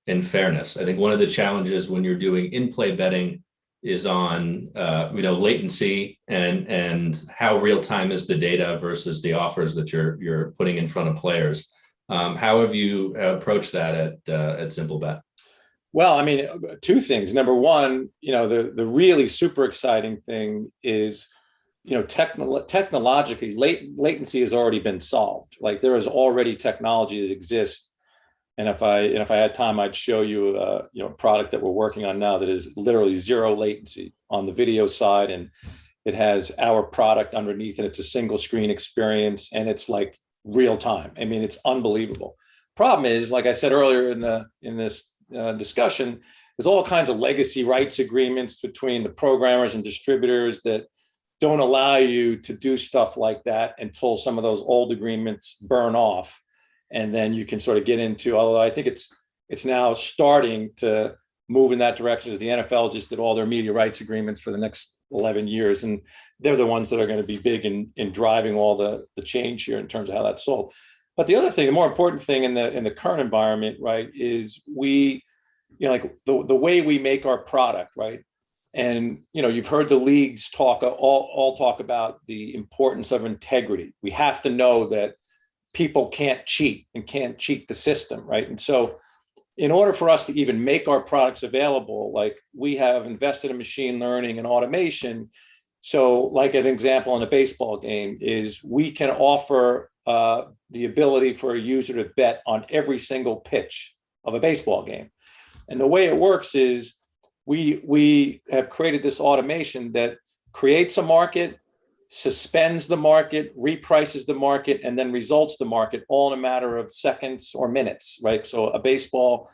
and fairness. I think one of the challenges when you're doing in-play betting is on latency and how real time is the data versus the offers that you're putting in front of players. How have you approached that at SimpleBet? Well, I mean, two things. Number one, the really super exciting thing is, technologically, latency has already been solved. Like there is already technology that exists. And if I had time, I'd show you a product that we're working on now that is literally zero latency on the video side, and it has our product underneath, and it's a single screen experience, and it's like real time. I mean, it's unbelievable. Problem is, like I said earlier in this discussion, there's all kinds of legacy rights agreements between the programmers and distributors that don't allow you to do stuff like that until some of those old agreements burn off. And then you can sort of get into, although I think it's now starting to move in that direction, as the NFL just did all their media rights agreements for the next 11 years. And they're the ones that are going to be big in driving all the change here in terms of how that's sold. But the other thing, the more important thing in the current environment, right, is we, like the way we make our product, right? And, you've heard the leagues all talk about the importance of integrity. We have to know that people can't cheat and can't cheat the system, right? And so in order for us to even make our products available, like we have invested in machine learning and automation. So like an example in a baseball game is we can offer the ability for a user to bet on every single pitch of a baseball game. And the way it works is we have created this automation that creates a market, suspends the market, reprices the market, and then results the market all in a matter of seconds or minutes, right? So a baseball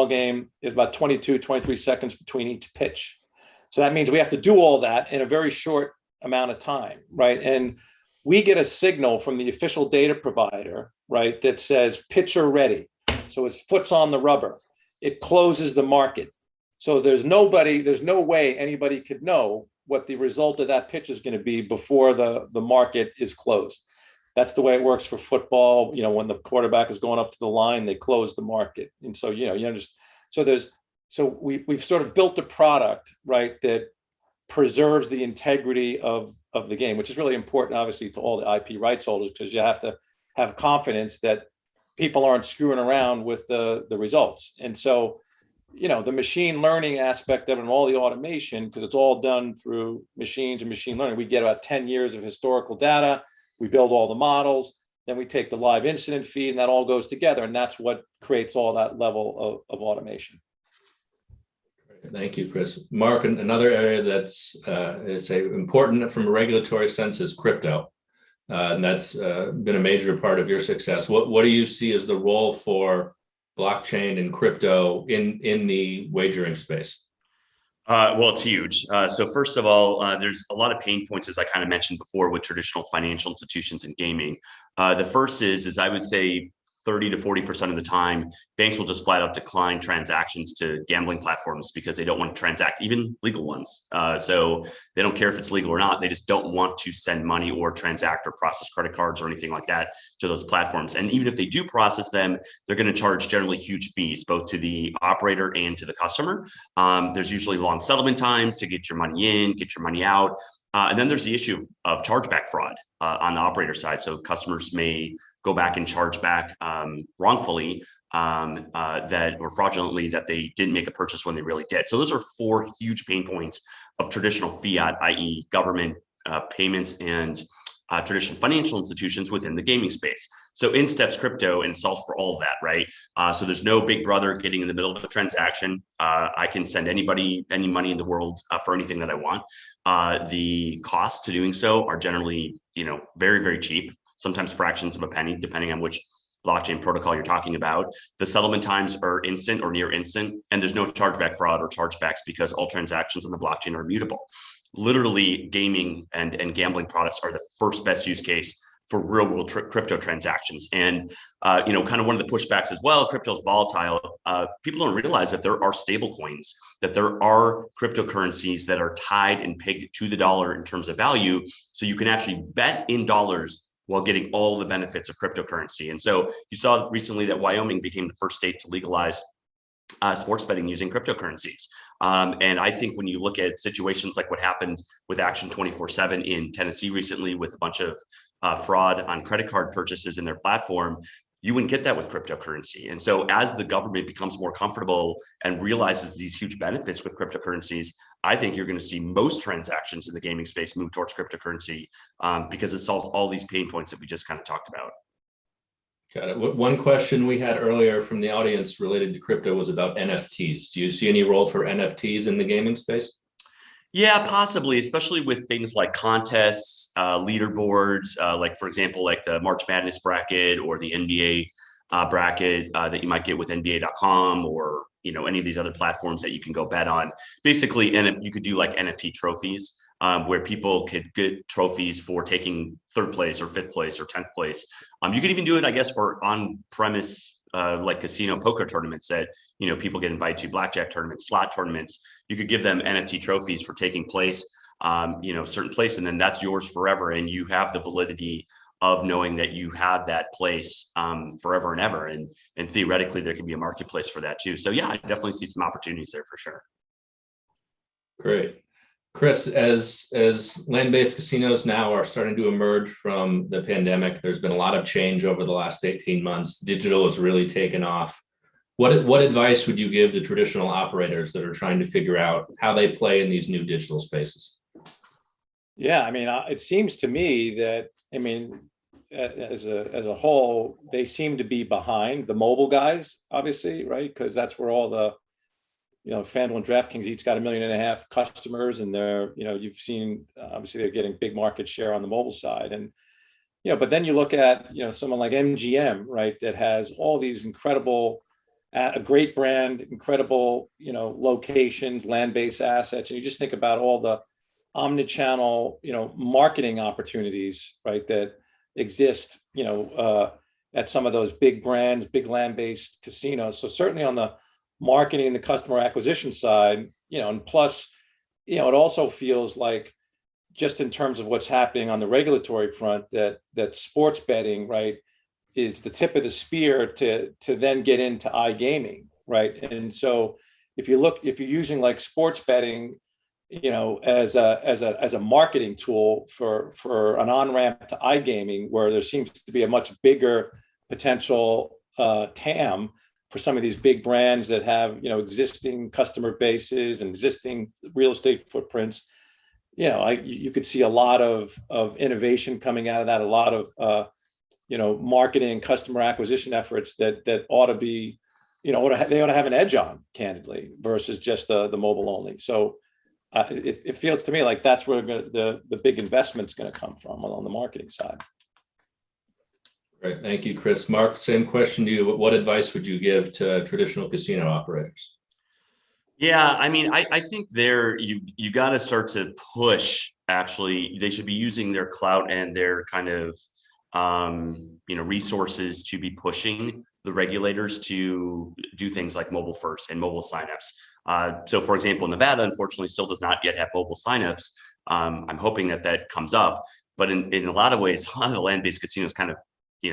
game is about 22, 23 seconds between each pitch. So that means we have to do all that in a very short amount of time, right? And we get a signal from the official data provider, right, that says pitcher ready. So his foot's on the rubber. It closes the market. So there's no way anybody could know what the result of that pitch is going to be before the market is closed. That's the way it works for football. When the quarterback is going up to the line, they close the market. And so, you understand. So we've sort of built a product, right, that preserves the integrity of the game, which is really important, obviously, to all the IP rights holders, because you have to have confidence that people aren't screwing around with the results. And so, the machine learning aspect of it and all the automation, because it's all done through machines and machine learning. We get about 10 years of historical data. We build all the models. Then we take the live incident feed, and that all goes together. And that's what creates all that level of automation. Thank you, Chris. Mark, another area that's important from a regulatory sense is crypto. And that's been a major part of your success. What do you see as the role for blockchain and crypto in the wagering space? Well, it's huge. So first of all, there's a lot of pain points, as I kind of mentioned before, with traditional financial institutions and gaming. The first is I would say 30 to 40% of the time, banks will just flat out decline transactions to gambling platforms because they don't want to transact, even legal ones. So they don't care if it's legal or not. They just don't want to send money or transact or process credit cards or anything like that to those platforms. And even if they do process them, they're going to charge generally huge fees, both to the operator and to the customer. There's usually long settlement times to get your money in, get your money out. And then there's the issue of chargeback fraud on the operator side. So customers may go back and charge back wrongfully that or fraudulently that they didn't make a purchase when they really did. So those are four huge pain points of traditional fiat, i.e. government payments and traditional financial institutions within the gaming space. So in steps crypto and solves for all of that, right? So there's no big brother getting in the middle of a transaction. I can send anybody any money in the world for anything that I want. The costs to doing so are generally, very, very cheap, sometimes fractions of a penny, depending on which blockchain protocol you're talking about. The settlement times are instant or near instant, and there's no chargeback fraud or chargebacks because all transactions on the blockchain are immutable. Literally, gaming and gambling products are the first best use case for real world crypto transactions. And, kind of one of the pushbacks as well, crypto is volatile. People don't realize that there are stable coins, that there are cryptocurrencies that are tied and pegged to the dollar in terms of value. So you can actually bet in dollars while getting all the benefits of cryptocurrency. And so you saw recently that Wyoming became the first state to legalize sports betting using cryptocurrencies. And I think when you look at situations like what happened with Action 24/7 in Tennessee recently with a bunch of fraud on credit card purchases in their platform, you wouldn't get that with cryptocurrency. And so as the government becomes more comfortable and realizes these huge benefits with cryptocurrencies, I think you're going to see most transactions in the gaming space move towards cryptocurrency because it solves all these pain points that we just kind of talked about. Got it. One question we had earlier from the audience related to crypto was about NFTs. Do you see any role for NFTs in the gaming space? Yeah, possibly, especially with things like contests, leaderboards, like, for example, like the March Madness bracket or the NBA bracket that you might get with NBA.com or, any of these other platforms that you can go bet on. Basically, and you could do like NFT trophies where people could get trophies for taking 3rd place or 5th place or 10th place. You could even do it, I guess, for on-premise like casino poker tournaments that, people get invited to, blackjack tournaments, slot tournaments. You could give them NFT trophies for taking place, certain place, and then that's yours forever. And you have the validity of knowing that you have that place forever and ever. And theoretically, there can be a marketplace for that too. So yeah, I definitely see some opportunities there for sure. Great. Chris, as land-based casinos now are starting to emerge from the pandemic, there's been a lot of change over the last 18 months. Digital has really taken off. What advice would you give to traditional operators that are trying to figure out how they play in these new digital spaces? Yeah, it seems to me that, as a whole, they seem to be behind the mobile guys, obviously, right? Because that's where all the, FanDuel and DraftKings each got 1.5 million customers, and they're, you've seen, obviously they're getting big market share on the mobile side. And, but then you look at, someone like MGM, right, that has all these incredible, a great brand, incredible, locations, land-based assets. And you just think about all the omnichannel, marketing opportunities, right, that exist, at some of those big brands, big land-based casinos. So certainly on the marketing, the customer acquisition side, and plus, it also feels like, just in terms of what's happening on the regulatory front, that sports betting, right, is the tip of the spear to then get into iGaming, right? And so if you're using like sports betting, as a marketing tool for an on-ramp to iGaming, where there seems to be a much bigger potential TAM for some of these big brands that have, existing customer bases and existing real estate footprints, you could see a lot of innovation coming out of that, a lot of marketing and customer acquisition efforts that ought to be, they ought to have an edge on, candidly, versus just the mobile only. So it feels to me like that's where the big investment's going to come from on the marketing side. Great, thank you, Chris. Mark, same question to you. What advice would you give to traditional casino operators? Yeah, I think you got to start to push. Actually, they should be using their clout and their kind of resources to be pushing the regulators to do things like mobile first and mobile signups. So, for example, Nevada unfortunately still does not yet have mobile signups. I'm hoping that comes up, but in a lot of ways, a lot of the land-based casinos kind of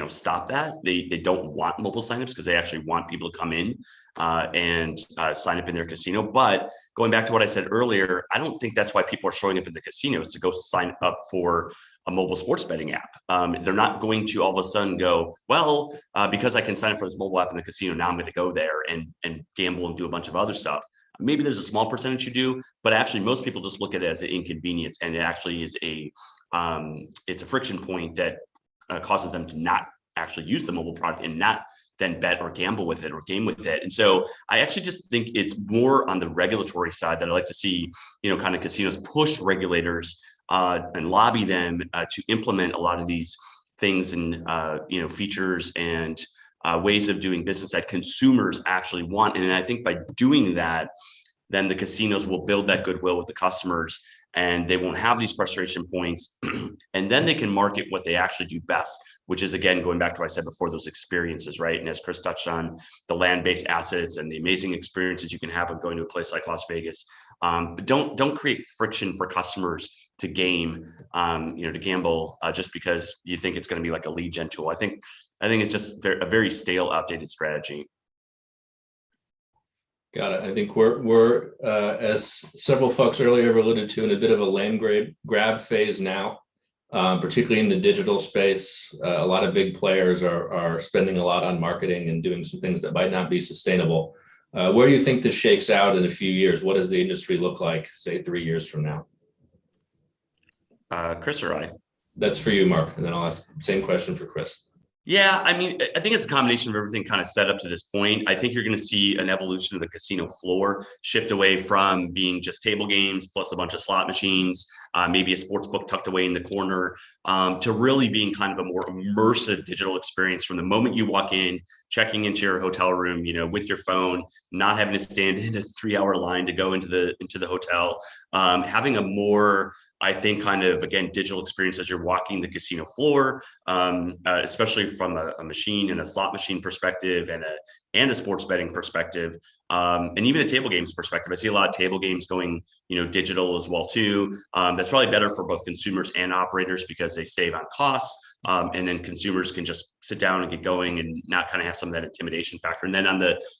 stop that. They don't want mobile signups because they actually want people to come in and sign up in their casino. But going back to what I said earlier, I don't think that's why people are showing up in the casinos to go sign up for a mobile sports betting app. They're not going to all of a sudden go, well, because I can sign up for this mobile app in the casino, now I'm going to go there and gamble and do a bunch of other stuff. Maybe there's a small percentage who do, but actually most people just look at it as an inconvenience, and it actually is it's a friction point that causes them to not actually use the mobile product and not then bet or gamble with it or game with it. And so I actually just think it's more on the regulatory side that I like to see, kind of casinos push regulators and lobby them to implement a lot of these things and, features and ways of doing business that consumers actually want. And I think by doing that, then the casinos will build that goodwill with the customers. and they won't have these frustration points. And then they can market what they actually do best, which is, again, going back to what I said before, those experiences, right? And as Chris touched on, the land-based assets and the amazing experiences you can have of going to a place like Las Vegas. But don't create friction for customers to game, to gamble just because you think it's going to be like a lead gen tool. I think it's just a very stale, outdated strategy. Got it. I think we're as several folks earlier alluded to, in a bit of a land grab phase now, particularly in the digital space. A lot of big players are spending a lot on marketing and doing some things that might not be sustainable. Where do you think this shakes out in a few years? What does the industry look like, say, 3 years from now? Chris or I? That's for you, Mark, and then I'll ask the same question for Chris. Yeah, I mean, I think it's a combination of everything kind of set up to this point. I think you're going to see an evolution of the casino floor shift away from being just table games plus a bunch of slot machines, maybe a sports book tucked away in the corner, to really being kind of a more immersive digital experience from the moment you walk in, checking into your hotel room, with your phone, not having to stand in a 3-hour line to go into the hotel, having a more, I think, kind of, again, digital experience as you're walking the casino floor, especially from a machine and a slot machine perspective and a sports betting perspective, and even a table games perspective. I see a lot of table games going, digital as well too. That's probably better for both consumers and operators because they save on costs, and then consumers can just sit down and get going and not kind of have some of that intimidation factor. And then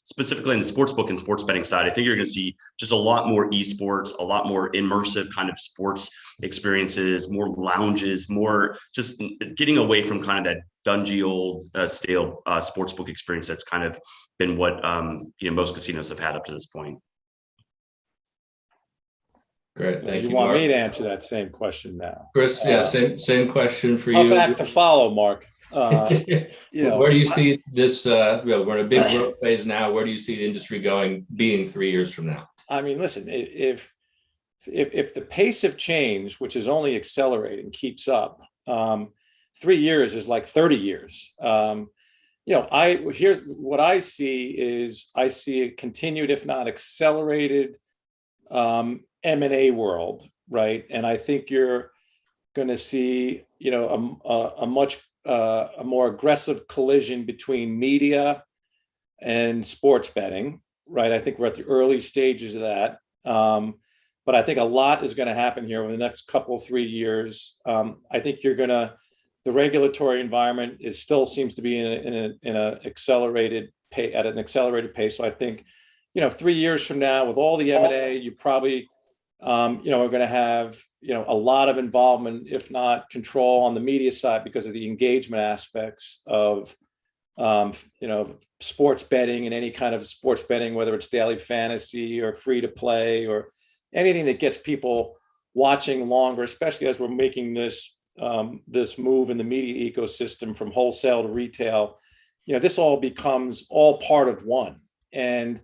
specifically in the sports book and sports betting side, I think you're going to see just a lot more eSports, a lot more immersive kind of sports experiences, more lounges, more just getting away from kind of that dungy old stale sportsbook experience that's kind of been what most casinos have had up to this point. Great, thank you. You want Mark. me to answer that same question now, Chris? Yeah, same question for tough you. act to follow, Mark. Where do you see this? We're in a big growth phase now. Where do you see the industry being 3 years from now? I mean, listen, if the pace of change, which is only accelerating, keeps up, 3 years is like 30 years. Here's what I see I see a continued, if not accelerated, M&A world, right? And I think you're going to see, a much more aggressive collision between media and sports betting, right? I think we're at the early stages of that. But I think a lot is going to happen here over the next 3 years. I think the regulatory environment still seems to be at an accelerated pace. So I think, 3 years from now, with all the M&A, you probably, are going to have, a lot of involvement, if not control, on the media side because of the engagement aspects of, sports betting and any kind of sports betting, whether it's daily fantasy or free to play or anything that gets people watching longer, especially as we're making this move in the media ecosystem from wholesale to retail. This all becomes all part of one. And,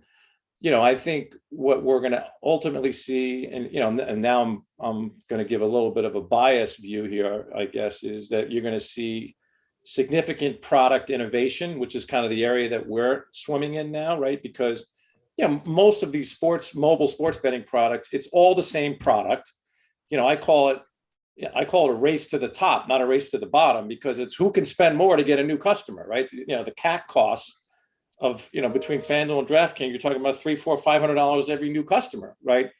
I think what we're going to ultimately see, and now I'm going to give a little bit of a biased view here, I guess, is that you're going to see significant product innovation, which is kind of the area that we're swimming in now, right? Because most of these mobile sports betting products, it's all the same product. I call it a race to the top, not a race to the bottom, because it's who can spend more to get a new customer, right? The CAC costs of, between FanDuel and DraftKings, you're talking about $300, $400, $500 every new customer, right?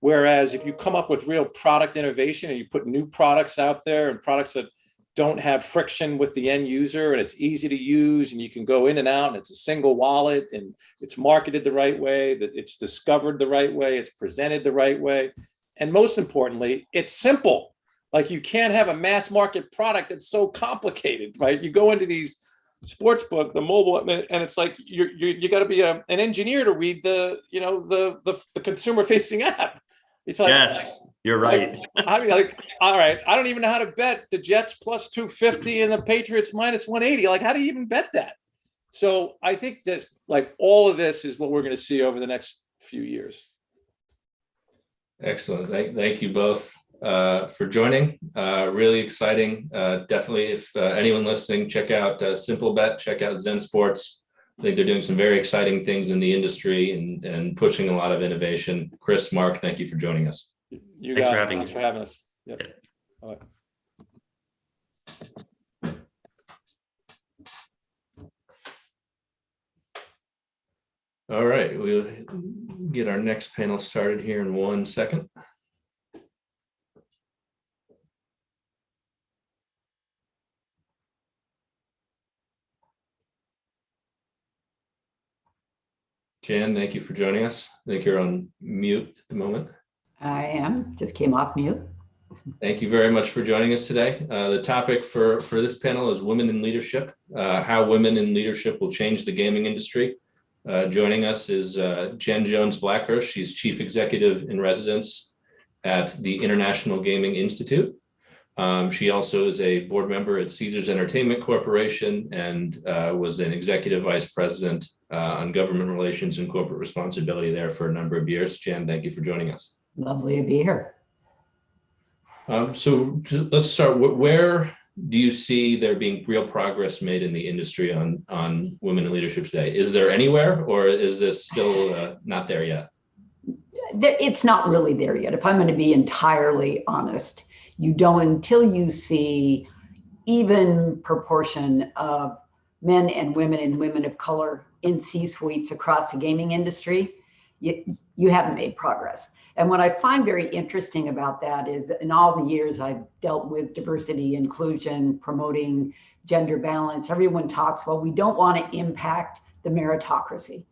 Whereas if you come up with real product innovation and you put new products out there and products that don't have friction with the end user and it's easy to use and you can go in and out and it's a single wallet and it's marketed the right way, that it's discovered the right way, it's presented the right way. And most importantly, it's simple. Like, you can't have a mass market product that's so complicated, right? You go into these sportsbook, the mobile, and it's like you got to be an engineer to read the consumer facing app. It's like, yes, you're right. I mean, all right, I don't even know how to bet the Jets plus 250 and the Patriots minus 180. Like, how do you even bet that? So I think this, all of this is what we're going to see over the next few years. Excellent. Thank you both for joining. Really exciting. Definitely, if anyone listening, check out SimpleBet, check out Zen Sports. I think they're doing some very exciting things in the industry and pushing a lot of innovation. Chris, Mark, thank you for joining us. You Thanks got for it. having Thanks me. for having us. Yep. Yeah. Bye. All right, we'll get our next panel started here in 1 second. Jan, thank you for joining us. I think you're on mute at the moment. I am, just came off mute. Thank you very much for joining us today. The topic for this panel is women in leadership, how women in leadership will change the gaming industry. Joining us is Jen Jones-Blackhurst. She's Chief Executive in Residence at the International Gaming Institute. She also is a board member at Caesars Entertainment Corporation and was an Executive Vice President on Government Relations and Corporate Responsibility there for a number of years. Jen, thank you for joining us. Lovely to be here. So let's start. Where do you see there being real progress made in the industry on women in leadership today? Is there anywhere, or is this still not there yet? It's not really there yet. If I'm going to be entirely honest, you don't until you see even proportion of men and women of color in C-suites across the gaming industry, you haven't made progress. And what I find very interesting about that is in all the years I've dealt with diversity, inclusion, promoting gender balance, everyone talks, well, we don't want to impact the meritocracy.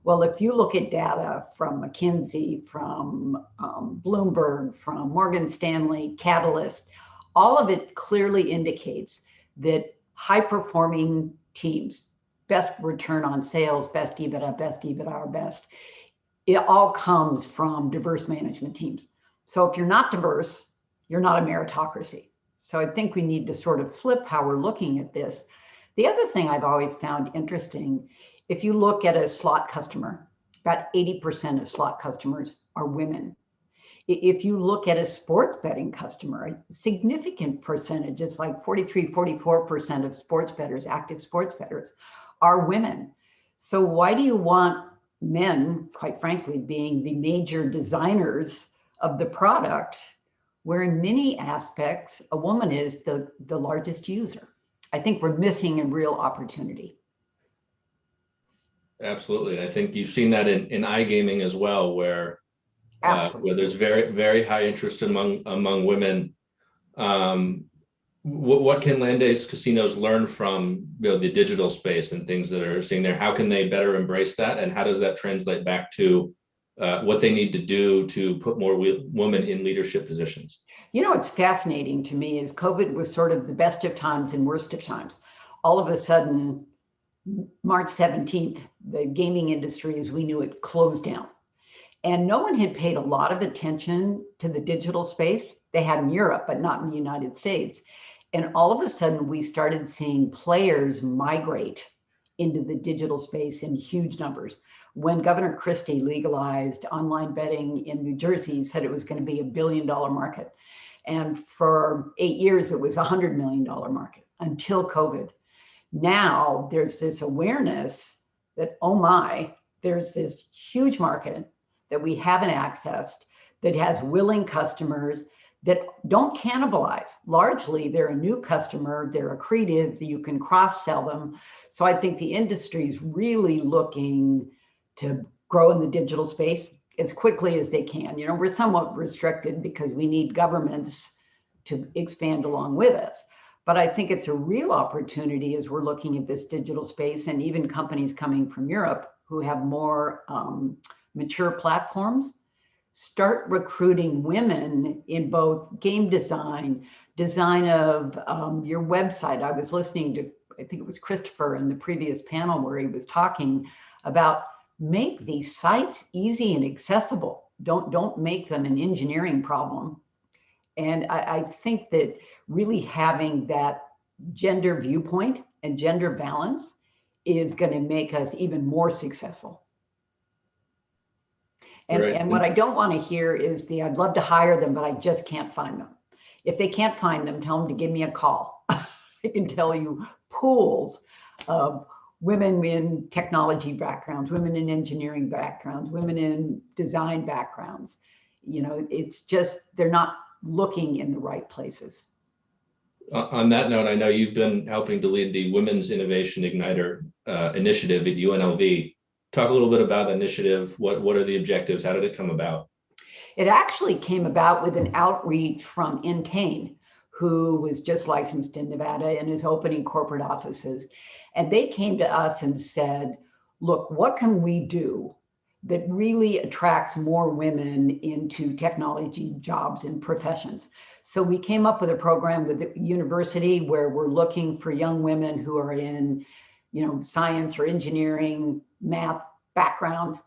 Well, if you look at data from McKinsey, from Bloomberg, from Morgan Stanley, Catalyst, all of it clearly indicates that high-performing teams, best return on sales, best EBITDA are best, it all comes from diverse management teams. So if you're not diverse, you're not a meritocracy. So I think we need to sort of flip how we're looking at this. The other thing I've always found interesting, if you look at a slot customer, about 80% of slot customers are women. If you look at a sports betting customer, a significant percentage, it's like 44% of sports bettors, active sports bettors, are women. So why do you want men, quite frankly, being the major designers of the product, where in many aspects, a woman is the largest user? I think we're missing a real opportunity. Absolutely. I think you've seen that in iGaming as well, where there's very, very high interest among women. What can land-based casinos learn from the digital space and things that are seeing there? How can they better embrace that? And how does that translate back to what they need to do to put more women in leadership positions? You know, what's fascinating to me is COVID was sort of the best of times and worst of times. All of a sudden, March 17th, the gaming industry as we knew it closed down. And no one had paid a lot of attention to the digital space. They had in Europe, but not in the United States. And all of a sudden, we started seeing players migrate into the digital space in huge numbers. When Governor Christie legalized online betting in New Jersey, he said it was going to be $1 billion market. And for 8 years, it was a $100 million market until COVID. Now there's this awareness that, oh my, there's this huge market that we haven't accessed that has willing customers that don't cannibalize. Largely, they're a new customer, they're accretive, you can cross-sell them. So I think the industry is really looking to grow in the digital space as quickly as they can. You know, we're somewhat restricted because we need governments to expand along with us. But I think it's a real opportunity as we're looking at this digital space, and even companies coming from Europe who have more mature platforms, start recruiting women in both game design, design of your website. I was listening to, I think it was Christopher in the previous panel where he was talking about make these sites easy and accessible. Don't make them an engineering problem. And I think that really having that gender viewpoint and gender balance is going to make us even more successful. And what I don't want to hear is I'd love to hire them, but I just can't find them. If they can't find them, tell them to give me a call. I can tell you pools of women in technology backgrounds, women in engineering backgrounds, women in design backgrounds. You know, it's just, they're not looking in the right places. On that note, I know you've been helping to lead the Women's Innovation Igniter initiative at UNLV. Talk a little bit about the initiative. What are the objectives? How did it come about? It actually came about with an outreach from Entain, who was just licensed in Nevada and is opening corporate offices. And they came to us and said, look, what can we do that really attracts more women into technology jobs and professions? So we came up with a program with the university where we're looking for young women who are in, you know, science or engineering, math backgrounds.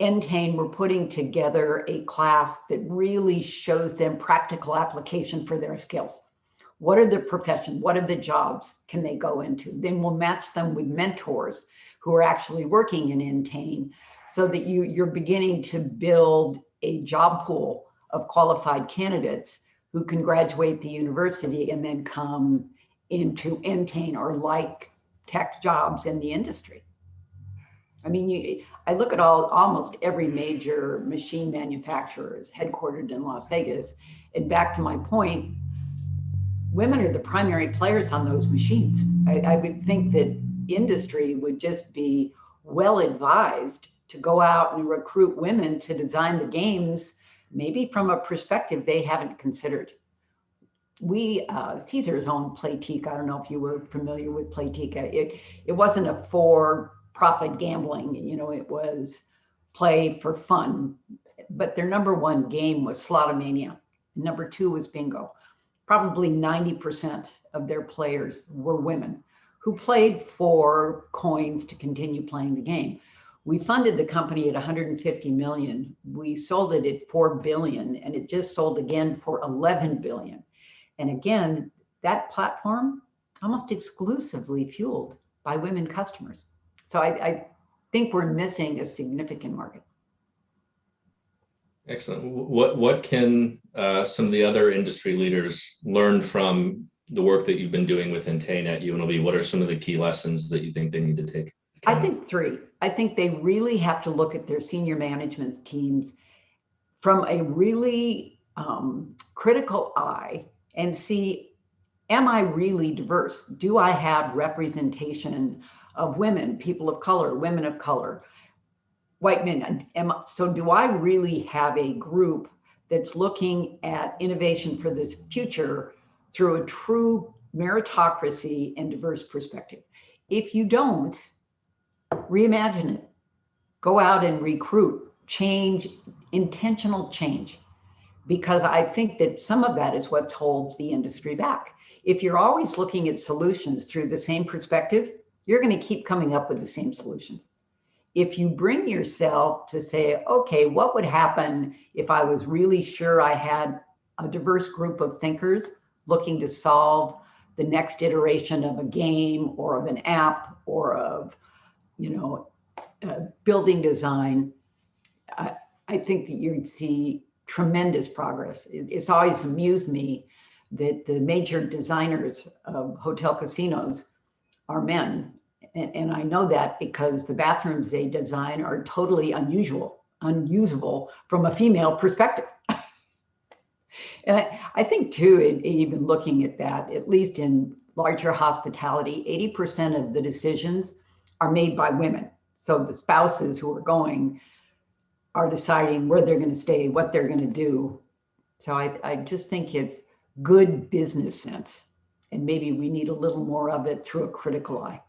Entain, we're putting together a class that really shows them practical application for their skills. What are the profession? What are the jobs can they go into? Then we'll match them with mentors who are actually working in Entain, so that you're beginning to build a job pool of qualified candidates who can graduate the university and then come into Entain or like tech jobs in the industry. I mean, I look at almost every major machine manufacturer is headquartered in Las Vegas. And back to my point, women are the primary players on those machines. I would think that industry would just be well advised to go out and recruit women to design the games, maybe from a perspective they haven't considered. We, Caesars owned Playtika. I don't know if you were familiar with Playtika. It wasn't a for-profit gambling, you know, it was play for fun. But their number one game was Slotomania. Number two was bingo. Probably 90% of their players were women who played for coins to continue playing the game. We funded the company at 150 million. We sold it at 4 billion, and it just sold again for 11 billion. And again, that platform almost exclusively fueled by women customers. So I think we're missing a significant market. Excellent. What can some of the other industry leaders learn from the work that you've been doing with Entain at UNLV? What are some of the key lessons that you think they need to take? I think three. I think they really have to look at their senior management teams from a really critical eye and see, am I really diverse? Do I have representation of women, people of color, women of color, white men? So do I really have a group that's looking at innovation for the future through a true meritocracy and diverse perspective? If you don't, reimagine it. Go out and recruit, change, intentional change. Because I think that some of that is what holds the industry back. If you're always looking at solutions through the same perspective, you're going to keep coming up with the same solutions. If you bring yourself to say, okay, what would happen if I was really sure I had a diverse group of thinkers looking to solve the next iteration of a game or of an app or of, you know, building design, I think that you'd see tremendous progress. It's always amused me that the major designers of hotel casinos are men. And I know that because the bathrooms they design are totally unusable from a female perspective. And I think too, even looking at that, at least in larger hospitality, 80% of the decisions are made by women. So the spouses who are going are deciding where they're going to stay, what they're going to do. So I just think it's good business sense. And maybe we need a little more of it through a critical eye.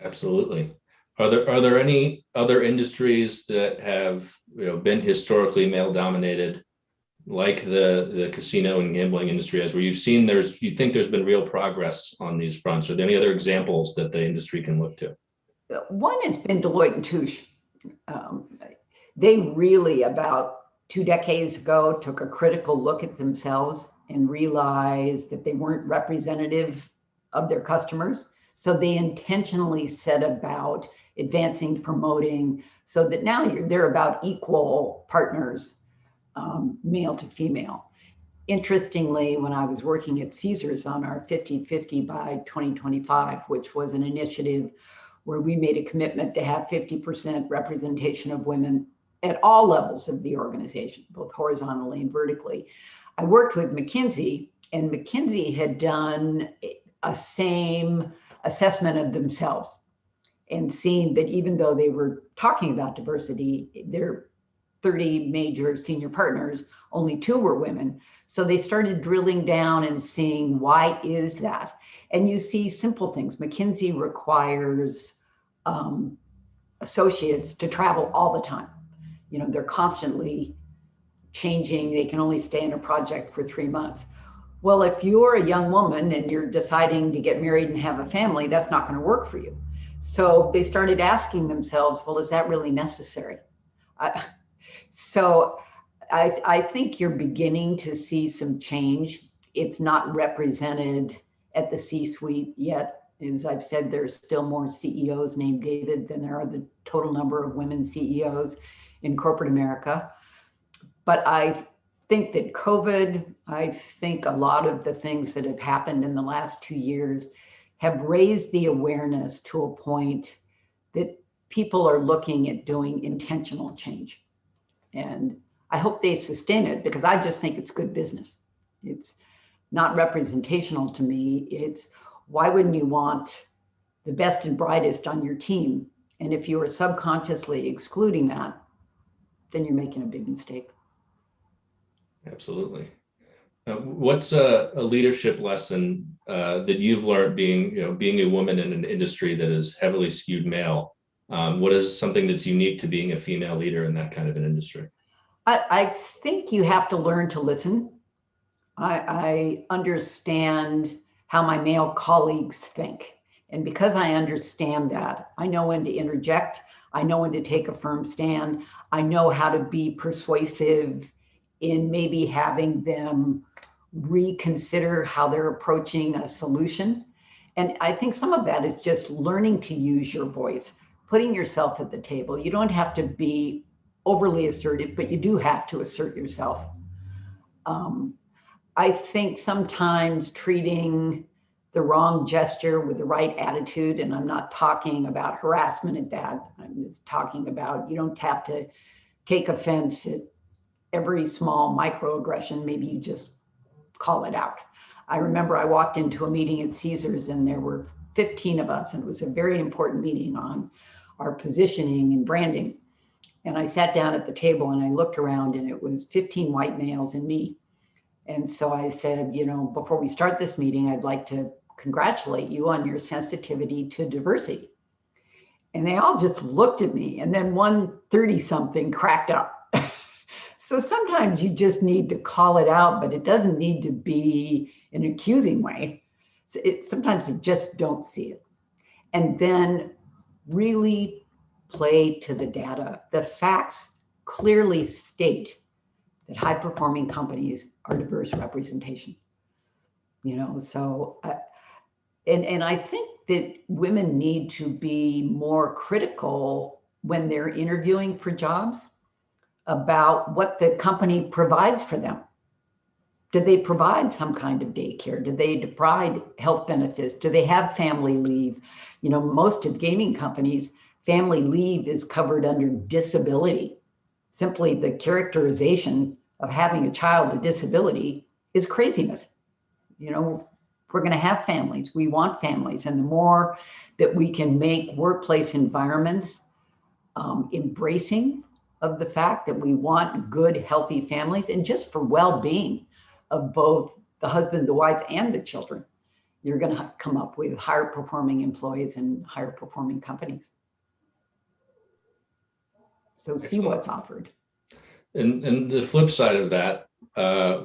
Absolutely. Are there any other industries that have, you know, been historically male dominated, like the casino and gambling industry, as where you've seen you think there's been real progress on these fronts? Are there any other examples that the industry can look to? One has been Deloitte & Touche. They really, about 2 decades ago, took a critical look at themselves and realized that they weren't representative of their customers. So they intentionally set about advancing, promoting, so that now they're about equal partners, male to female. Interestingly, when I was working at Caesars on our 50-50 by 2025, which was an initiative where we made a commitment to have 50% representation of women at all levels of the organization, both horizontally and vertically. I worked with McKinsey, and McKinsey had done a same assessment of themselves and seen that even though they were talking about diversity, their 30 major senior partners, only 2 were women. So they started drilling down and seeing why is that? And you see simple things. McKinsey requires associates to travel all the time. You know, they're constantly changing. They can only stay in a project for 3 months. Well, if you're a young woman and you're deciding to get married and have a family, that's not going to work for you. So they started asking themselves, well, is that really necessary? So I think you're beginning to see some change. It's not represented at the C-suite yet. As I've said, there's still more CEOs named David than there are the total number of women CEOs in corporate America. But I think that COVID, I think a lot of the things that have happened in the last 2 years have raised the awareness to a point that people are looking at doing intentional change. And I hope they sustain it, because I just think it's good business. It's not representational to me. It's, why wouldn't you want the best and brightest on your team? And if you are subconsciously excluding that, then you're making a big mistake. Absolutely. What's a leadership lesson that you've learned being a woman in an industry that is heavily skewed male? What is something that's unique to being a female leader in that kind of an industry? I think you have to learn to listen. I understand how my male colleagues think. And because I understand that, I know when to interject. I know when to take a firm stand. I know how to be persuasive in maybe having them reconsider how they're approaching a solution. And I think some of that is just learning to use your voice, putting yourself at the table. You don't have to be overly assertive, but you do have to assert yourself. I think sometimes treating the wrong gesture with the right attitude, and I'm not talking about harassment at that, I'm just talking about, you don't have to take offense at every small microaggression. Maybe you just call it out. I remember I walked into a meeting at Caesars and there were 15 of us, and it was a very important meeting on our positioning and branding. And I sat down at the table and I looked around, and it was 15 white males and me. And so I said, before we start this meeting, I'd like to congratulate you on your sensitivity to diversity. And they all just looked at me, and then one 30-something cracked up. So sometimes you just need to call it out, but it doesn't need to be an accusing way. Sometimes you just don't see it. And then really play to the data. The facts clearly state that high-performing companies are diverse representation. So, and I think that women need to be more critical when they're interviewing for jobs about what the company provides for them. Did they provide some kind of daycare? Did they provide health benefits? Do they have family leave? Most of gaming companies, family leave is covered under disability. Simply the characterization of having a child with disability is craziness. We're going to have families. We want families. And the more that we can make workplace environments embracing of the fact that we want good, healthy families, and just for well-being of both the husband, the wife, and the children, you're going to come up with higher performing employees and higher performing companies. So see what's offered. And the flip side of that,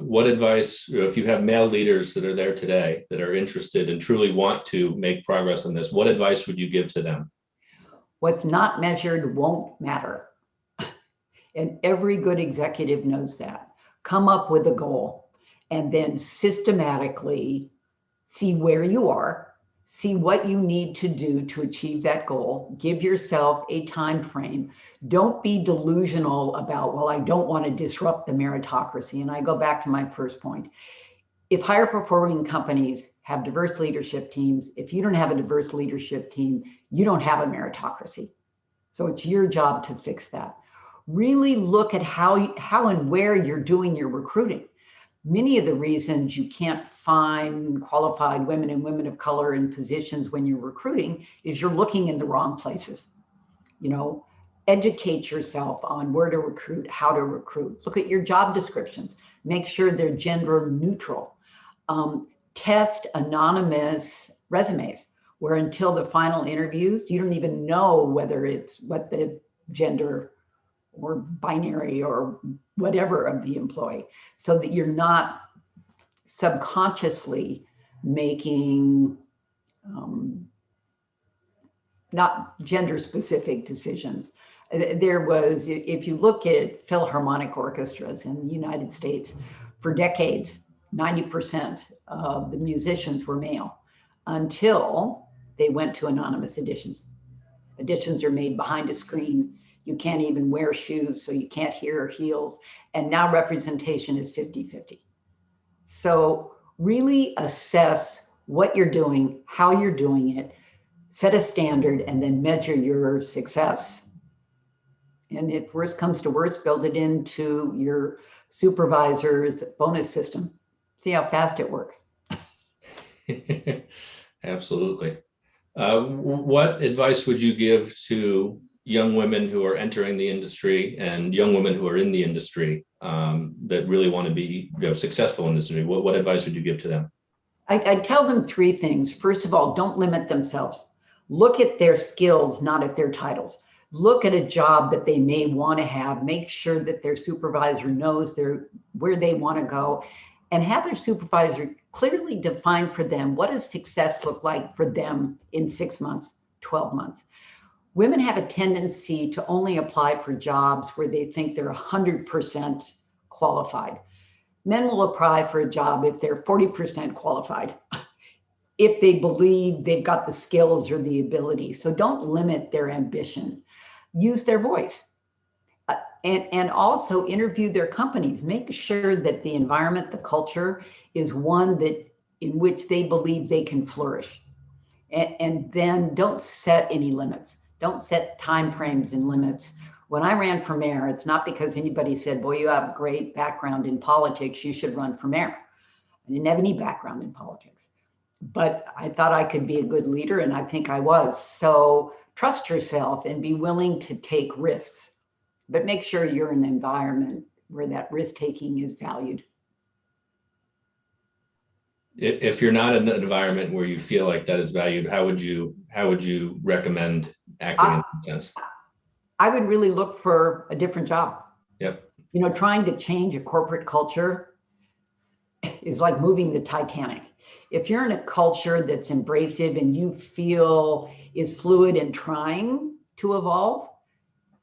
what advice, if you have male leaders that are there today that are interested and truly want to make progress on this, what advice would you give to them? What's not measured won't matter. And every good executive knows that. Come up with a goal and then systematically see where you are, see what you need to do to achieve that goal. Give yourself a time frame. Don't be delusional about, well, I don't want to disrupt the meritocracy. And I go back to my first point. If higher performing companies have diverse leadership teams, if you don't have a diverse leadership team, you don't have a meritocracy. So it's your job to fix that. Really look at how and where you're doing your recruiting. Many of the reasons you can't find qualified women and women of color in positions when you're recruiting is you're looking in the wrong places. You know, educate yourself on where to recruit, how to recruit. Look at your job descriptions. Make sure they're gender neutral. Test anonymous resumes, where until the final interviews, you don't even know whether it's what the gender or binary or whatever of the employee, so that you're not subconsciously making not gender specific decisions. There was, if you look at Philharmonic orchestras in the United States, for decades, 90% of the musicians were male until they went to anonymous auditions. Auditions are made behind a screen. You can't even wear shoes, so you can't hear heels. And now representation is 50-50. So really assess what you're doing, how you're doing it, set a standard, and then measure your success. And if worst comes to worst, build it into your supervisor's bonus system. See how fast it works. Absolutely. What advice would you give to young women who are entering the industry and young women who are in the industry that really want to be successful in this industry? What advice would you give to them? I tell them three things. First of all, don't limit themselves. Look at their skills, not at their titles. Look at a job that they may want to have. Make sure that their supervisor knows where they want to go, and have their supervisor clearly define for them what does success look like for them in 6 months, 12 months. Women have a tendency to only apply for jobs where they think they're 100% qualified. Men will apply for a job if they're 40% qualified, if they believe they've got the skills or the ability. So don't limit their ambition. Use their voice. And also interview their companies. Make sure that the environment, the culture is one in which they believe they can flourish. And then don't set any limits. Don't set timeframes and limits. When I ran for mayor, it's not because anybody said, boy, you have a great background in politics, you should run for mayor. I didn't have any background in politics, but I thought I could be a good leader, and I think I was. So trust yourself and be willing to take risks, but make sure you're in an environment where that risk taking is valued. If you're not in an environment where you feel like that is valued, how would you recommend acting in that sense? I would really look for a different job. Yep. You know, trying to change a corporate culture is like moving the Titanic. If you're in a culture that's embracive and you feel is fluid and trying to evolve,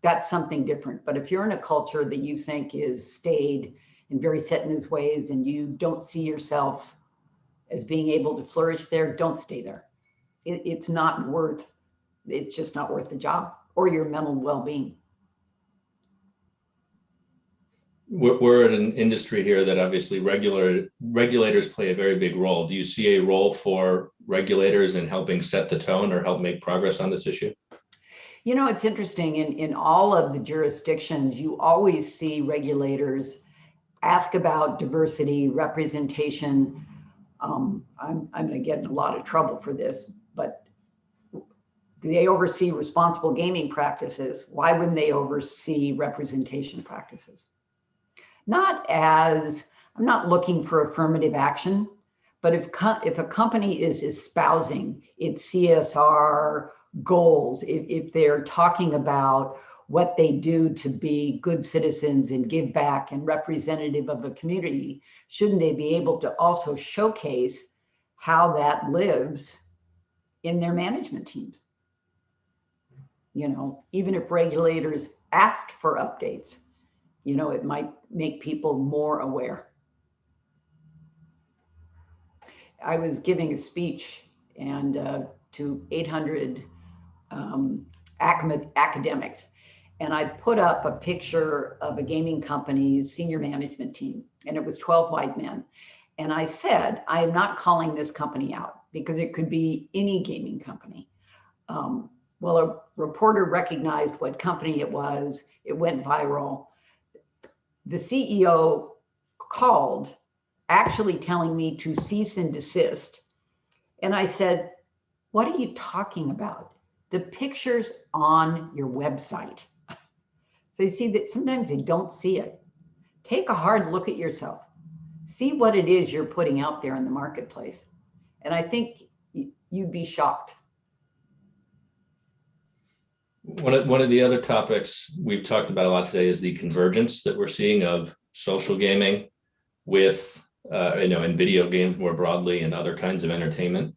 that's something different. But if you're in a culture that you think is staid and very set in its ways and you don't see yourself as being able to flourish there, don't stay there. It's just not worth the job or your mental well-being. We're in an industry here that obviously regulators play a very big role. Do you see a role for regulators in helping set the tone or help make progress on this issue? You know, it's interesting. In all of the jurisdictions, you always see regulators ask about diversity, representation. I'm going to get in a lot of trouble for this, but they oversee responsible gaming practices. Why wouldn't they oversee representation practices? I'm not looking for affirmative action, but if a company is espousing its CSR goals, if they're talking about what they do to be good citizens and give back and representative of a community, shouldn't they be able to also showcase how that lives in their management teams? You know, even if regulators asked for updates, you know, it might make people more aware. I was giving a speech and to 800 academics, and I put up a picture of a gaming company's senior management team, and it was 12 white men. And I said, I am not calling this company out because it could be any gaming company. Well, a reporter recognized what company it was. It went viral. The CEO called, actually telling me to cease and desist. And I said, what are you talking about? The picture's on your website. So you see that sometimes they don't see it. Take a hard look at yourself. See what it is you're putting out there in the marketplace. And I think you'd be shocked. One of the other topics we've talked about a lot today is the convergence that we're seeing of social gaming with, and video games more broadly and other kinds of entertainment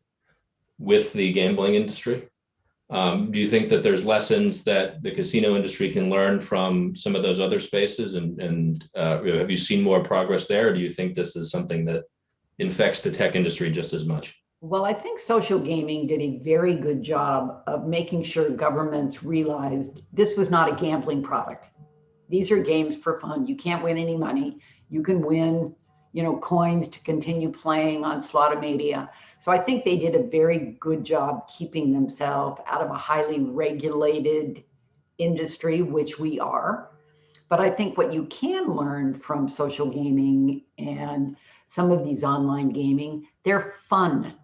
with the gambling industry. Do you think that there's lessons that the casino industry can learn from some of those other spaces? And have you seen more progress there? Or do you think this is something that infects the tech industry just as much? Well, I think social gaming did a very good job of making sure governments realized this was not a gambling product. These are games for fun. You can't win any money. You can win, coins to continue playing on Slotomania. So I think they did a very good job keeping themselves out of a highly regulated industry, which we are. But I think what you can learn from social gaming and some of these online gaming, they're fun.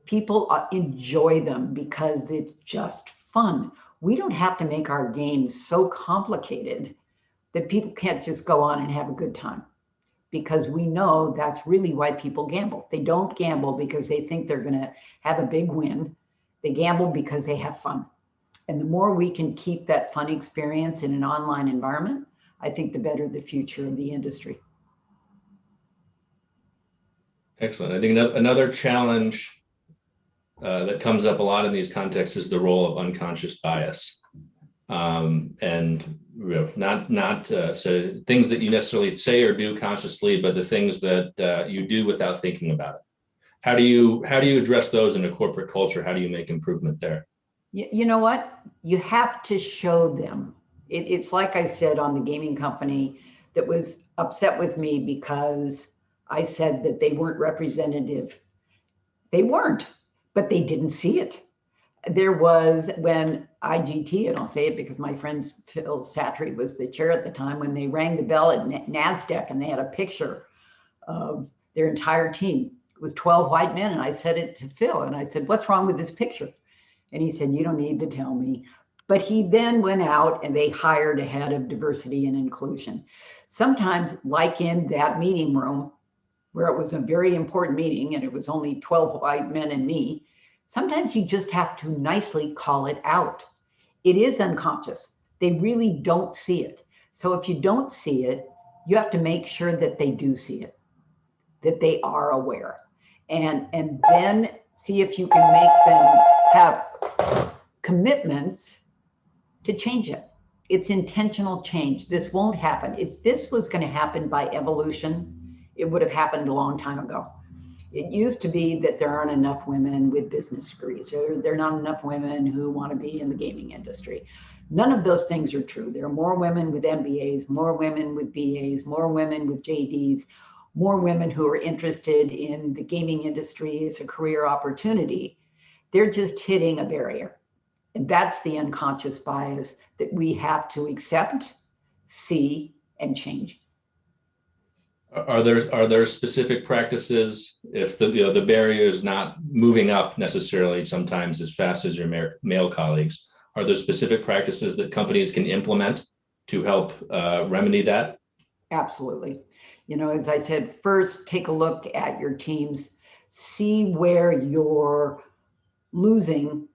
People enjoy them because it's just fun. We don't have to make our games so complicated that people can't just go on and have a good time, because we know that's really why people gamble. They don't gamble because they think they're going to have a big win. They gamble because they have fun. And the more we can keep that fun experience in an online environment, I think the better the future of the industry. Excellent. I think another challenge that comes up a lot in these contexts is the role of unconscious bias, and not so things that you necessarily say or do consciously, but the things that you do without thinking about it. How do you address those in a corporate culture? How do you make improvement there? You know what? You have to show them. It's like I said on the gaming company that was upset with me because I said that they weren't representative. They weren't. But they didn't see it. There was when IGT, and I'll say it because my friend Phil Satry was the chair at the time, when they rang the bell at NASDAQ and they had a picture of their entire team. It was 12 white men. And I said it to Phil and I said, what's wrong with this picture? And he said, you don't need to tell me. But he then went out and they hired a head of diversity and inclusion. Sometimes, like in that meeting room, where it was a very important meeting and it was only 12 white men and me, sometimes you just have to nicely call it out. It is unconscious. They really don't see it. So if you don't see it, you have to make sure that they do see it, that they are aware. And then see if you can make them have commitments to change it. It's intentional change. This won't happen. If this was going to happen by evolution, it would have happened a long time ago. It used to be that there aren't enough women with business degrees, or there are not enough women who want to be in the gaming industry. None of those things are true. There are more women with MBAs, more women with BAs, more women with JDs, more women who are interested in the gaming industry as a career opportunity. They're just hitting a barrier. And that's the unconscious bias that we have to accept, see, and change. Are there specific practices if the barrier is not moving up necessarily sometimes as fast as your male colleagues? Are there specific practices that companies can implement to help remedy that? Absolutely. As I said, first take a look at your teams, see where you're losing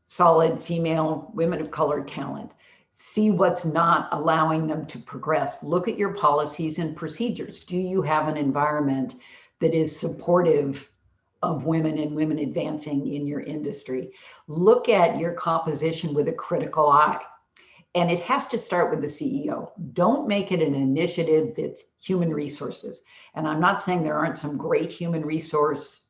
solid female, women of color talent. See what's not allowing them to progress. Look at your policies and procedures. Do you have an environment that is supportive of women and women advancing in your industry? Look at your composition with a critical eye. And it has to start with the CEO. Don't make it an initiative that's human resources. And I'm not saying there aren't some great human resource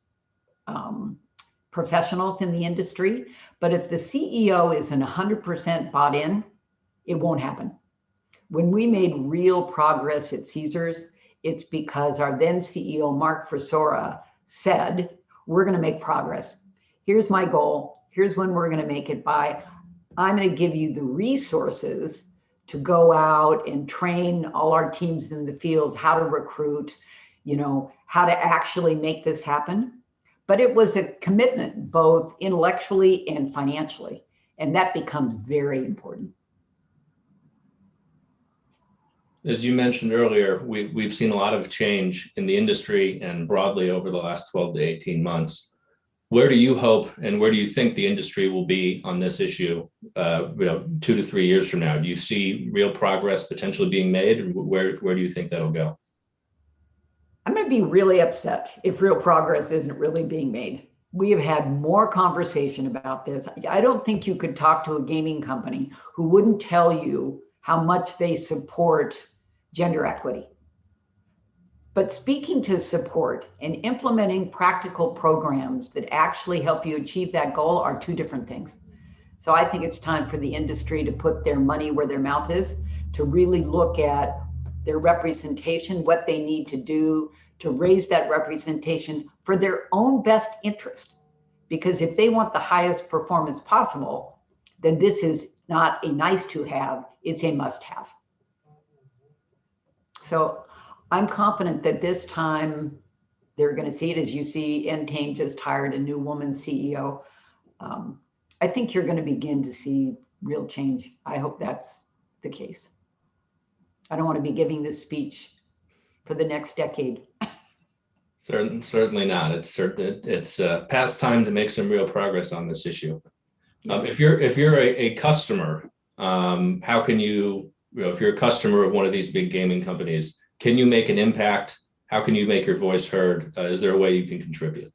professionals in the industry, but if the CEO isn't 100% bought in, it won't happen. When we made real progress at Caesars, it's because our then CEO, Mark Frisora, said, we're going to make progress. Here's my goal. Here's when we're going to make it by. I'm going to give you the resources to go out and train all our teams in the fields, how to recruit, how to actually make this happen. But it was a commitment, both intellectually and financially. And that becomes very important. As you mentioned earlier, we've seen a lot of change in the industry and broadly over the last 12 to 18 months. Where do you hope and where do you think the industry will be on this issue 2 to 3 years from now? Do you see real progress potentially being made? And where do you think that'll go? I'm going to be really upset if real progress isn't really being made. We have had more conversation about this. I don't think you could talk to a gaming company who wouldn't tell you how much they support gender equity. But speaking to support and implementing practical programs that actually help you achieve that goal are two different things. So I think it's time for the industry to put their money where their mouth is, to really look at their representation, what they need to do to raise that representation for their own best interest. Because if they want the highest performance possible, then this is not a nice to have, it's a must have. So I'm confident that this time they're going to see it. As you see, Entain just hired a new woman CEO. I think you're going to begin to see real change. I hope that's the case. I don't want to be giving this speech for the next decade. Certainly not. It's past time to make some real progress on this issue. Yes. If you're a customer, how can if you're a customer of one of these big gaming companies, can you make an impact? How can you make your voice heard? Is there a way you can contribute?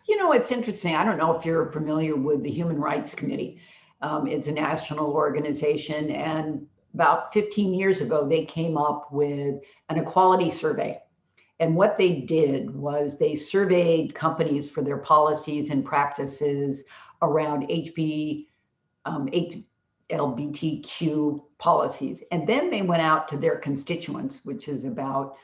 It's interesting. I don't know if you're familiar with the Human Rights Committee. It's a national organization, and about 15 years ago, they came up with an equality survey. And what they did was they surveyed companies for their policies and practices around LGBTQ policies. And then they went out to their constituents, which is about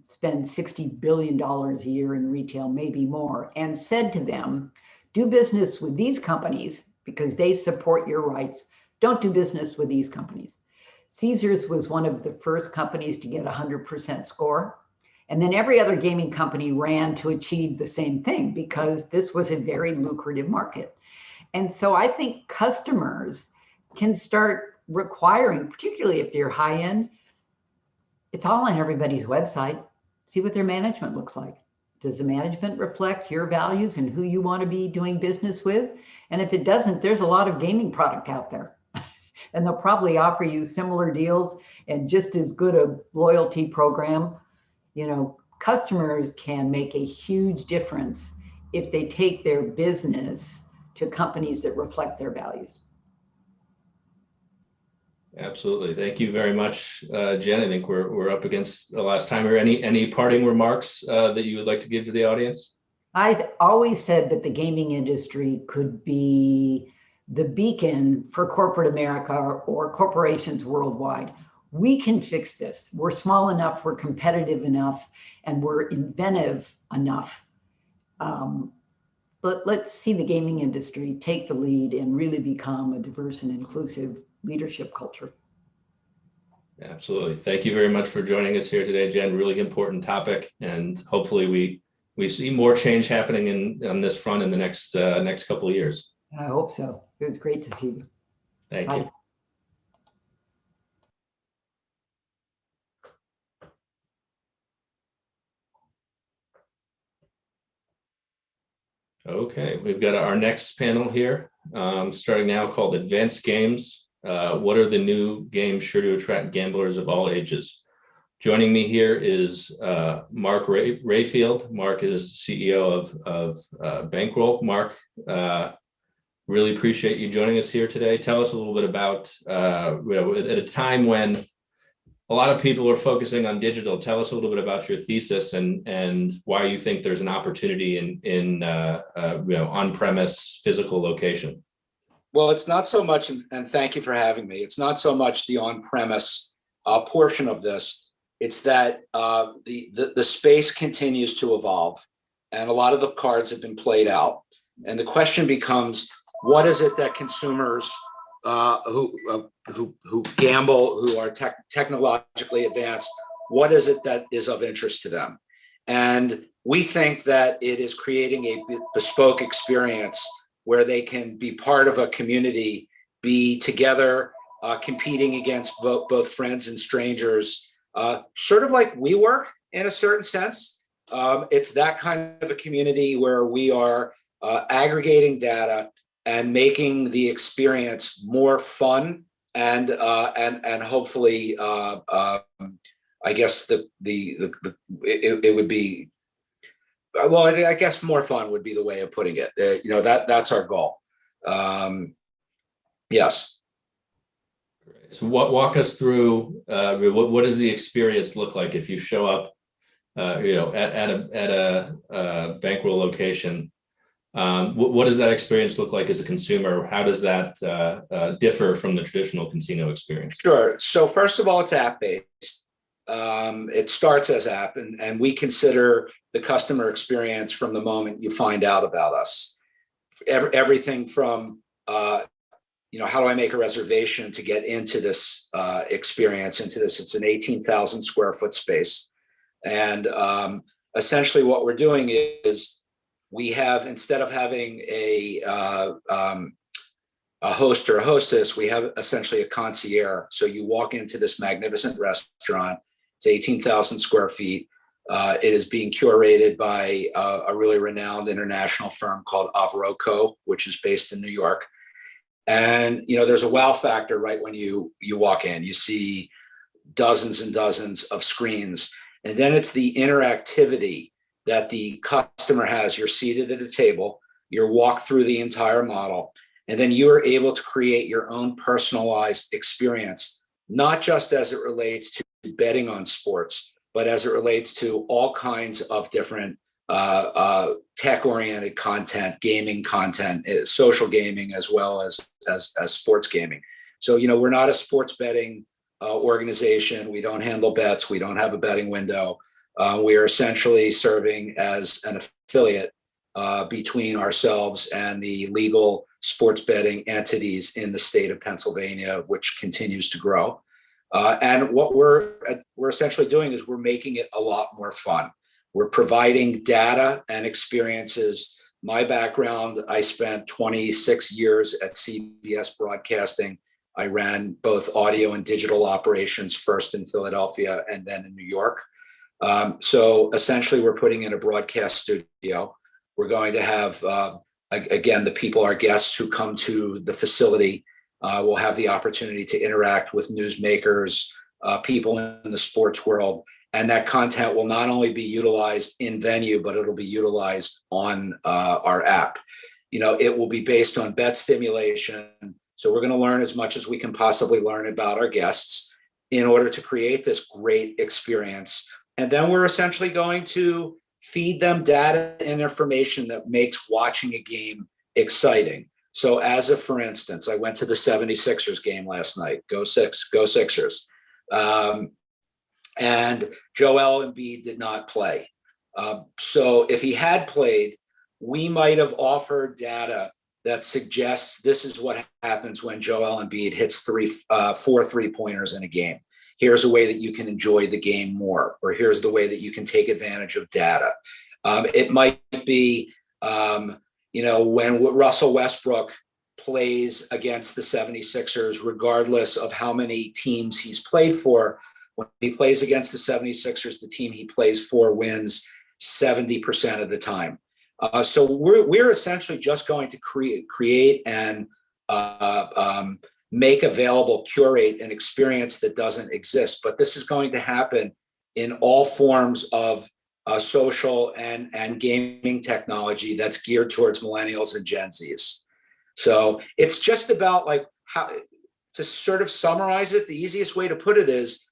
spend $60 billion a year in retail, maybe more, and said to them, do business with these companies because they support your rights. Don't do business with these companies. Caesars was one of the first companies to get 100% score. And then every other gaming company ran to achieve the same thing because this was a very lucrative market. And so I think customers can start requiring, particularly if they're high end, it's all on everybody's website. See what their management looks like. Does the management reflect your values and who you want to be doing business with? And if it doesn't, there's a lot of gaming product out there. And they'll probably offer you similar deals and just as good a loyalty program. Customers can make a huge difference if they take their business to companies that reflect their values. Absolutely. Thank you very much, Jen. I think we're up against the last time. Or any parting remarks that you would like to give to the audience? I've always said that the gaming industry could be the beacon for corporate America or corporations worldwide. We can fix this. We're small enough, we're competitive enough, and we're inventive enough. But let's see the gaming industry take the lead and really become a diverse and inclusive leadership culture. Absolutely. Thank you very much for joining us here today, Jen. Really important topic, and hopefully we see more change happening on this front in the next couple of years. I hope so. It was great to see you. Thank Bye. you. Okay, we've got our next panel here, starting now, called Advanced Games. What are the new games sure to attract gamblers of all ages? Joining me here is Mark Rayfield. Mark is CEO of Bankroll. Mark, really appreciate you joining us here today. Tell us a little bit about, at a time when a lot of people are focusing on digital, tell us a little bit about your thesis and why you think there's an opportunity in on-premise physical location. Well, it's not so much, and thank you for having me. It's not so much the on-premise portion of this. It's that the space continues to evolve, and a lot of the cards have been played out. And the question becomes, what is it that consumers who gamble, who are technologically advanced, what is it that is of interest to them? And we think that it is creating a bespoke experience where they can be part of a community, be together, competing against both friends and strangers, sort of like we work in a certain sense. It's that kind of a community where we are aggregating data and making the experience more fun and hopefully, I guess it would be, well, I guess more fun would be the way of putting it. That's our goal. Yes. So walk us through what does the experience look like if you show up, at a bankroll location? What does that experience look like as a consumer? How does that differ from the traditional casino experience? Sure. So first of all, it's app-based. It starts as app, and we consider the customer experience from the moment you find out about us. Everything from how do I make a reservation to get into this experience, into this? It's an 18,000 square foot space. And essentially what we're doing is we have, instead of having a host or a hostess, we have essentially a concierge. So you walk into this magnificent restaurant. It's 18,000 square feet. It is being curated by a really renowned international firm called Applico, which is based in New York. And there's a wow factor right when you walk in. You see dozens and dozens of screens, and then it's the interactivity that the customer has. You're seated at a table, you're walked through the entire model, and then you are able to create your own personalized experience, not just as it relates to betting on sports, but as it relates to all kinds of different tech-oriented content, gaming content, social gaming, as well as sports gaming. So, we're not a sports betting organization. We don't handle bets. We don't have a betting window. We are essentially serving as an affiliate between ourselves and the legal sports betting entities in the state of Pennsylvania, which continues to grow. And what we're essentially doing is we're making it a lot more fun. We're providing data and experiences. My background, I spent 26 years at CBS Broadcasting. I ran both audio and digital operations, first in Philadelphia and then in New York. So essentially, we're putting in a broadcast studio. We're going to have, again, the people, our guests who come to the facility will have the opportunity to interact with newsmakers, people in the sports world. And that content will not only be utilized in venue, but it'll be utilized on our app. It will be based on bet stimulation. So we're going to learn as much as we can possibly learn about our guests in order to create this great experience. And then we're essentially going to feed them data and information that makes watching a game exciting. So for instance, I went to the 76ers game last night. Go Sixers. And Joel Embiid did not play. So if he had played, we might have offered data that suggests this is what happens when Joel Embiid hits 4 3-pointers in a game. Here's a way that you can enjoy the game more, or here's the way that you can take advantage of data. It might be, when Russell Westbrook plays against the 76ers, regardless of how many teams he's played for, when he plays against the 76ers, the team he plays for wins 70% of the time. So we're essentially just going to create and make available, curate an experience that doesn't exist. But this is going to happen in all forms of social and gaming technology that's geared towards millennials and Gen Zs. So it's just about how to sort of summarize it. The easiest way to put it is,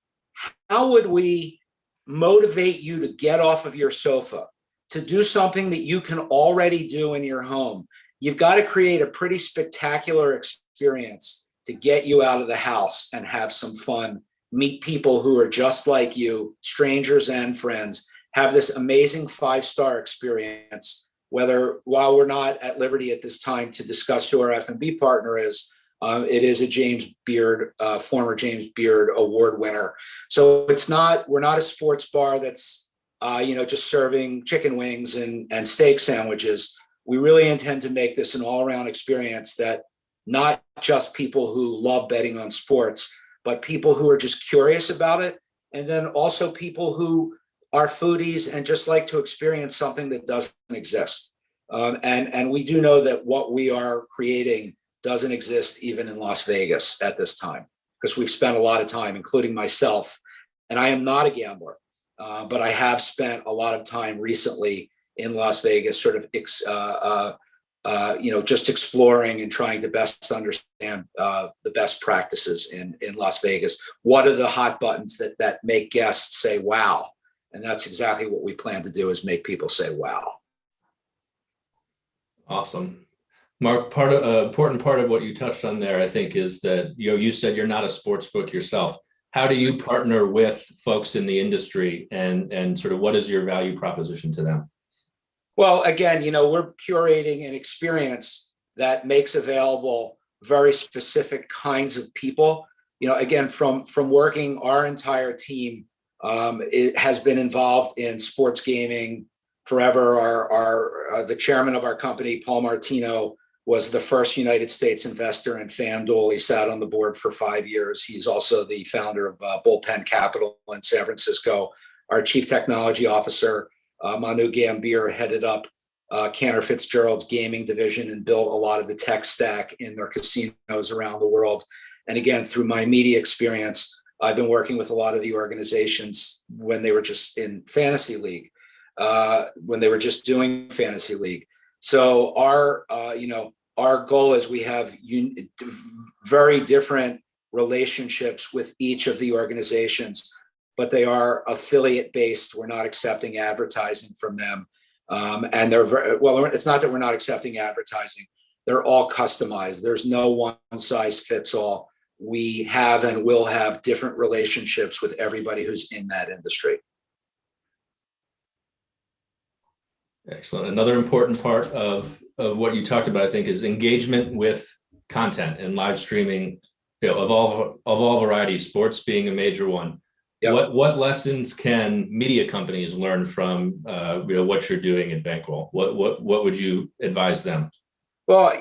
how would we motivate you to get off of your sofa, to do something that you can already do in your home? You've got to create a pretty spectacular experience to get you out of the house and have some fun, meet people who are just like you, strangers and friends, have this amazing 5-star experience while we're not at liberty at this time to discuss who our F&B partner is, it is a James Beard, former James Beard award winner. So we're not a sports bar that's, just serving chicken wings and steak sandwiches. We really intend to make this an all-around experience that not just people who love betting on sports, but people who are just curious about it. And then also people who are foodies and just like to experience something that doesn't exist. And we do know that what we are creating doesn't exist even in Las Vegas at this time, because we've spent a lot of time, including myself, and I am not a gambler, but I have spent a lot of time recently in Las Vegas, sort of, just exploring and trying to best understand the best practices in Las Vegas. What are the hot buttons that make guests say, wow? And that's exactly what we plan to do, is make people say, wow. Awesome. Mark, important part of what you touched on there, I think, is that, you said you're not a sports book yourself. How do you partner with folks in the industry, and sort of what is your value proposition to them? Well, again, we're curating an experience that makes available very specific kinds of people. Again, from working, our entire team it has been involved in sports gaming forever. Our the chairman of our company, Paul Martino, was the first United States investor in FanDuel. He sat on the board for 5 years. He's also the founder of Bullpen Capital in San Francisco. Our chief technology officer, Manu Gambier, headed up Cantor Fitzgerald's gaming division and built a lot of the tech stack in their casinos around the world. And again, through my media experience, I've been working with a lot of the organizations when they were just in Fantasy League, when they were just doing Fantasy League. So our goal is we have very different relationships with each of the organizations, but they are affiliate based. We're not accepting advertising from them. And they're it's not that we're not accepting advertising. They're all customized. There's no one size fits all. We have and will have different relationships with everybody who's in that industry. Excellent. Another important part of what you talked about, I think, is engagement with content and live streaming, of all varieties, sports being a major one. Yep. What lessons can media companies learn from what you're doing at Bankroll? What would you advise them? Well,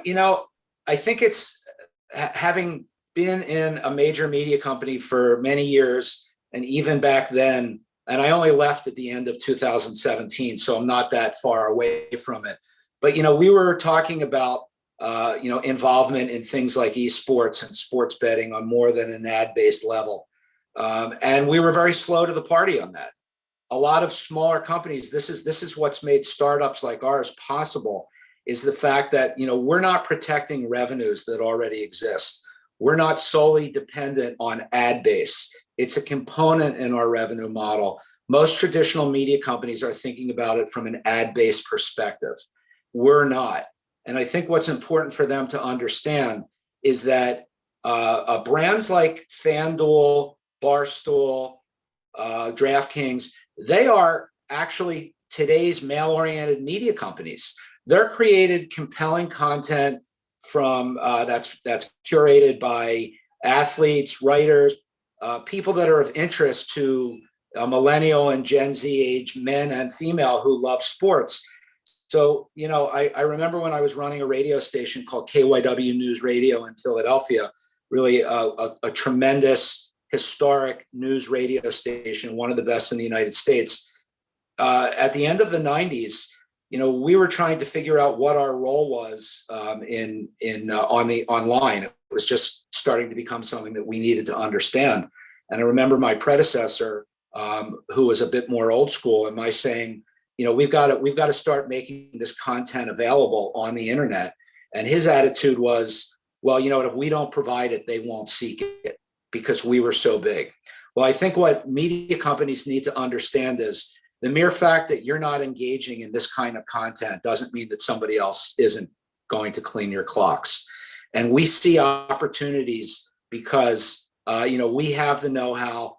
I think it's having been in a major media company for many years, and even back then, and I only left at the end of 2017, so I'm not that far away from it. But, we were talking about, involvement in things like eSports and sports betting on more than an ad-based level. And we were very slow to the party on that. A lot of smaller companies, this is what's made startups like ours possible, is the fact that, we're not protecting revenues that already exist. We're not solely dependent on ad base. It's a component in our revenue model. Most traditional media companies are thinking about it from an ad-based perspective. We're not. And I think what's important for them to understand is that brands like FanDuel, Barstool, DraftKings, they are actually today's male-oriented media companies. They're created compelling content from that's curated by athletes, writers, people that are of interest to millennial and Gen Z age men and female who love sports. So, I remember when I was running a radio station called KYW News Radio in Philadelphia, really a tremendous historic news radio station, one of the best in the United States. At the end of the 90s, we were trying to figure out what our role was on the online. It was just starting to become something that we needed to understand. And I remember my predecessor, who was a bit more old school, and my saying, we've got to start making this content available on the internet. And his attitude was, well, if we don't provide it, they won't seek it, because we were so big. Well, I think what media companies need to understand is the mere fact that you're not engaging in this kind of content doesn't mean that somebody else isn't going to clean your clocks. And we see opportunities because, we have the know-how,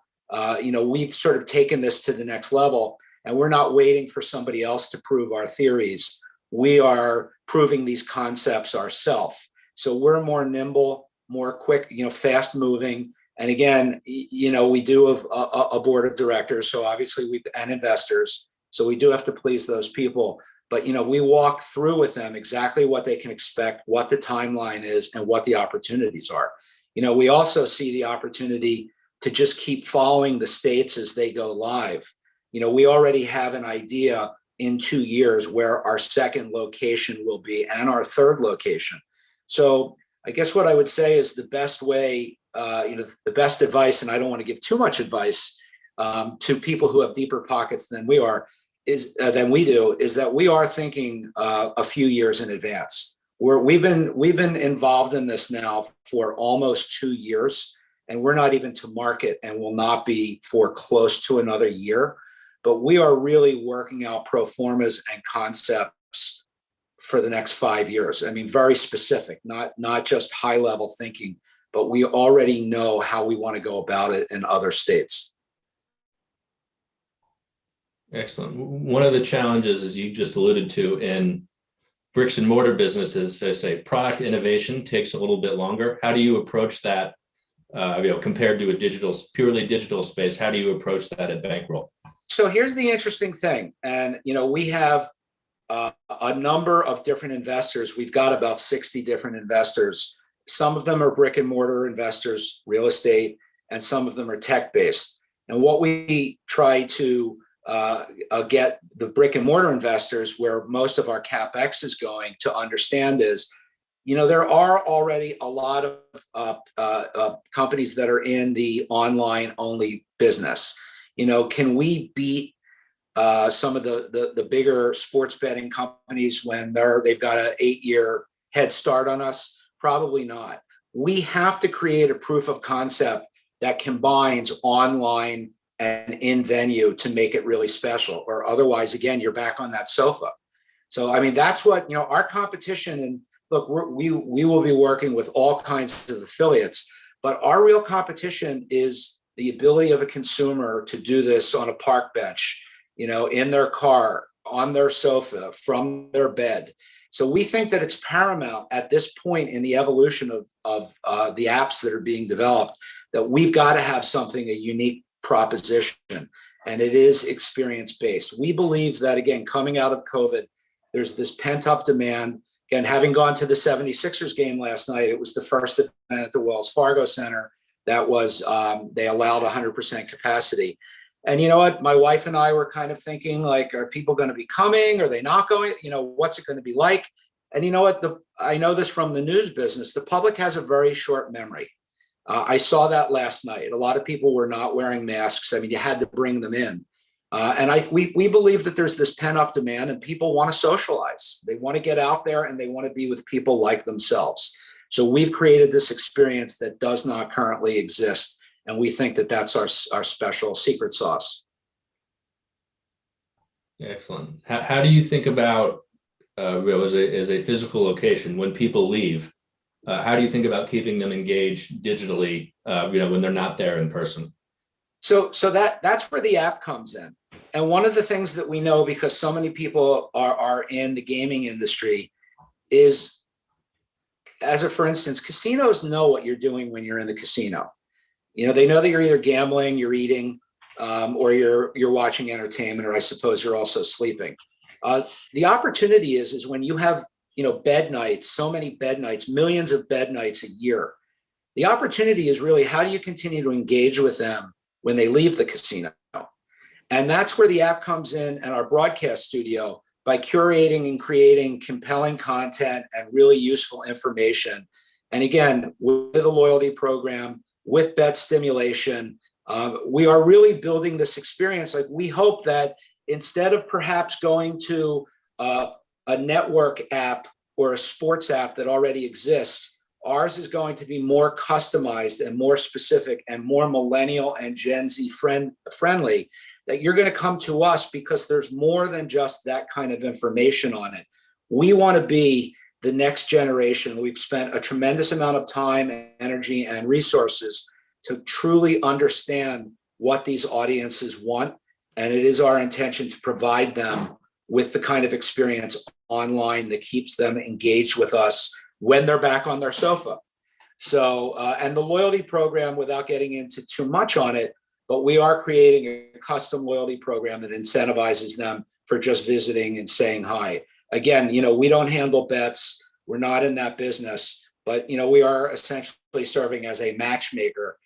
we've sort of taken this to the next level, and we're not waiting for somebody else to prove our theories. we are proving these concepts ourselves. So we're more nimble, more quick, fast moving. And again, we do have a board of directors, so obviously and investors. So we do have to please those people. But, we walk through with them exactly what they can expect, what the timeline is, and what the opportunities are. We also see the opportunity to just keep following the states as they go live. We already have an idea in 2 years where our second location will be and our third location. So I guess what I would say is the best way, the best advice, and I don't want to give too much advice to people who have deeper pockets than we do, is that we are thinking a few years in advance. We've been involved in this now for almost 2 years, and we're not even to market and will not be for close to another year. But we are really working out pro formas and concepts for the next 5 years. I mean, very specific, not just high level thinking, but we already know how we want to go about it in other states. Excellent. One of the challenges, as you just alluded to, in bricks and mortar businesses, I say product innovation takes a little bit longer. How do you approach that, compared to a purely digital space? How do you approach that at Bankroll? So here's the interesting thing. And, we have a number of different investors. We've got about 60 different investors. Some of them are brick and mortar investors, real estate, and some of them are tech-based. And what we try to get the brick and mortar investors, where most of our CapEx is going, to understand is, there are already a lot of companies that are in the online only business. Can we beat some of the bigger sports betting companies when they've got an 8-year head start on us? Probably not. We have to create a proof of concept that combines online and in venue to make it really special, or otherwise, again, you're back on that sofa. So, I mean, that's what, our competition, and look, we will be working with all kinds of affiliates, but our real competition is the ability of a consumer to do this on a park bench, in their car, on their sofa, from their bed. So we think that it's paramount at this point in the evolution of the apps that are being developed, that we've got to have a unique proposition, and it is experience-based. We believe that, again, coming out of COVID, there's this pent-up demand. Again, having gone to the 76ers game last night, it was the first event at the Wells Fargo Center that was, they allowed 100% capacity. And you know what? My wife and I were kind of thinking, like, are people going to be coming? Are they not going? What's it going to be like? And you know what? I know this from the news business. The public has a very short memory. I saw that last night. A lot of people were not wearing masks. I mean, you had to bring them in. And we believe that there's this pent-up demand, and people want to socialize. They want to get out there, and they want to be with people like themselves. So we've created this experience that does not currently exist. And we think that that's our special secret sauce. Excellent. How do you think about, as a physical location, when people leave, how do you think about keeping them engaged digitally, when they're not there in person? So that's where the app comes in. And one of the things that we know, because so many people are in the gaming industry, is, for instance, casinos know what you're doing when you're in the casino. They know that you're either gambling, you're eating, or you're watching entertainment, or I suppose you're also sleeping. The opportunity is when you have, bed nights, so many bed nights, millions of bed nights a year. The opportunity is really, how do you continue to engage with them when they leave the casino? And that's where the app comes in, and our broadcast studio, by curating and creating compelling content and really useful information. And again, with a loyalty program, with bet stimulation, we are really building this experience. Like, we hope that instead of perhaps going to a network app or a sports app that already exists, ours is going to be more customized and more specific and more millennial and Gen Z friendly, that you're going to come to us because there's more than just that kind of information on it. We want to be the next generation. We've spent a tremendous amount of time and energy and resources to truly understand what these audiences want. And it is our intention to provide them with the kind of experience online that keeps them engaged with us when they're back on their sofa. So, and the loyalty program, without getting into too much on it, but we are creating a custom loyalty program that incentivizes them for just visiting and saying hi. Again, we don't handle bets. We're not in that business, but, we are essentially serving as a matchmaker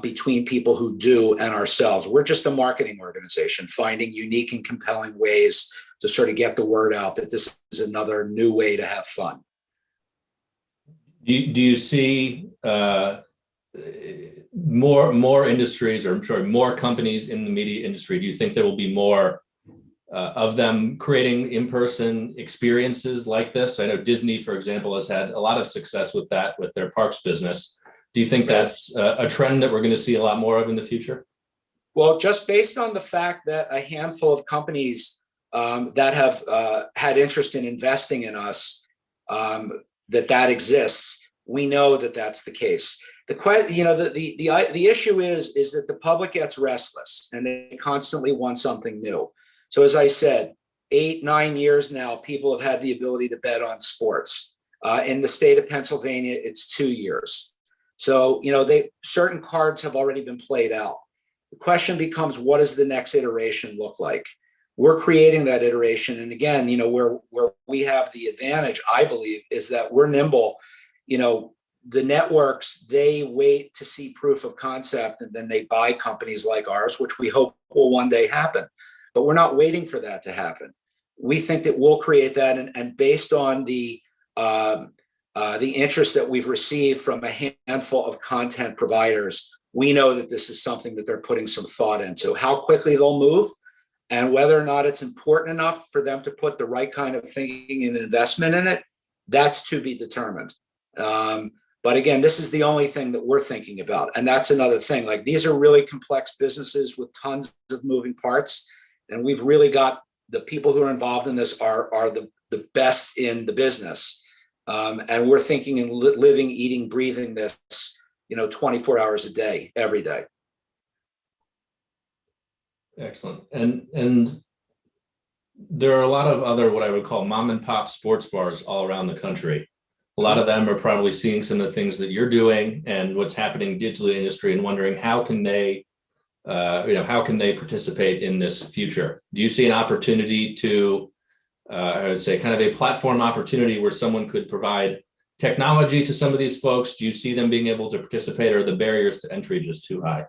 between people who do and ourselves. We're just a marketing organization, finding unique and compelling ways to sort of get the word out that this is another new way to have fun. Do you see more industries, or more companies in the media industry? Do you think there will be more of them creating in-person experiences like this? I know Disney, for example, has had a lot of success with that, with their parks business. Do you think that's a trend that we're going to see a lot more of in the future? Well, just based on the fact that a handful of companies that have had interest in investing in us, that exists, we know that that's the case. The issue is that the public gets restless and they constantly want something new. So as I said, 8-9 years now, people have had the ability to bet on sports. In the state of Pennsylvania, it's 2 years. So, certain cards have already been played out. The question becomes, what does the next iteration look like? We're creating that iteration. And again, where we have the advantage, I believe, is that we're nimble. The networks, they wait to see proof of concept, and then they buy companies like ours, which we hope will one day happen. But we're not waiting for that to happen. We think that we'll create that. And based on the interest that we've received from a handful of content providers, we know that this is something that they're putting some thought into. How quickly they'll move and whether or not it's important enough for them to put the right kind of thinking and investment in it, that's to be determined. But again, this is the only thing that we're thinking about. And that's another thing. Like, these are really complex businesses with tons of moving parts. And we've really got the people who are involved in this are the best in the business. And we're thinking and living, eating, breathing this, 24 hours a day, every day. Excellent. And there are a lot of other, what I would call mom and pop sports bars all around the country. A lot of them are probably seeing some of the things that you're doing and what's happening digitally in the industry and wondering how can they participate in this future? Do you see an opportunity to, I would say, kind of a platform opportunity where someone could provide technology to some of these folks? Do you see them being able to participate, or are the barriers to entry just too high?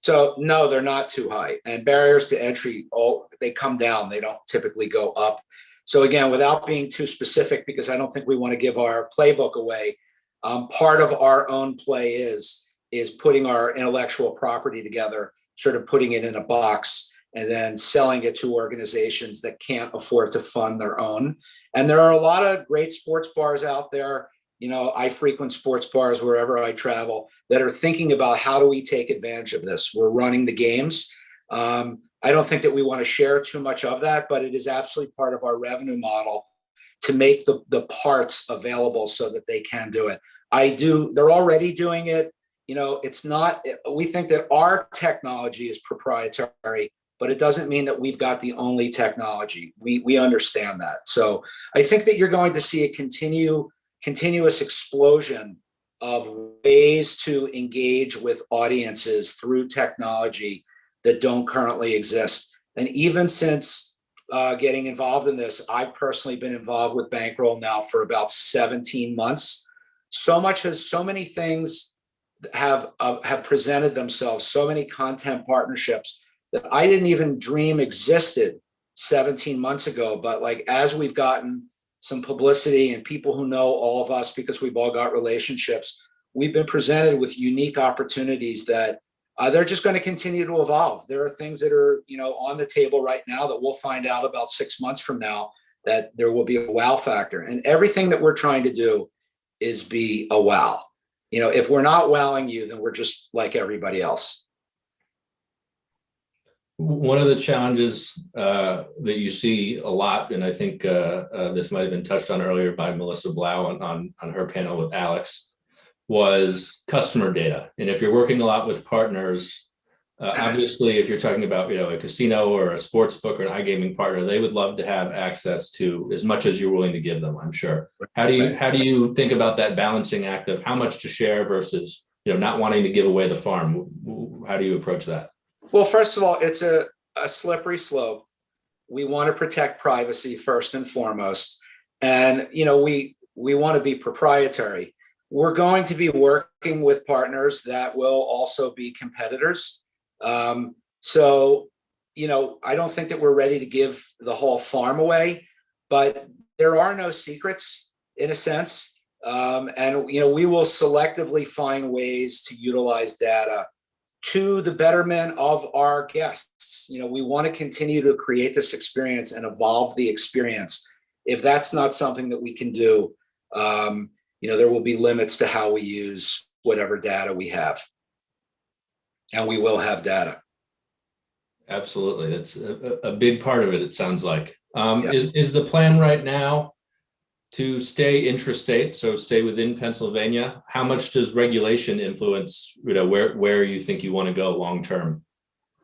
So no, they're not too high. And barriers to entry, they come down. They don't typically go up. So again, without being too specific, because I don't think we want to give our playbook away, part of our own play is putting our intellectual property together, sort of putting it in a box and then selling it to organizations that can't afford to fund their own. And there are a lot of great sports bars out there. I frequent sports bars wherever I travel that are thinking about, how do we take advantage of this? We're running the games. I don't think that we want to share too much of that, but it is absolutely part of our revenue model to make the parts available so that they can do it. They're already doing it. It's not, we think that our technology is proprietary, but it doesn't mean that we've got the only technology. We understand that. So I think that you're going to see a continuous explosion of ways to engage with audiences through technology that don't currently exist. And even since getting involved in this, I've personally been involved with Bankroll now for about 17 months. So many things have presented themselves, so many content partnerships that I didn't even dream existed 17 months ago. But as we've gotten some publicity and people who know all of us because we've all got relationships, we've been presented with unique opportunities that they're just going to continue to evolve. There are things that are, on the table right now that we'll find out about 6 months from now, that there will be a wow factor. And everything that we're trying to do is be a wow. If we're not wowing you, then we're just like everybody else. One of the challenges that you see a lot, and I think this might have been touched on earlier by Melissa Blau on her panel with Alex, was customer data. And if you're working a lot with partners, Obviously, if you're talking about, a casino or a sports book or an iGaming partner, they would love to have access to as much as you're willing to give them, I'm sure. How do you think about that balancing act of how much to share versus, not wanting to give away the farm? How do you approach that? Well, first of all, it's a slippery slope. We want to protect privacy first and foremost. And, we want to be proprietary. We're going to be working with partners that will also be competitors. So, I don't think that we're ready to give the whole farm away, but there are no secrets in a sense. And, we will selectively find ways to utilize data to the betterment of our guests. We want to continue to create this experience and evolve the experience. If that's not something that we can do, there will be limits to how we use whatever data we have. And we will have data. Absolutely. That's a big part of it, it sounds like. Is the plan right now to stay intrastate, so stay within Pennsylvania? How much does regulation influence, where you think you want to go long term?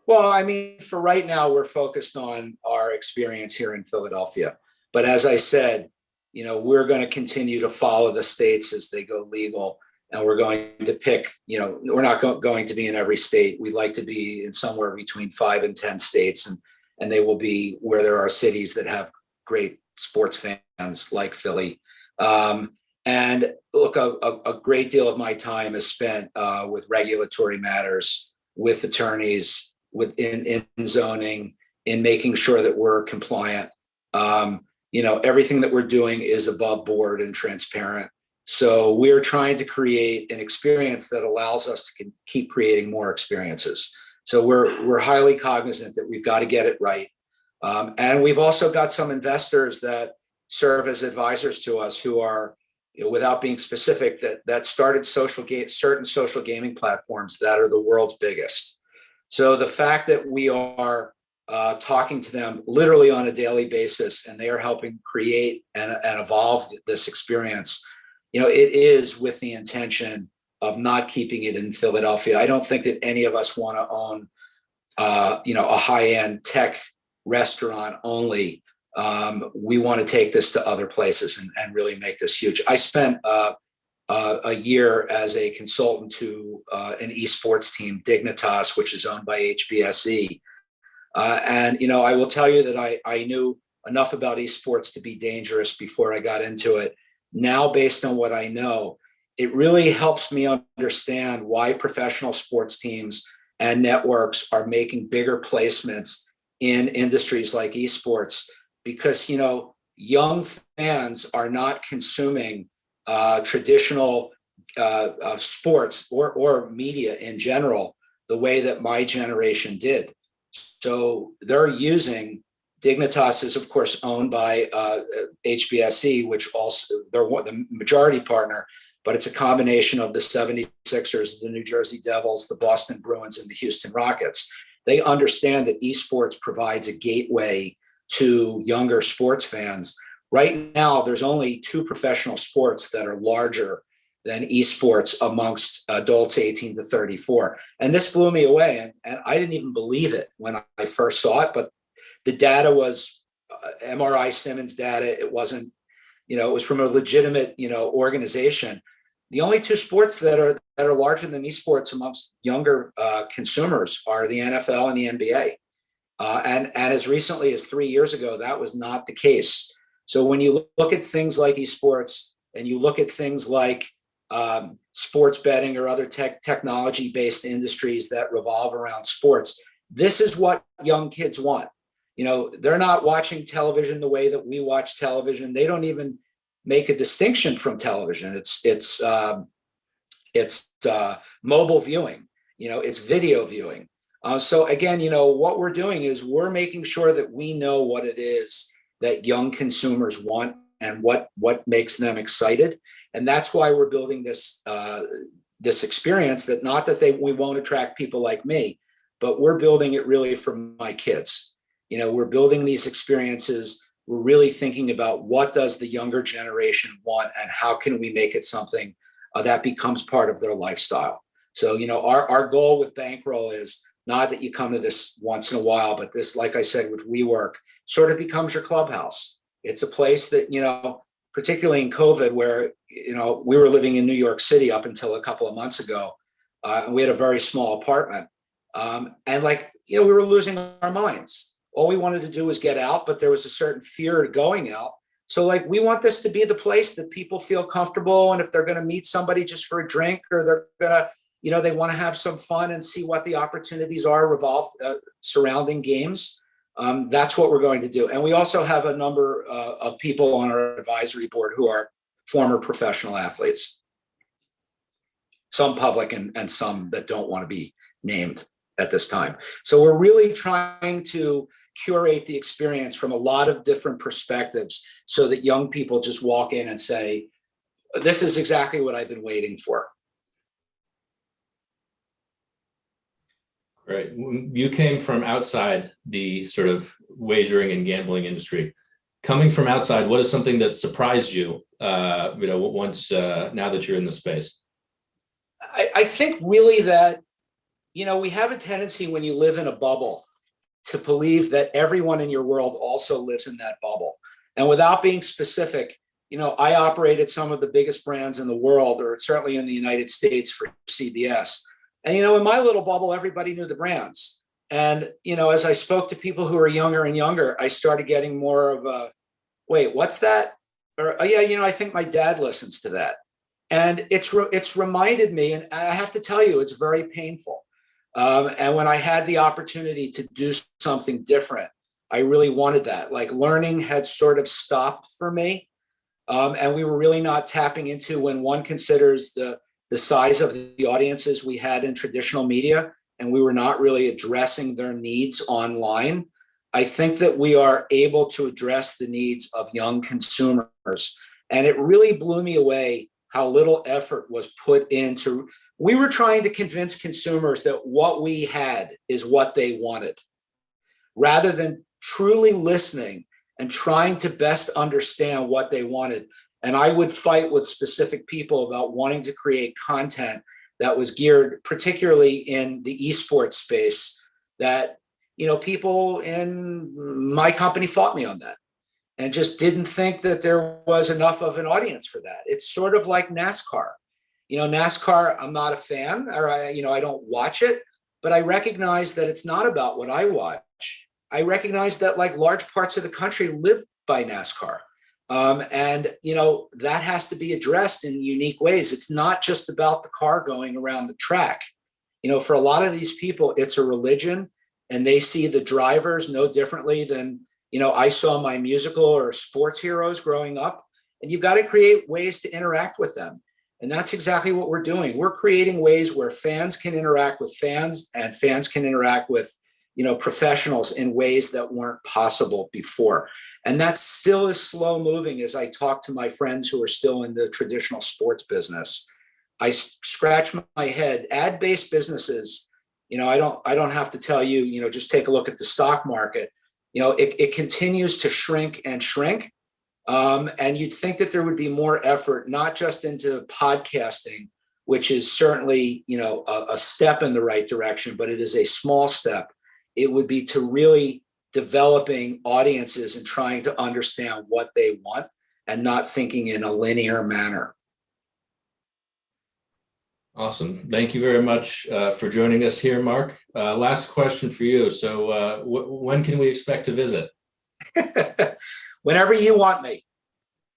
Well, I mean, for right now, we're focused on our experience here in Philadelphia. But as I said, we're going to continue to follow the states as they go legal. And we're going to pick, we're not going to be in every state. We'd like to be in somewhere between 5 and 10 states. And they will be where there are cities that have great sports fans like Philly. And look, a great deal of my time is spent with regulatory matters, with attorneys, in zoning, in making sure that we're compliant. Everything that we're doing is above board and transparent. So we're trying to create an experience that allows us to keep creating more experiences. So we're highly cognizant that we've got to get it right. And we've also got some investors that serve as advisors to us who are, without being specific, that started certain social gaming platforms that are the world's biggest. So the fact that we are talking to them literally on a daily basis, and they are helping create and evolve this experience, it is with the intention of not keeping it in Philadelphia. I don't think that any of us want to own, a high-end tech restaurant only. We want to take this to other places and really make this huge. I spent a year as a consultant to an eSports team, Dignitas, which is owned by HBSE. And, I will tell you that I knew enough about eSports to be dangerous before I got into it. Now, based on what I know, it really helps me understand why professional sports teams and networks are making bigger placements in industries like eSports, because, young fans are not consuming traditional sports or media in general the way that my generation did. So they're using, Dignitas is of course owned by HBSE, which also they're the majority partner, but it's a combination of the 76ers, the New Jersey Devils, the Boston Bruins, and the Houston Rockets. They understand that esports provides a gateway to younger sports fans. Right now, there's only 2 professional sports that are larger than esports amongst adults 18 to 34. And this blew me away. And I didn't even believe it when I first saw it, but the data was MRI Simmons data. It wasn't, it was from a legitimate, organization. The only 2 sports that are larger than esports amongst younger consumers are the NFL and the NBA. And as recently as 3 years ago, that was not the case. So when you look at things like esports and you look at things like sports betting or other technology-based industries that revolve around sports, this is what young kids want. They're not watching television the way that we watch television. They don't even make a distinction from television. It's mobile viewing. It's video viewing. So again, what we're doing is we're making sure that we know what it is that young consumers want and what makes them excited. And that's why we're building this experience that not that we won't attract people like me, but we're building it really for my kids. We're building these experiences. We're really thinking about what does the younger generation want and how can we make it something that becomes part of their lifestyle. So, our goal with Bankroll is Not that you come to this once in a while, but this, like I said, with WeWork, sort of becomes your clubhouse. It's a place that, particularly in COVID, where, we were living in New York City up until a couple of months ago, and we had a very small apartment. And we were losing our minds. All we wanted to do was get out, but there was a certain fear of going out. So we want this to be the place that people feel comfortable. And if they're going to meet somebody just for a drink, or they're going to, they want to have some fun and see what the opportunities are surrounding games. That's what we're going to do. And we also have a number of people on our advisory board who are former professional athletes, some public and some that don't want to be named at this time. So we're really trying to curate the experience from a lot of different perspectives so that young people just walk in and say, this is exactly what I've been waiting for. Great. You came from outside the sort of wagering and gambling industry. Coming from outside, what is something that surprised you, once now that you're in the space? I think really that, we have a tendency when you live in a bubble to believe that everyone in your world also lives in that bubble. And without being specific, I operated some of the biggest brands in the world, or certainly in the United States, for CBS. And, in my little bubble, everybody knew the brands. And, as I spoke to people who are younger and younger, I started getting more of a, wait, what's that? Or, oh, yeah, I think my dad listens to that. And it's reminded me, and I have to tell you, it's very painful. And when I had the opportunity to do something different, I really wanted that. Learning had sort of stopped for me. And we were really not tapping into, when one considers the size of the audiences we had in traditional media, and we were not really addressing their needs online. I think that we are able to address the needs of young consumers. And it really blew me away how little effort was put into. We were trying to convince consumers that what we had is what they wanted, rather than truly listening and trying to best understand what they wanted. And I would fight with specific people about wanting to create content that was geared, particularly in the eSports space, that, people in my company fought me on that and just didn't think that there was enough of an audience for that. It's sort of like NASCAR. NASCAR, I'm not a fan, or I don't watch it, but I recognize that it's not about what I watch. I recognize that large parts of the country live by NASCAR. And that has to be addressed in unique ways. It's not just about the car going around the track. For a lot of these people, it's a religion, and they see the drivers no differently than, I saw my musical or sports heroes growing up. And you've got to create ways to interact with them. And that's exactly what we're doing. We're creating ways where fans can interact with fans, and fans can interact with, professionals in ways that weren't possible before. And that still is slow moving. As I talk to my friends who are still in the traditional sports business, I scratch my head. Ad-based businesses, I don't have to tell you, just take a look at the stock market. It continues to shrink and shrink. And you'd think that there would be more effort, not just into podcasting, which is certainly, a step in the right direction, but it is a small step. It would be to really developing audiences and trying to understand what they want, and not thinking in a linear manner. Awesome. Thank you very much for joining us here, Mark. Last question for you. So when can we expect to visit? Whenever you want me.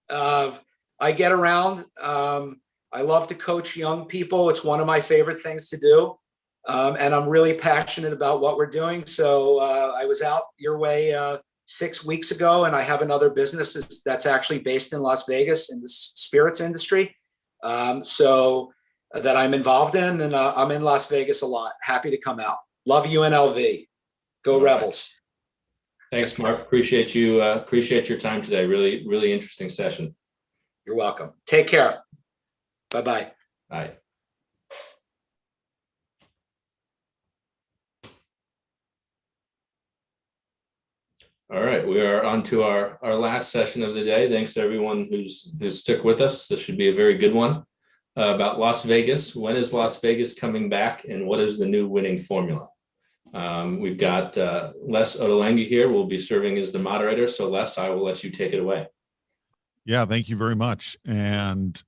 I get around. I love to coach young people. It's one of my favorite things to do. And I'm really passionate about what we're doing. So I was out your way 6 weeks ago, and I have another business that's actually based in Las Vegas in the spirits industry. So that I'm involved in, and I'm in Las Vegas a lot. Happy to come out. Love UNLV. Go Rebels. Thanks, Mark. Appreciate you. Appreciate your time today. Really, really interesting session. You're welcome. Take care. Bye-bye. Bye. All right, we are on to our last session of the day. Thanks to everyone who's stuck with us. This should be a very good one. About Las Vegas. When is Las Vegas coming back, and what is the new winning formula? We've got Les Ottolenghi here will be serving as the moderator. So Les, I will let you take it away. Yeah, thank you very much. And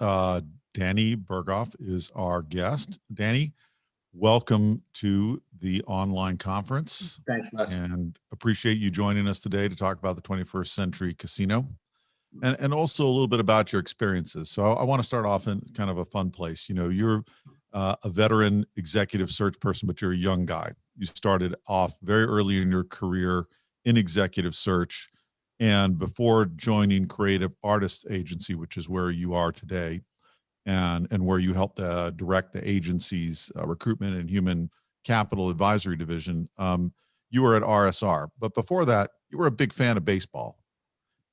Danny Berghoff is our guest. Danny, welcome to the online conference. Thanks, Les. And appreciate you joining us today to talk about the 21st Century Casino and also a little bit about your experiences. So I want to start off in kind of a fun place. You know, you're a veteran executive search person, but you're a young guy. You started off very early in your career in executive search, and before joining Creative Artists Agency, which is where you are today, and where you helped direct the agency's recruitment and human capital advisory division, you were at RSR. But before that, you were a big fan of baseball.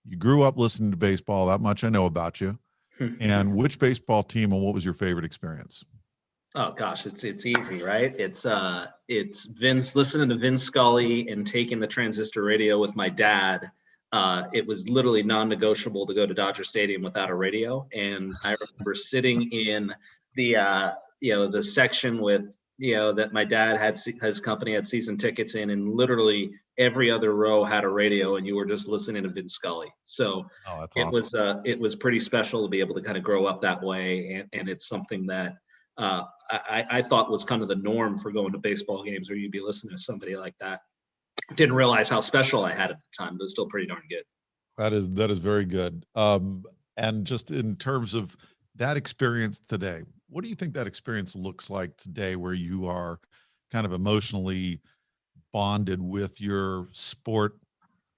You grew up listening to baseball. That much I know about you. And which baseball team and what was your favorite experience? Oh gosh, it's easy, right? It's Vince, listening to Vince Scully and taking the transistor radio with my dad. It was literally non-negotiable to go to Dodger Stadium without a radio. And I remember sitting in the the section with that my dad had, his company had season tickets in, and literally every other row had a radio, and you were just listening to Vince Scully. So that's it awesome. it was pretty special to be able to kind of grow up that way, and it's something that I thought was kind of the norm for going to baseball games, where you'd be listening to somebody like that. Didn't realize how special I had at the time, but it's still pretty darn good. That is very good. And just in terms of that experience today, what do you think that experience looks like today, where you are kind of emotionally bonded with your sport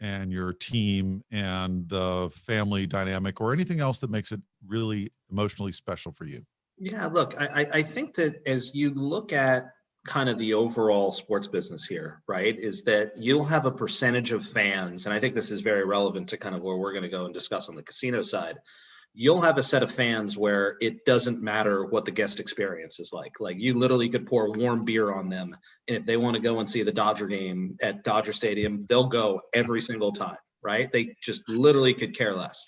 and your team and the family dynamic, or anything else that makes it really emotionally special for you? Yeah, look, I think that as you look at kind of the overall sports business here, right, is that you'll have a percentage of fans, and I think this is very relevant to kind of where we're going to go and discuss on the casino side. You'll have a set of fans where it doesn't matter what the guest experience is like. Like, you literally could pour warm beer on them, and if they want to go and see the Dodger game at Dodger Stadium, they'll go every single time, right? They just literally could care less.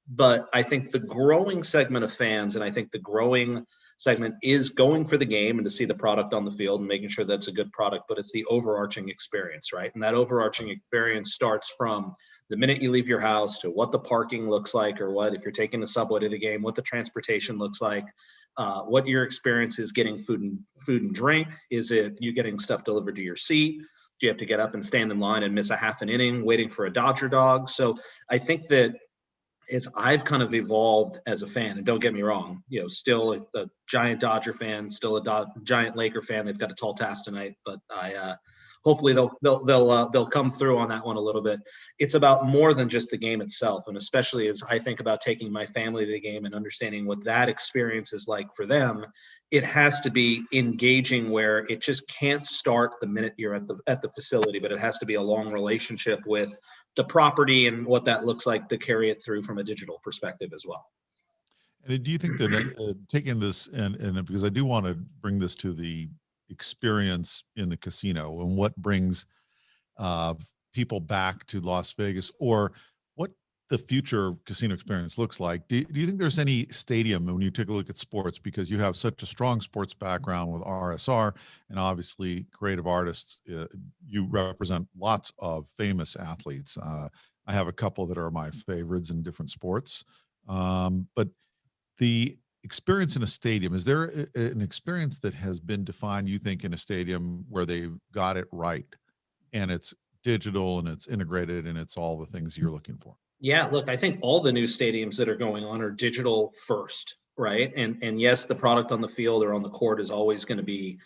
But I think the growing segment of fans, and I think the growing segment is going for the game and to see the product on the field and making sure that's a good product, but it's the overarching experience, right? And that overarching experience starts from the minute you leave your house to what the parking looks like, or what, if you're taking the subway to the game, what the transportation looks like, what your experience is getting food and drink. Is it you getting stuff delivered to your seat? Do you have to get up and stand in line and miss a half an inning waiting for a Dodger dog? So I think that as I've kind of evolved as a fan, and don't get me wrong, still a giant Dodger fan, still a giant Laker fan. They've got a tall task tonight, but hopefully they'll come through on that one a little bit. It's about more than just the game itself, and especially as I think about taking my family to the game and understanding what that experience is like for them. It has to be engaging, where it just can't start the minute you're at the facility, but it has to be a long relationship with the property and what that looks like to carry it through from a digital perspective as well. And do you think that taking this and because I do want to bring this to the experience in the casino and what brings people back to Las Vegas, or what the future casino experience looks like, do you think there's any stadium, when you take a look at sports, because you have such a strong sports background with RSR and obviously Creative Artists, you represent lots of famous athletes. I have a couple that are my favorites in different sports, but the experience in a stadium, is there an experience that has been defined, you think, in a stadium where they've got it right and it's digital and it's integrated and it's all the things you're looking for? Yeah, look, I think all the new stadiums that are going on are digital first, right? And yes, the product on the field or on the court is always going to be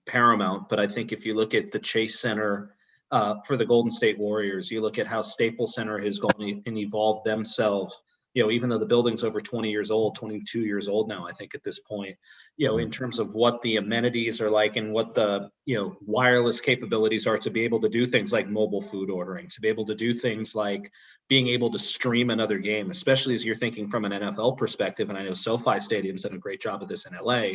paramount. But I think if you look at the Chase Center for the Golden State Warriors, you look at how Staples Center has gone and evolved themselves. Even though the building's over 20 years old, 22 years old now, I think at this point, in terms of what the amenities are like and what the, wireless capabilities are to be able to do things like mobile food ordering, to be able to do things like being able to stream another game, especially as you're thinking from an NFL perspective. And I know SoFi Stadium's done a great job of this in LA.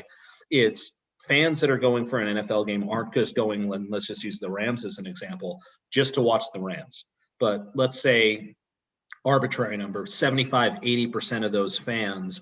It's fans that are going for an NFL game aren't just going, let's just use the Rams as an example, just to watch the Rams. But let's say, arbitrary number, 75-80% of those fans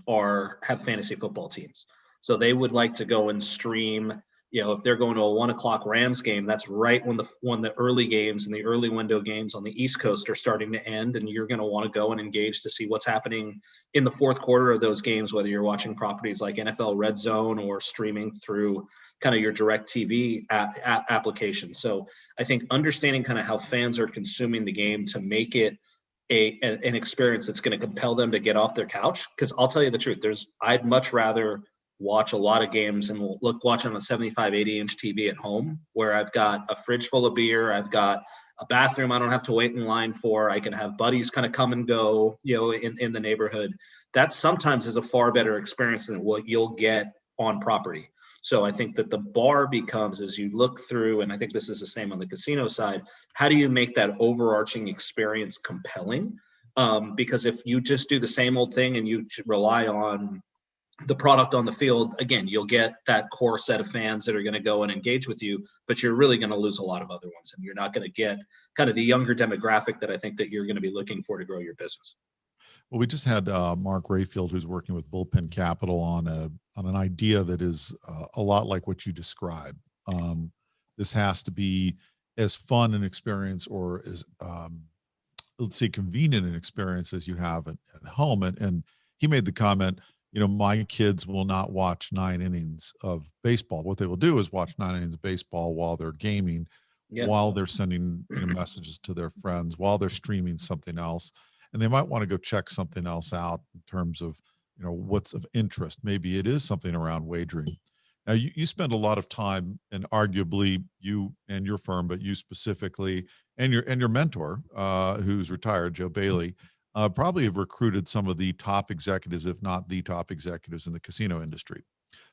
have fantasy football teams. So they would like to go and stream if they're going to a 1 o'clock Rams game, that's right when the early games and the early window games on the East Coast are starting to end, and you're going to want to go and engage to see what's happening in the fourth quarter of those games, whether you're watching properties like NFL Red Zone or streaming through kind of your direct TV application. So I think understanding kind of how fans are consuming the game to make it an experience that's going to compel them to get off their couch. Because I'll tell you the truth, I'd much rather watch a lot of games and watch on a 75, 80-inch TV at home, where I've got a fridge full of beer, I've got a bathroom I don't have to wait in line for, I can have buddies kind of come and go, in the neighborhood. That sometimes is a far better experience than what you'll get on property. So I think that the bar becomes, as you look through, and I think this is the same on the casino side, how do you make that overarching experience compelling? Because if you just do the same old thing and you rely on the product on the field, again, you'll get that core set of fans that are going to go and engage with you, but you're really going to lose a lot of other ones, and you're not going to get kind of the younger demographic that I think that you're going to be looking for to grow your business. Well, we just had Mark Rayfield, who's working with Bullpen Capital on an idea that is a lot like what you described. This has to be as fun an experience, or as let's say convenient an experience as you have at home. And he made the comment, my kids will not watch 9 innings of baseball. What they will do is watch 9 innings of baseball while they're gaming, while they're sending messages to their friends, while they're streaming something else. And they might want to go check something else out in terms of, what's of interest. Maybe it is something around wagering. Now, you spend a lot of time, and arguably you and your firm, but you specifically, and your mentor, who's retired, Joe Bailey, probably have recruited some of the top executives, if not the top executives in the casino industry.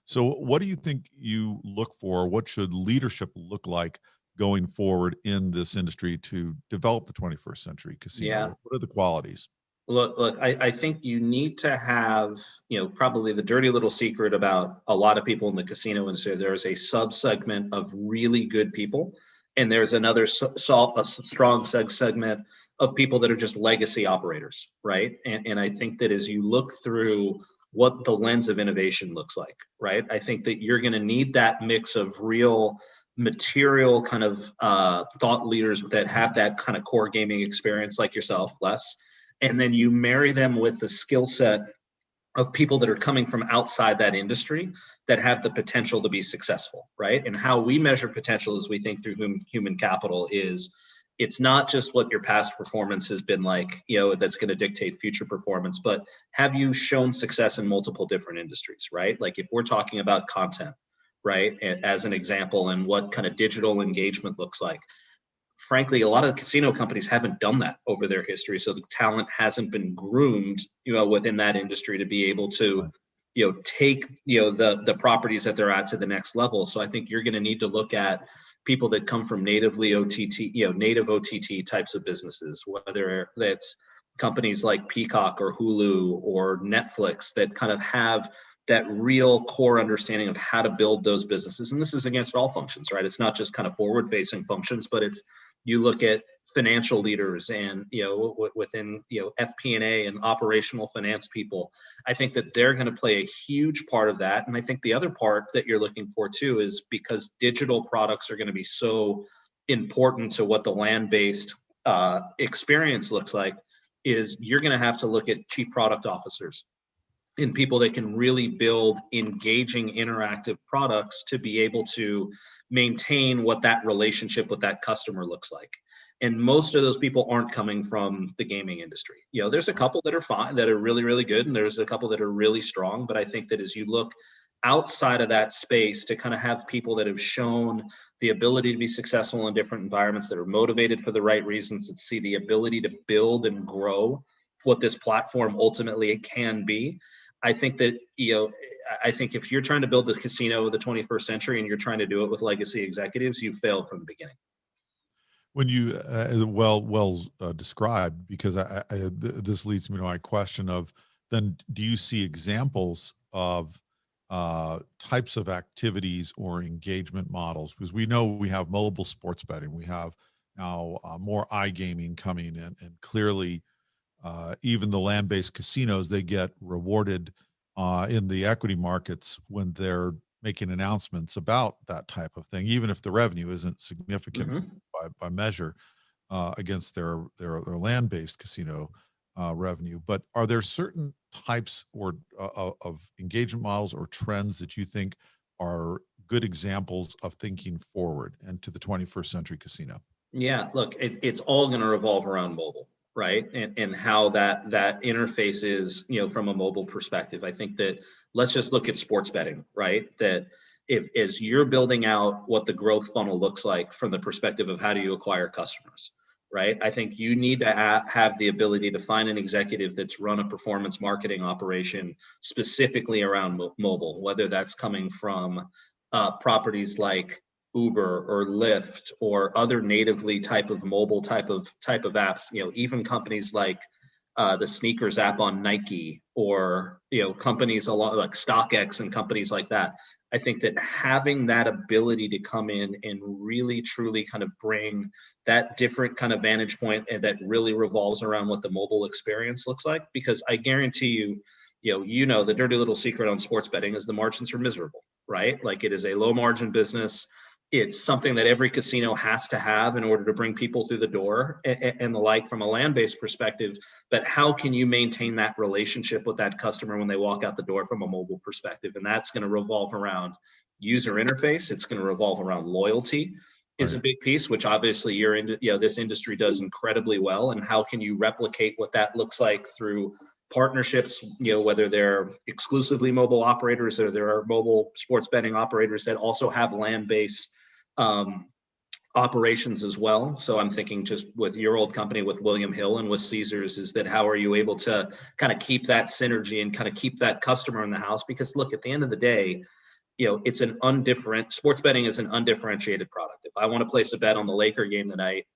So what do you think you look for? What should leadership look like going forward in this industry to develop the 21st century casino? Yeah. What are the qualities? Look, I think you need to have, probably the dirty little secret about a lot of people in the casino industry. There's a sub-segment of really good people, and there's another strong segment of people that are just legacy operators, right? And I think that as you look through what the lens of innovation looks like, right? I think that you're going to need that mix of real material kind of thought leaders that have that kind of core gaming experience like yourself, Les, and then you marry them with the skill set of people that are coming from outside that industry that have the potential to be successful, right? And how we measure potential as we think through human capital is, it's not just what your past performance has been like, that's going to dictate future performance, but have you shown success in multiple different industries, right? Like if we're talking about content, right, as an example, and what kind of digital engagement looks like. Frankly, a lot of casino companies haven't done that over their history, so the talent hasn't been groomed, within that industry to be able to, take, the properties that they're at to the next level. So I think you're going to need to look at people that come from native OTT types of businesses, whether that's companies like Peacock or Hulu or Netflix that kind of have that real core understanding of how to build those businesses. And this is against all functions, right? It's not just kind of forward facing functions, but you look at financial leaders and, within, FP&A and operational finance people. I think that they're going to play a huge part of that. And I think the other part that you're looking for too is, because digital products are going to be so important to what the land-based experience looks like, is you're going to have to look at chief product officers and people that can really build engaging interactive products to be able to maintain what that relationship with that customer looks like. And most of those people aren't coming from the gaming industry. There's a couple that are fine, that are really, really good, and there's a couple that are really strong. But I think that as you look outside of that space to kind of have people that have shown the ability to be successful in different environments, that are motivated for the right reasons, that see the ability to build and grow what this platform ultimately can be. I think that, I think if you're trying to build the casino of the 21st century and you're trying to do it with legacy executives, you failed from the beginning. When you well described, because this leads me to my question of, then do you see examples of types of activities or engagement models? Because we know we have mobile sports betting, we have now more iGaming coming in, and clearly even the land-based casinos, they get rewarded in the equity markets when they're making announcements about that type of thing, even if the revenue isn't significant by measure against their land-based casino revenue. But are there certain types or of engagement models or trends that you think are good examples of thinking forward and to the 21st century casino? Yeah, look, it's all going to revolve around mobile, right? And how that interface is, from a mobile perspective. I think that let's just look at sports betting, right? That if as you're building out what the growth funnel looks like from the perspective of how do you acquire customers, right? I think you need to have the ability to find an executive that's run a performance marketing operation specifically around mobile, whether that's coming from properties like Uber or Lyft or other natively type of mobile type of apps, even companies like the sneakers app on Nike, or companies like StockX and companies like that. I think that having that ability to come in and really truly kind of bring that different kind of vantage point and that really revolves around what the mobile experience looks like, because I guarantee you, the dirty little secret on sports betting is the margins are miserable, right? Like, it is a low margin business. It's something that every casino has to have in order to bring people through the door and the like from a land-based perspective. But how can you maintain that relationship with that customer when they walk out the door from a mobile perspective? And that's going to revolve around user interface. It's going to revolve around loyalty is a big piece, which obviously this industry does incredibly well. And how can you replicate what that looks like through partnerships, whether they're exclusively mobile operators or there are mobile sports betting operators that also have land-based operations as well. So I'm thinking just with your old company, with William Hill and with Caesars, is that how are you able to kind of keep that synergy and kind of keep that customer in the house? Because look, at the end of the day, it's sports betting is an undifferentiated product. If I want to place a bet on the Laker game tonight,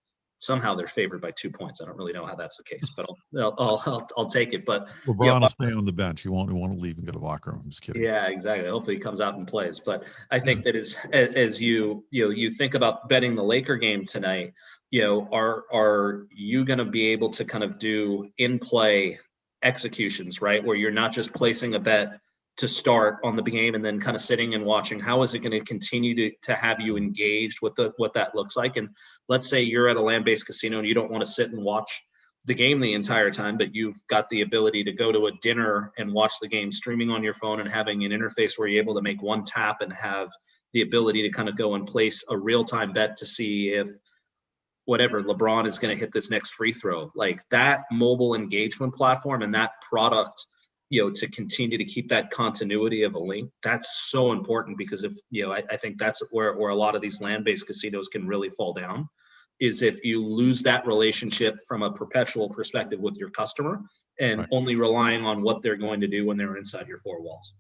somehow they're favored by 2 points. I don't really know how that's the case, but I'll take it. But LeBron will stay on the bench. He won't want to leave and go to the locker room. I'm just kidding. Yeah, exactly. Hopefully he comes out and plays. But I think that as you think about betting the Laker game tonight, are you going to be able to kind of do in play executions, right? Where you're not just placing a bet to start on the game and then kind of sitting and watching. How is it going to continue to have you engaged with what that looks like? And let's say you're at a land-based casino and you don't want to sit and watch the game the entire time, but you've got the ability to go to a dinner and watch the game streaming on your phone and having an interface where you're able to make one tap and have the ability to kind of go and place a real-time bet to see if whatever LeBron is going to hit this next free throw. Like, that mobile engagement platform and that product, to continue to keep that continuity of a link, that's so important. Because if, I think that's where a lot of these land-based casinos can really fall down, is if you lose that relationship from a perpetual perspective with your customer and only relying on what they're going to do when they're inside your four walls.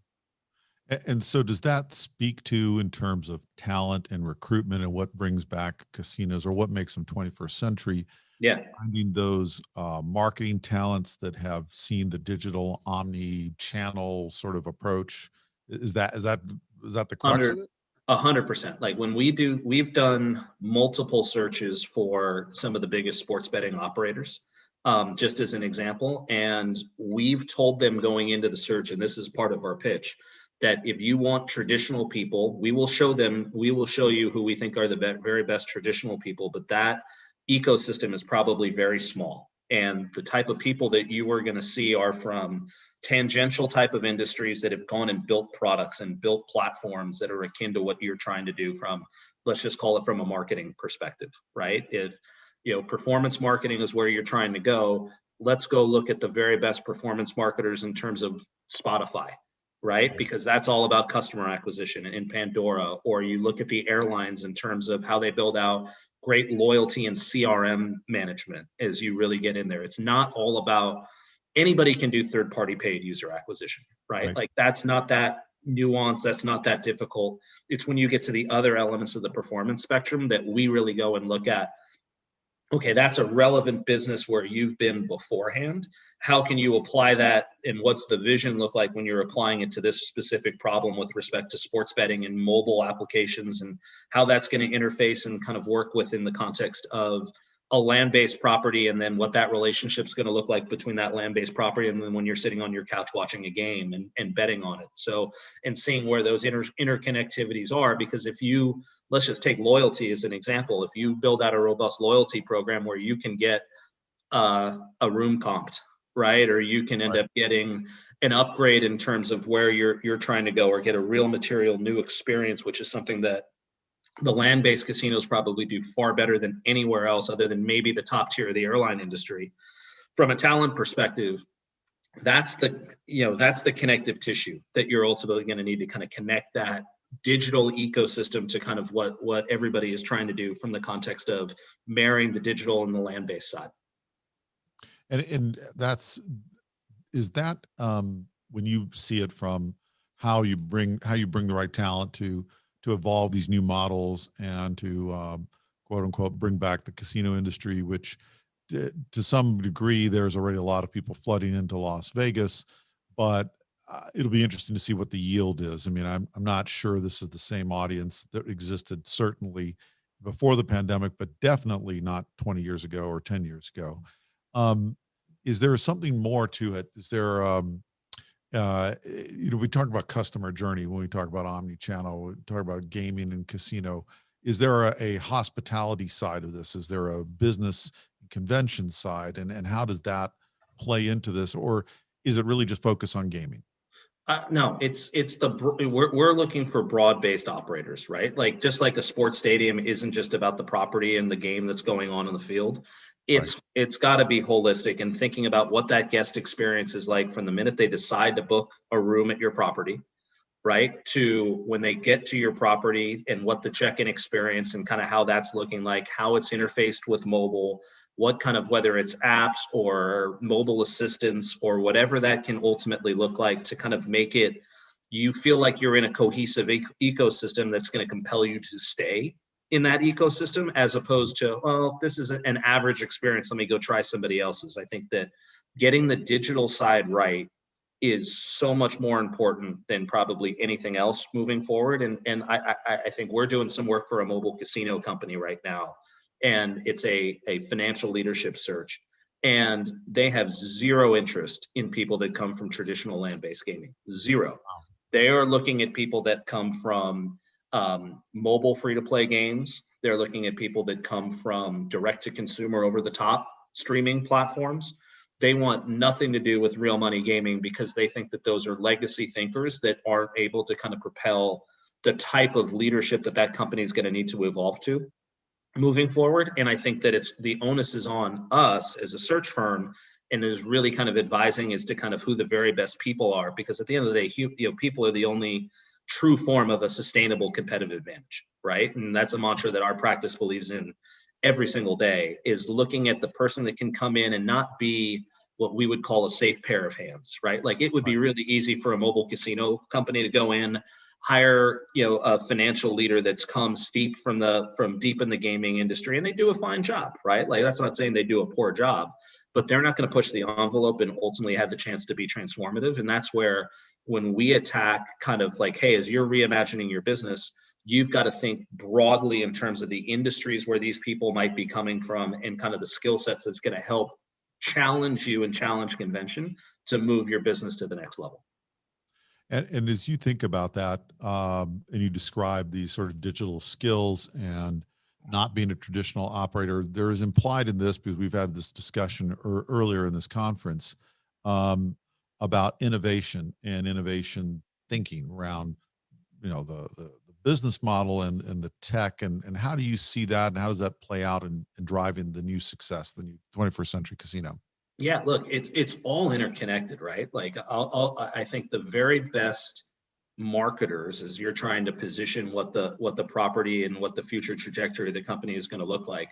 And so does that speak to, in terms of talent and recruitment and what brings back casinos, or what makes them 21st century? Yeah. Finding those marketing talents that have seen the digital omni-channel sort of approach. Is that the crux of it? 100%. Like, when we've done multiple searches for some of the biggest sports betting operators, just as an example, and we've told them going into the search, and this is part of our pitch, that if you want traditional people, we will show you who we think are the very best traditional people, but that ecosystem is probably very small. And the type of people that you are going to see are from tangential type of industries that have gone and built products and built platforms that are akin to what you're trying to do from, let's just call it from a marketing perspective, right? If, performance marketing is where you're trying to go, let's go look at the very best performance marketers in terms of Spotify, right? Because that's all about customer acquisition in Pandora. Or you look at the airlines in terms of how they build out great loyalty and CRM management as you really get in there. It's not all about, anybody can do third-party paid user acquisition, right? Like, that's not that nuanced, that's not that difficult. It's when you get to the other elements of the performance spectrum that we really go and look at, okay, that's a relevant business where you've been beforehand. How can you apply that, and what's the vision look like when you're applying it to this specific problem with respect to sports betting and mobile applications, and how that's going to interface and kind of work within the context of a land-based property, and then what that relationship is going to look like between that land-based property and then when you're sitting on your couch watching a game and betting on it. So, and seeing where those interconnectivities are, because if you, let's just take loyalty as an example. If you build out a robust loyalty program where you can get a room comped, right? Or you can end up getting an upgrade in terms of where you're trying to go, or get a real material new experience, which is something that the land-based casinos probably do far better than anywhere else, other than maybe the top tier of the airline industry. From a talent perspective, that's the connective tissue that you're ultimately going to need to kind of connect that digital ecosystem to kind of what everybody is trying to do from the context of marrying the digital and the land-based side. And is that when you see it from how you bring the right talent to evolve these new models and to quote unquote bring back the casino industry, which to some degree there's already a lot of people flooding into Las Vegas, but it'll be interesting to see what the yield is. I mean, I'm not sure this is the same audience that existed certainly before the pandemic, but definitely not 20 years ago or 10 years ago. Is there something more to it? Is there, we talk about customer journey when we talk about omni-channel, we talk about gaming and casino. Is there a hospitality side of this? Is there a business convention side? And how does that play into this? Or is it really just focus on gaming? No, we're looking for broad-based operators, right? Like just like a sports stadium isn't just about the property and the game that's going on in the field. It's got to be holistic and thinking about what that guest experience is like from the minute they decide to book a room at your property, right? To when they get to your property and what the check-in experience and kind of how that's looking like, how it's interfaced with mobile, what kind of, whether it's apps or mobile assistance or whatever that can ultimately look like to kind of make it, you feel like you're in a cohesive ecosystem that's going to compel you to stay in that ecosystem, as opposed to, oh, this is an average experience, let me go try somebody else's. I think that getting the digital side right is so much more important than probably anything else moving forward. And I think we're doing some work for a mobile casino company right now, and it's a financial leadership search, and they have zero interest in people that come from traditional land-based gaming. Zero. They are looking at people that come from mobile free-to-play games. They're looking at people that come from direct-to-consumer over-the-top streaming platforms. They want nothing to do with real money gaming because they think that those are legacy thinkers that aren't able to kind of propel the type of leadership that company is going to need to evolve to moving forward. And I think that the onus is on us as a search firm, and is really kind of advising as to kind of who the very best people are, because at the end of the day, people are the only true form of a sustainable competitive advantage, right? And that's a mantra that our practice believes in every single day, is looking at the person that can come in and not be what we would call a safe pair of hands, right? Like it would be really easy for a mobile casino company to go in, hire, a financial leader that's come steeped from deep in the gaming industry, and they do a fine job, right? Like that's not saying they do a poor job, but they're not going to push the envelope and ultimately have the chance to be transformative. And that's where, when we attack kind of like, hey, as you're reimagining your business, you've got to think broadly in terms of the industries where these people might be coming from and kind of the skill sets that's going to help challenge you and challenge convention to move your business to the next level. And as you think about that, and you describe these sort of digital skills and not being a traditional operator, there is implied in this, because we've had this discussion earlier in this conference, about innovation and innovation thinking around, the business model and the tech, and how do you see that, and how does that play out in driving the new success, the new 21st century casino? Yeah, look, it's all interconnected, right? Like I think the very best marketers, as you're trying to position what the property and what the future trajectory of the company is going to look like,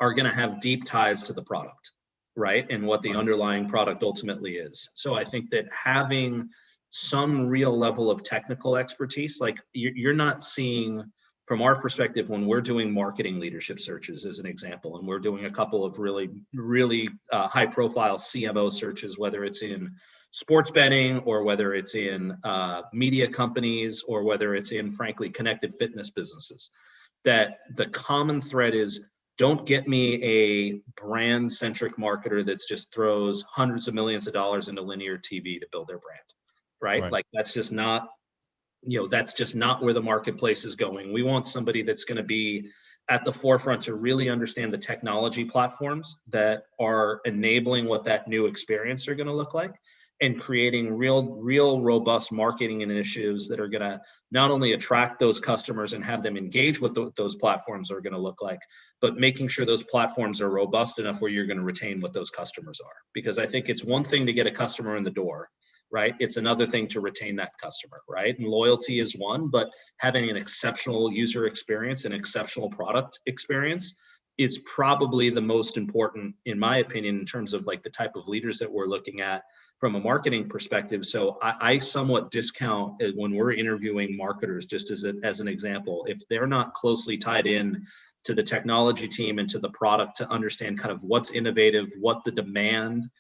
are going to have deep ties to the product, right? And what the underlying product ultimately is. So I think that having some real level of technical expertise, like you're not seeing, from our perspective, when we're doing marketing leadership searches as an example, and we're doing a couple of really high profile CMO searches, whether it's in sports betting or whether it's in media companies or whether it's in, frankly, connected fitness businesses, that the common thread is, Don't get me a brand centric marketer that's just throws hundreds of millions of dollars into linear TV to build their brand, right? Like that's just not, that's just not where the marketplace is going. We want somebody that's going to be at the forefront to really understand the technology platforms that are enabling what that new experience are going to look like, and creating real robust marketing initiatives that are going to not only attract those customers and have them engage with those platforms are going to look like, but making sure those platforms are robust enough where you're going to retain what those customers are. Because I think it's one thing to get a customer in the door, right? It's another thing to retain that customer, right? And loyalty is one, but having an exceptional user experience and exceptional product experience is probably the most important, in my opinion, in terms of like the type of leaders that we're looking at from a marketing perspective. So I somewhat discount when we're interviewing marketers, just as an example, if they're not closely tied in to the technology team and to the product to understand kind of what's innovative, what the demand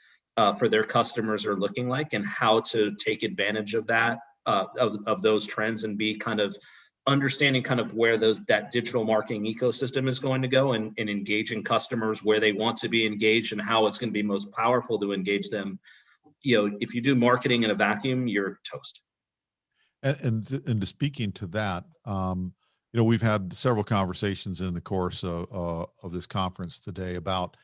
for their customers are looking like, and how to take advantage of that, of those trends, and be kind of understanding kind of where that digital marketing ecosystem is going to go, and engaging customers where they want to be engaged and how it's going to be most powerful to engage them. If you do marketing in a vacuum, you're toast. And to speaking to that, we've had several conversations in the course of this conference today about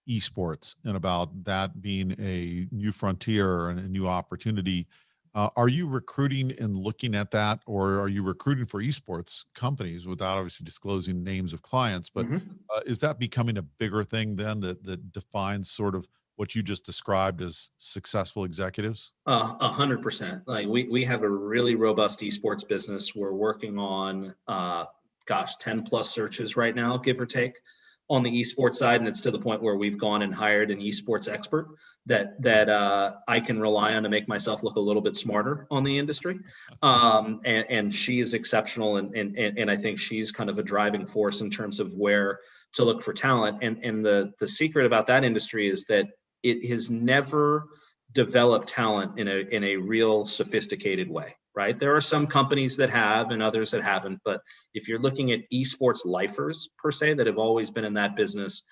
eSports and about that being a new frontier and a new opportunity. Are you recruiting and looking at that, or are you recruiting for eSports companies without obviously disclosing names of clients? But is that becoming a bigger thing then that defines sort of what you just described as successful executives? 100%. Like we have a really robust eSports business. We're working on, 10 plus searches right now, give or take, on the eSports side, and it's to the point where we've gone and hired an eSports expert that I can rely on to make myself look a little bit smarter on the industry. And she is exceptional, and I think she's kind of a driving force in terms of where to look for talent. And the secret about that industry is that it has never developed talent in a real sophisticated way, right? There are some companies that have and others that haven't, but if you're looking at eSports lifers per se that have always been in that business,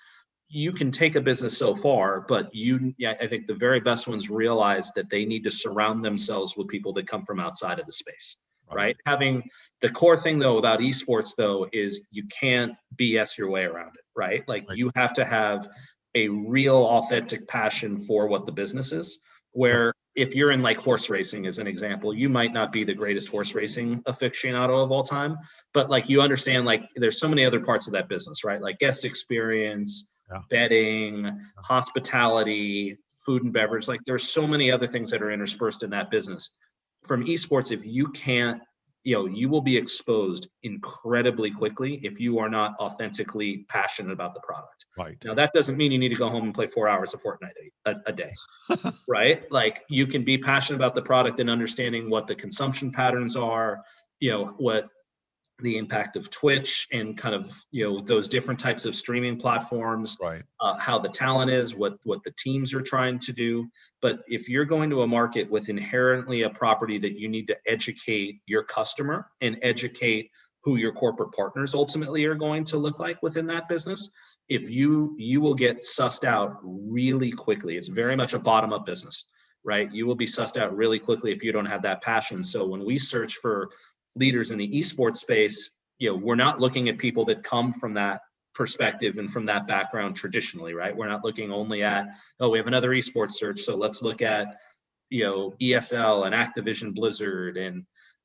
you can take a business so far, but I think the very best ones realize that they need to surround themselves with people that come from outside of the space, right? Having the core thing though about eSports though is you can't BS your way around it, right? Like you have to have a real authentic passion for what the business is, where if you're in like horse racing as an example, you might not be the greatest horse racing aficionado of all time, but like you understand like there's so many other parts of that business, right? Like guest experience, betting, hospitality, food and beverage. Like there's so many other things that are interspersed in that business. From eSports, if you can't, you will be exposed incredibly quickly if you are not authentically passionate about the product. Right. Now, that doesn't mean you need to go home and play 4 hours of Fortnite a day, right? Like you can be passionate about the product and understanding what the consumption patterns are, what the impact of Twitch and kind of, those different types of streaming platforms, right? How the talent is, what the teams are trying to do. But if you're going to a market with inherently a property that you need to educate your customer and educate who your corporate partners ultimately are going to look like within that business, if you will get sussed out really quickly. It's very much a bottom-up business, right? You will be sussed out really quickly if you don't have that passion. So when we search for leaders in the esports space, we're not looking at people that come from that perspective and from that background traditionally, right? We're not looking only at, we have another esports search, so let's look at, ESL and Activision Blizzard and,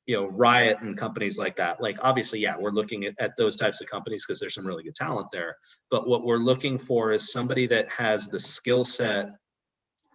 Riot and companies like that. Like, obviously, we're looking at those types of companies because there's some really good talent there. But what we're looking for is somebody that has the skill set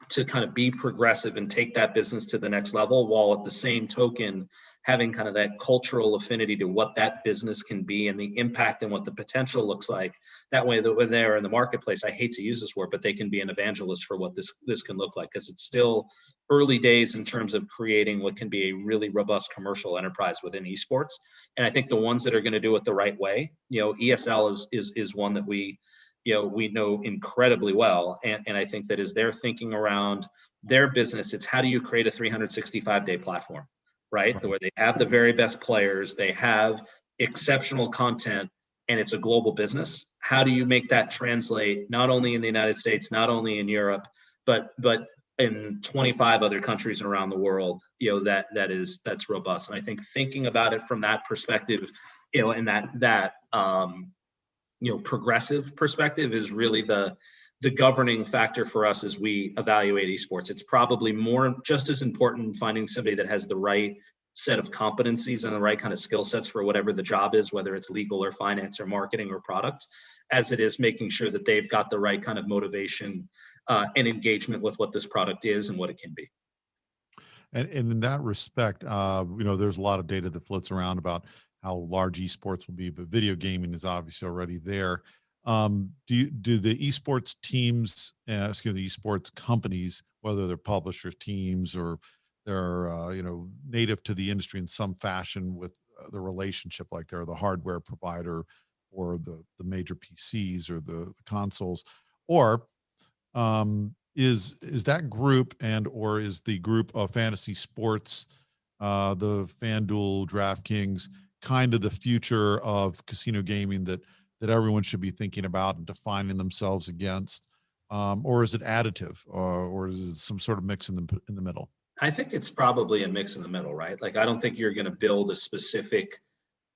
to kind of be progressive and take that business to the next level, while at the same token having kind of that cultural affinity to what that business can be and the impact and what the potential looks like. That way that when they're in the marketplace, I hate to use this word, but they can be an evangelist for what this can look like, because it's still early days in terms of creating what can be a really robust commercial enterprise within esports. And I think the ones that are going to do it the right way, ESL is one that we know incredibly well. And I think that as they're thinking around their business, it's how do you create a 365-day platform, right? Where they have the very best players, they have exceptional content, and it's a global business, how do you make that translate not only in the United States, not only in Europe, but in 25 other countries around the world, that's robust. And I think thinking about it from that perspective, and that progressive perspective is really the governing factor for us as we evaluate esports. It's probably just as important finding somebody that has the right set of competencies and the right kind of skill sets for whatever the job is, whether it's legal or finance or marketing or product, as it is making sure that they've got the right kind of motivation and engagement with what this product is and what it can be. And in that respect, there's a lot of data that floats around about how large esports will be, but video gaming is obviously already there. Do the esports teams, the esports companies, whether they're publishers, teams, or they're native to the industry in some fashion with the relationship, like they're the hardware provider or the major PCs or the consoles, or is that group or is the group of fantasy sports, the FanDuel, DraftKings, kind of the future of casino gaming that everyone should be thinking about and defining themselves against, or is it additive, or is it some sort of mix in the middle? I think it's probably a mix in the middle, right? Like, I don't think you're going to build a specific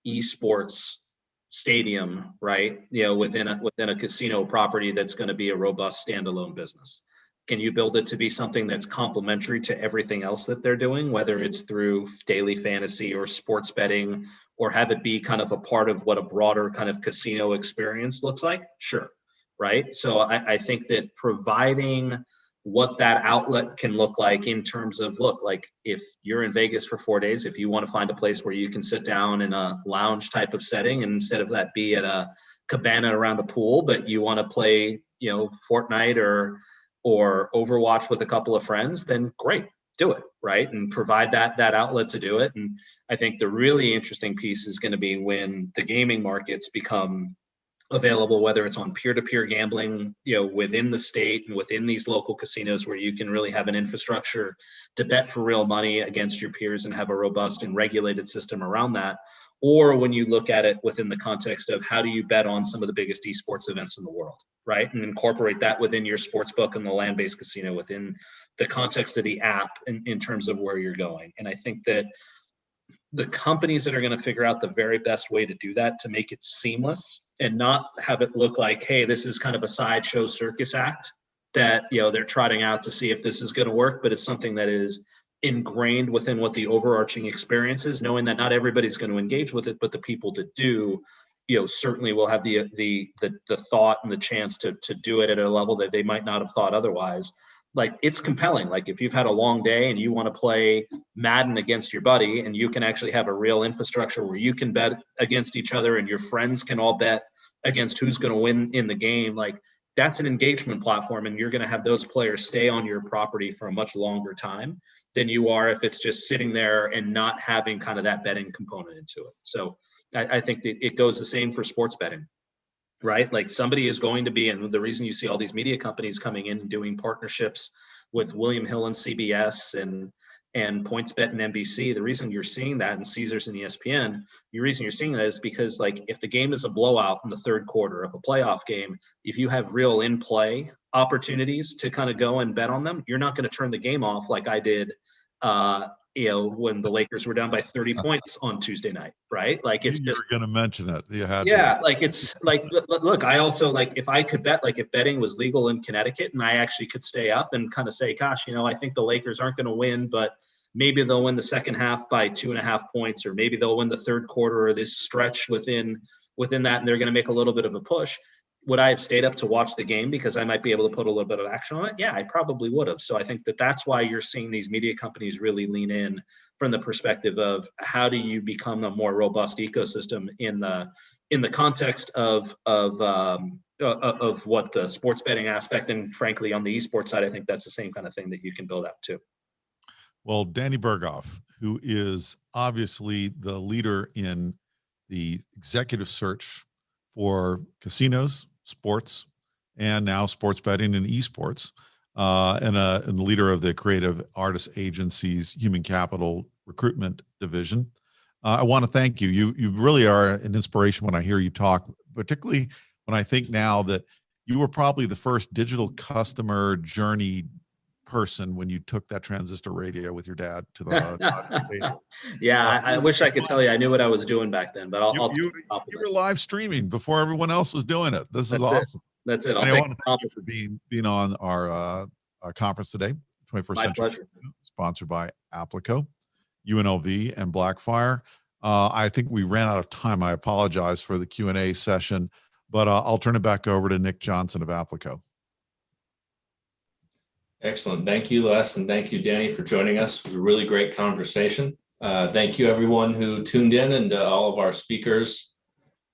esports stadium, right? Within a casino property that's going to be a robust standalone business. Can you build it to be something that's complementary to everything else that they're doing, whether it's through daily fantasy or sports betting, or have it be kind of a part of what a broader kind of casino experience looks like? Sure, right? So I think that providing what that outlet can look like in terms of, like if you're in Vegas for 4 days, if you want to find a place where you can sit down in a lounge type of setting, and instead of that be at a cabana around a pool, but you want to play, Fortnite or Overwatch with a couple of friends, then great, do it, right? And provide that outlet to do it. And I think the really interesting piece is going to be when the gaming markets become available, whether it's on peer-to-peer gambling, within the state and within these local casinos where you can really have an infrastructure to bet for real money against your peers and have a robust and regulated system around that. Or when you look at it within the context of how do you bet on some of the biggest esports events in the world, right? And incorporate that within your sports book and the land-based casino within the context of the app in terms of where you're going. And I think that the companies that are going to figure out the very best way to do that, to make it seamless and not have it look like, hey, this is kind of a sideshow circus act that, they're trotting out to see if this is going to work, but it's something that is ingrained within what the overarching experience is, knowing that not everybody's going to engage with it, but the people that do, certainly will have the thought and the chance to do it at a level that they might not have thought otherwise. Like, it's compelling. Like, if you've had a long day and you want to play Madden against your buddy, and you can actually have a real infrastructure where you can bet against each other and your friends can all bet against who's going to win in the game, like, that's an engagement platform, and you're going to have those players stay on your property for a much longer time than you are if it's just sitting there and not having kind of that betting component into it. So I think that it goes the same for sports betting, right? Like, somebody is going to be, and the reason you see all these media companies coming in and doing partnerships with William Hill and CBS and PointsBet and NBC, the reason you're seeing that, and Caesars and ESPN, the reason you're seeing that is because, like, if the game is a blowout in the third quarter of a playoff game, if you have real in-play opportunities to kind of go and bet on them, you're not going to turn the game off like I did, when the Lakers were down by 30 points on Tuesday night, right? Like, it's You're going to mention it. You had to. Like, it's like, look, I also, like, if I could bet, like, if betting was legal in Connecticut and I actually could stay up and kind of say, gosh, I think the Lakers aren't going to win, but maybe they'll win the second half by 2.5 points, or maybe they'll win the third quarter or this stretch within that, and they're going to make a little bit of a push. Would I have stayed up to watch the game because I might be able to put a little bit of action on it? Yeah, I probably would have. So I think that that's why you're seeing these media companies really lean in from the perspective of how do you become a more robust ecosystem in the context of what the sports betting aspect, and frankly on the esports side, I think that's the same kind of thing that you can build out too. Well, Danny Berghoff, who is obviously the leader in the executive search for casinos, sports, and now sports betting and esports, and the leader of the creative artist agency's human capital recruitment division. I want to thank you. You really are an inspiration when I hear you talk, particularly when I think now that you were probably the first digital customer journey person when you took that transistor radio with your dad to the Dodger Stadium. Yeah, I wish I could tell you I knew what I was doing back then, but you were live streaming before everyone else was doing it. This is awesome. That's it. I want to thank you for being on our conference today, 21st My Century, pleasure. sponsored by Applico, UNLV, and Blackfire. I think we ran out of time. I apologize for the Q&A session, but I'll turn it back over to Nick Johnson of Applico. Excellent. Thank you, Les, and thank you, Danny, for joining us. It was a really great conversation. Thank you, everyone who tuned in, and all of our speakers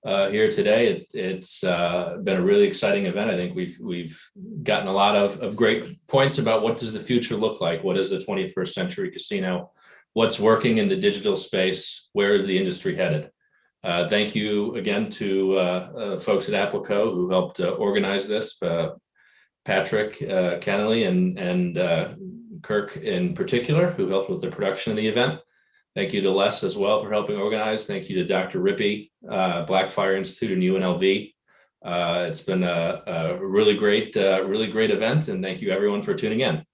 here today. It's been a really exciting event. I think we've gotten a lot of great points about what does the future look like? What is the 21st century casino? What's working in the digital space? Where is the industry headed? Thank you again to folks at Applico who helped organize this. Patrick Kennelly and Kirk in particular, who helped with the production of the event. Thank you to Les as well for helping organize. Thank you to Dr. Rippey, Blackfire Institute and UNLV. It's been a really great event, and thank you everyone for tuning in.